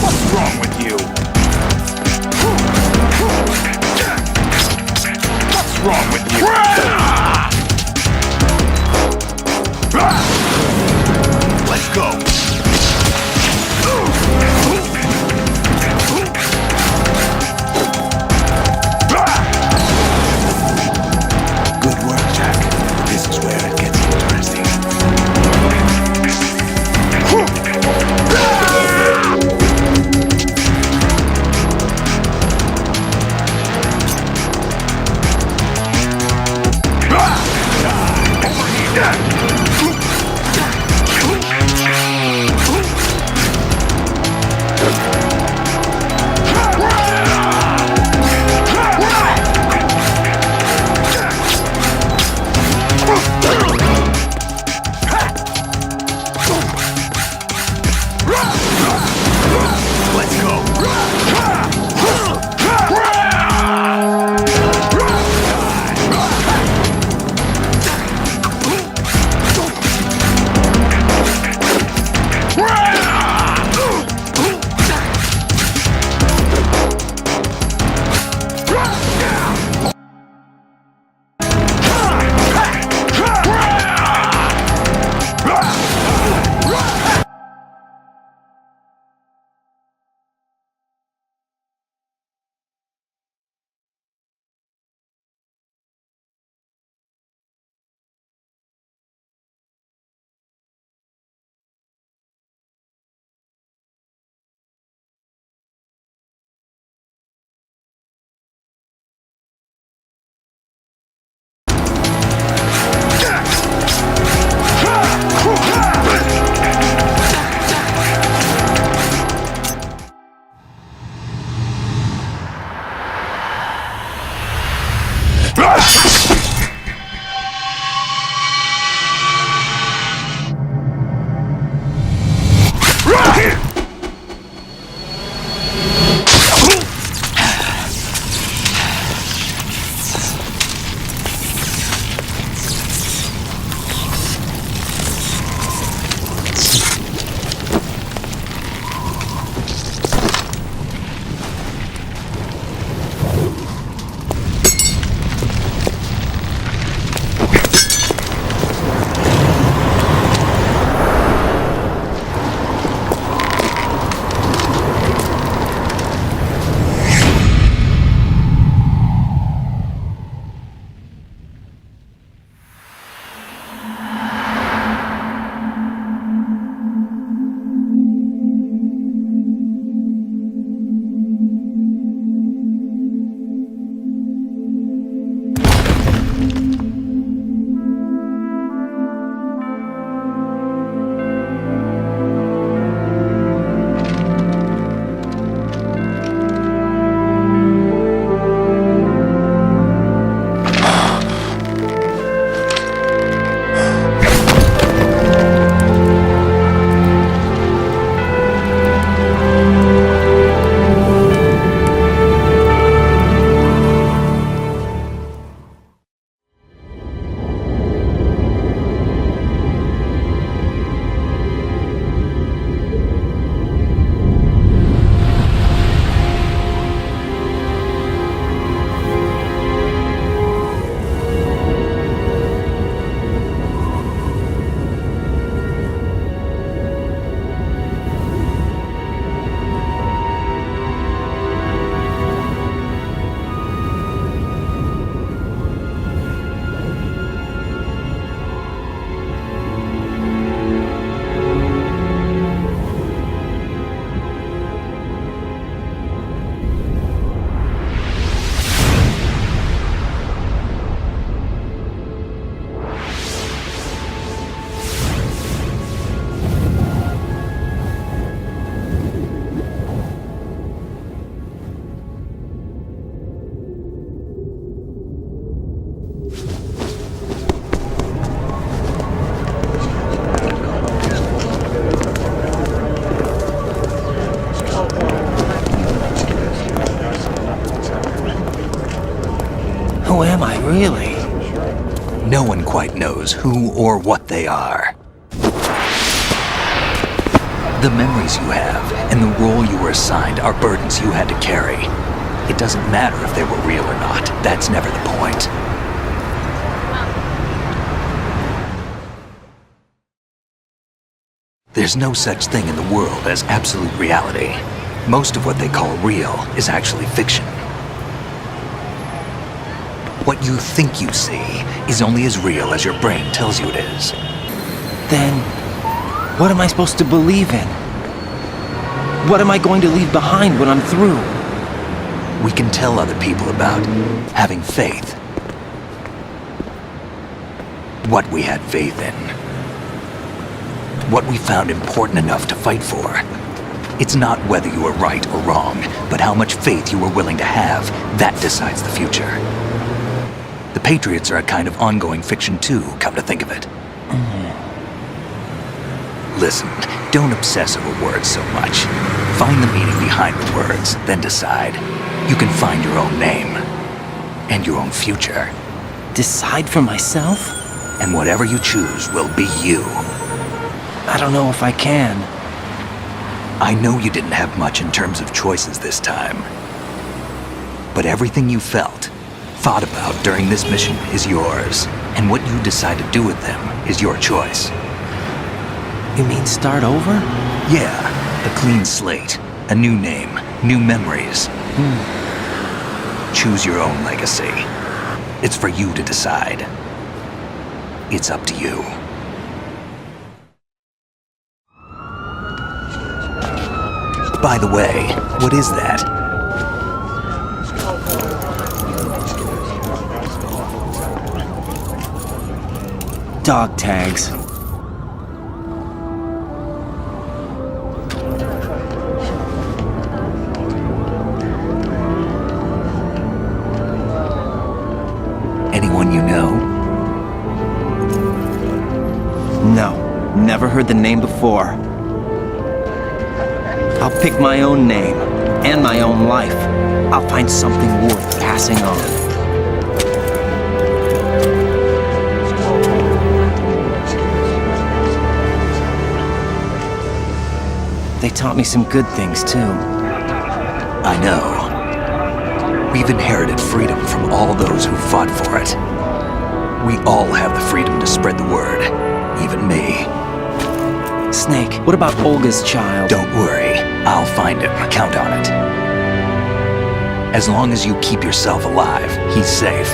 What's wrong with you? What's wrong with you? Let's go. Good work, Jack. This is where it gets interesting. Let's go. Really? No one quite knows who or what they are. The memories you have and the role you were assigned are burdens you had to carry. It doesn't matter if they were real or not. That's never the point. There's no such thing in the world as absolute reality. Most of what they call real is actually fiction. What you think you see is only as real as your brain tells you it is. Then, what am I supposed to believe in? What am I going to leave behind when I'm through? We can tell other people about having faith. What we had faith in. What we found important enough to fight for. It's not whether you were right or wrong, but how much faith you were willing to have. That decides the future. The Patriots are a kind of ongoing fiction too, come to think of it. Listen, don't obsess over words so much. Find the meaning behind the words, then decide. You can find your own name. And your own future. Decide for myself? And whatever you choose will be you. I don't know if I can. I know you didn't have much in terms of choices this time. But everything you felt, thought about during this mission is yours. And what you decide to do with them is your choice. You mean start over? Yeah, a clean slate, a new name, new memories. Choose your own legacy. It's for you to decide. It's up to you. By the way, what is that? Dog tags. Anyone you know? No, never heard the name before. I'll pick my own name, and my own life. I'll find something worth passing on. They taught me some good things, too. I know. We've inherited freedom from all those who fought for it. We all have the freedom to spread the word, even me. Snake, what about Olga's child? Don't worry, I'll find him, count on it. As long as you keep yourself alive, he's safe.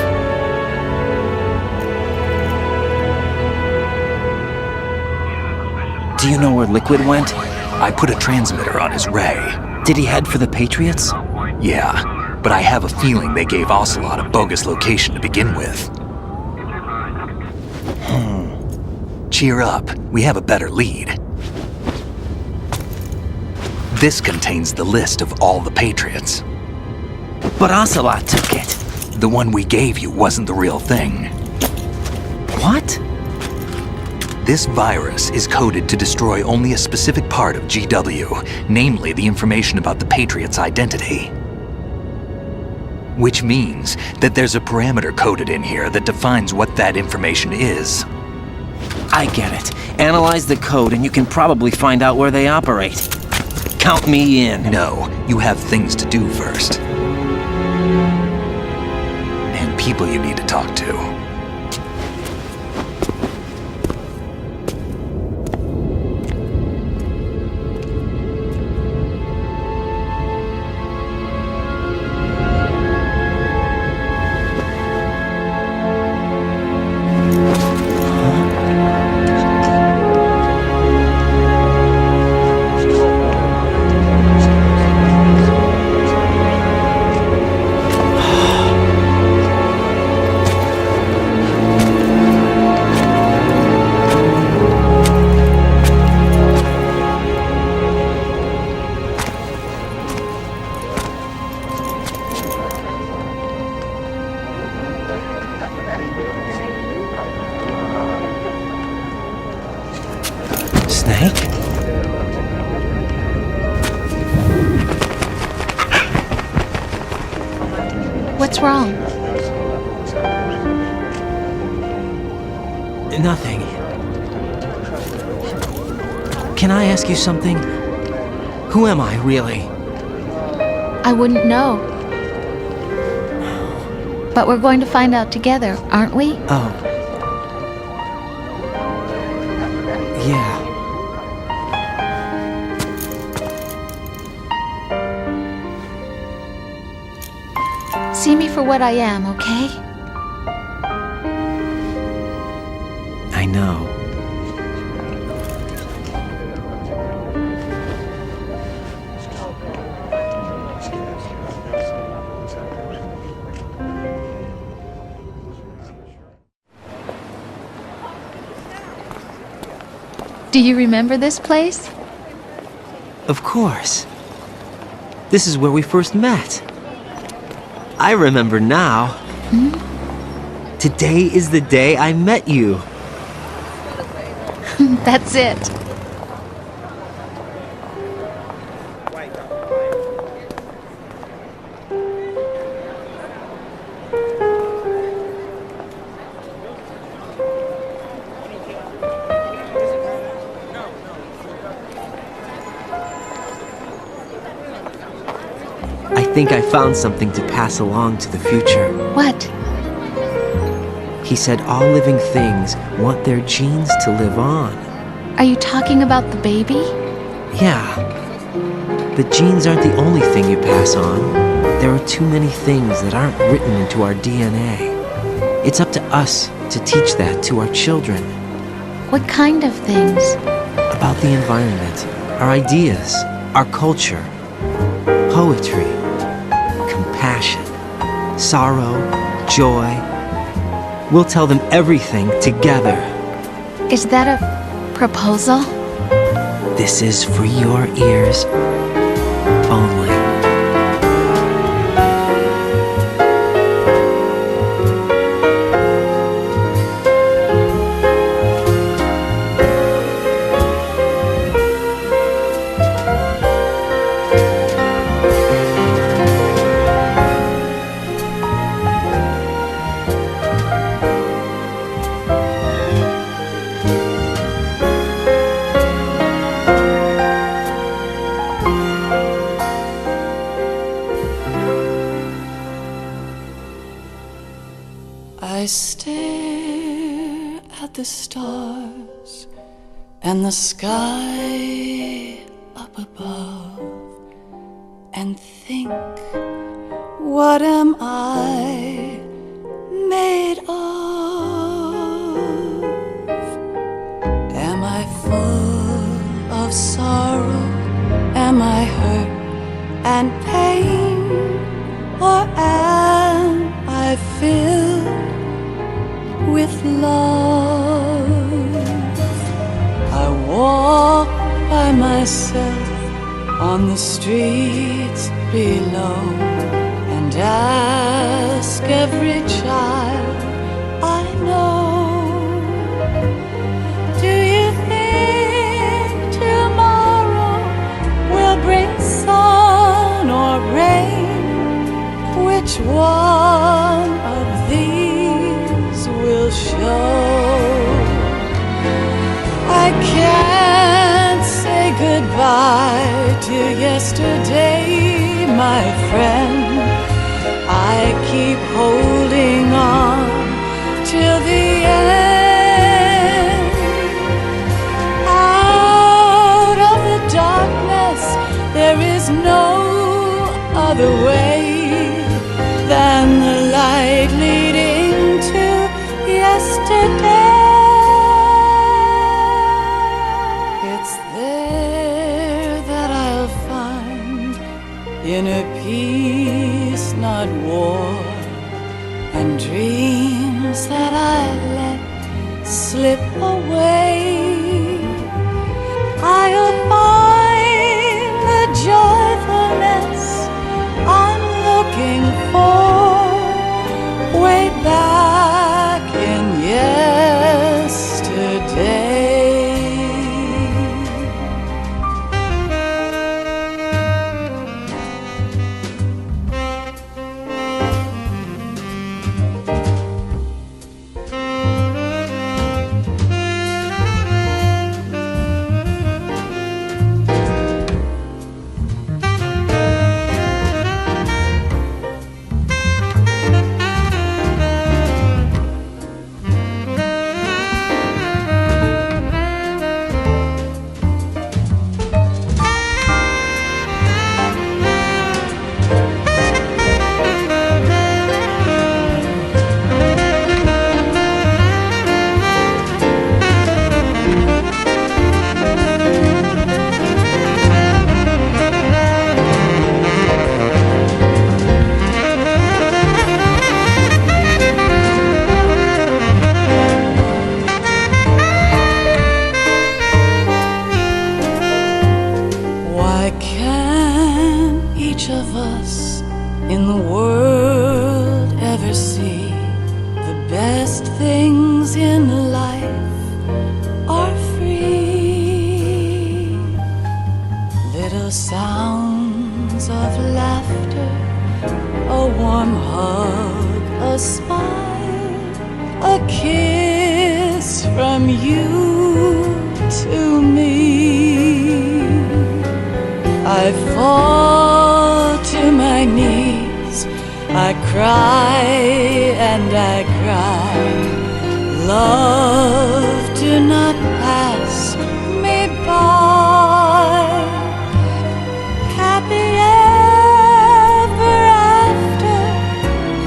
Do you know where Liquid went? I put a transmitter on his ray. Did he head for the Patriots? Yeah, but I have a feeling they gave Ocelot a bogus location to begin with. Cheer up, we have a better lead. This contains the list of all the Patriots. But Ocelot took it. The one we gave you wasn't the real thing. What? This virus is coded to destroy only a specific part of GW, namely the information about the Patriots' identity. Which means that there's a parameter coded in here that defines what that information is. I get it. Analyze the code and you can probably find out where they operate. Count me in. No, you have things to do first. And people you need to talk to. Snake? What's wrong? Nothing. Can I ask you something? Who am I, really? I wouldn't know. But we're going to find out together, aren't we? Oh. Yeah. See me for what I am, okay? I know. Do you remember this place? Of course. This is where we first met. I remember now. Today is the day I met you. That's it. I think I found something to pass along to the future. What? He said all living things want their genes to live on. Are you talking about the baby? Yeah. But genes aren't the only thing you pass on. There are too many things that aren't written into our DNA. It's up to us to teach that to our children. What kind of things? About the environment, our ideas, our culture, poetry, compassion, sorrow, joy. We'll tell them everything together. Is that a proposal? This is for your ears only. I stare at the stars and the sky up above and think, what am I made of? Am I full of sorrow? Am I hurt and pain? Or am I filled with love? I walk by myself on the streets below and ask every child I know, do you think tomorrow will bring sun or rain? Which one of these will show? I can't say goodbye to yesterday, my friend. I keep holding on till the end. Out of the darkness, there is no other way than the light leading to yesterday. It's there that I'll find inner peace, not war, and dreams that I let slip away. I'll find the joyfulness I'm looking for way back in yesterday. of laughter, a warm hug, a smile, a kiss from you to me. I fall to my knees, I cry and I cry. Love, do not pass me by. Happy ever after,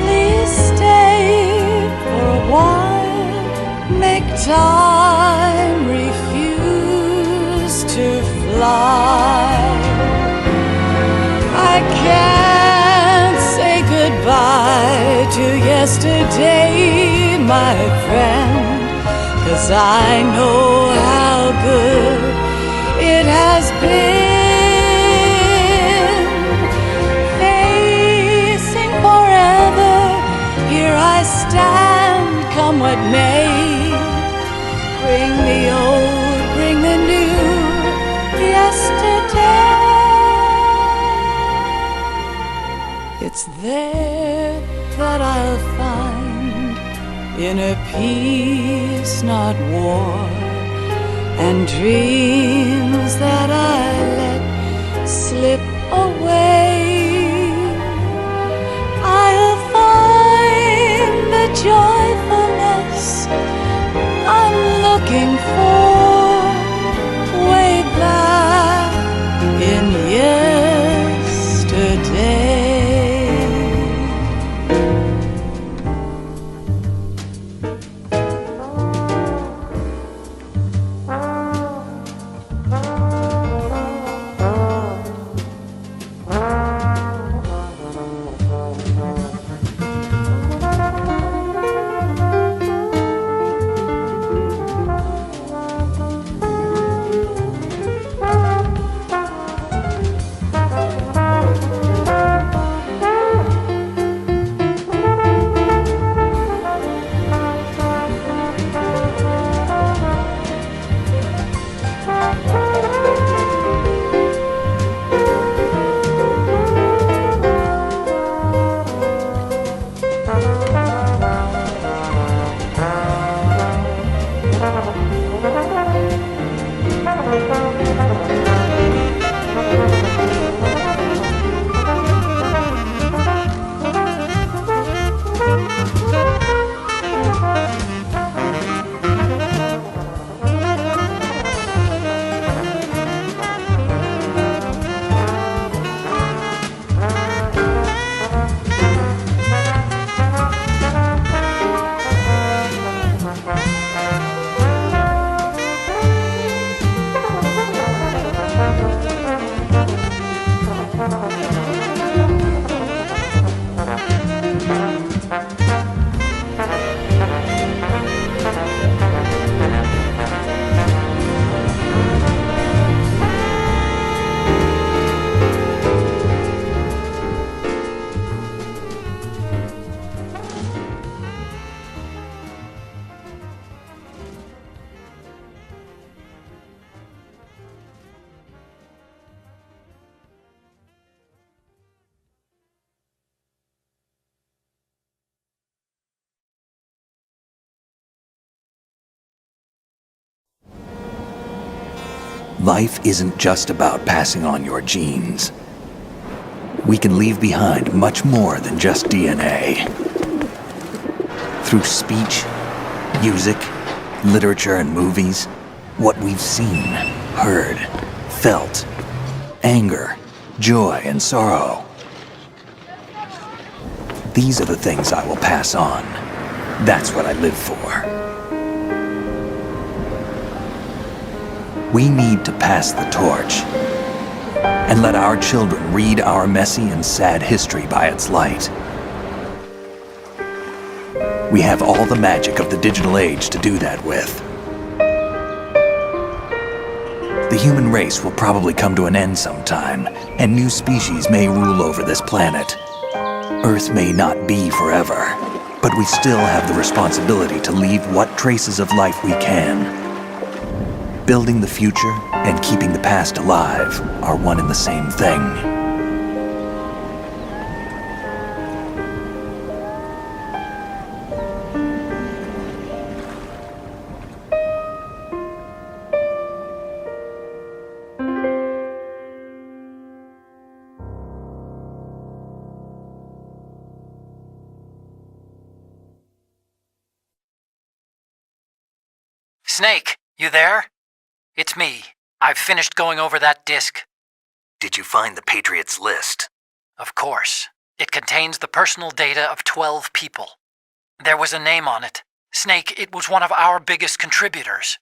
please stay for a while. Make time, refuse to fly. I can't say goodbye to yesterday, my friend, 'cause I know how good it has been. Facing forever, here I stand, come what may. Bring the old, bring the new, yesterday. It's there that I'll find inner peace, not war, and dreams that I let slip away. I'll find the joyfulness I'm looking for way back in yesterday. Life isn't just about passing on your genes. We can leave behind much more than just DNA. Through speech, music, literature, and movies, what we've seen, heard, felt, anger, joy, and sorrow. These are the things I will pass on. That's what I live for. We need to pass the torch and let our children read our messy and sad history by its light. We have all the magic of the digital age to do that with. The human race will probably come to an end sometime, and new species may rule over this planet. Earth may not be forever, but we still have the responsibility to leave what traces of life we can. Building the future and keeping the past alive are one and the same thing. Snake, you there? It's me. I've finished going over that disk. Did you find the Patriots list? Of course. It contains the personal data of 12 people. There was a name on it. Snake, it was one of our biggest contributors.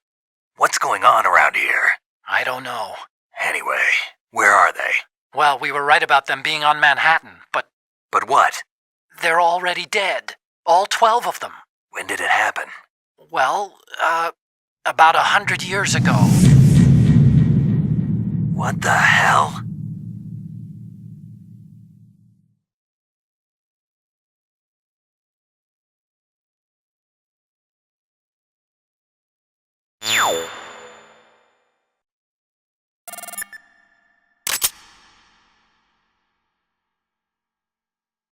What's going on around here? I don't know. Anyway, where are they? Well, we were right about them being on Manhattan, but... But what? They're already dead. All 12 of them. When did it happen? Well, about 100 years ago. What the hell?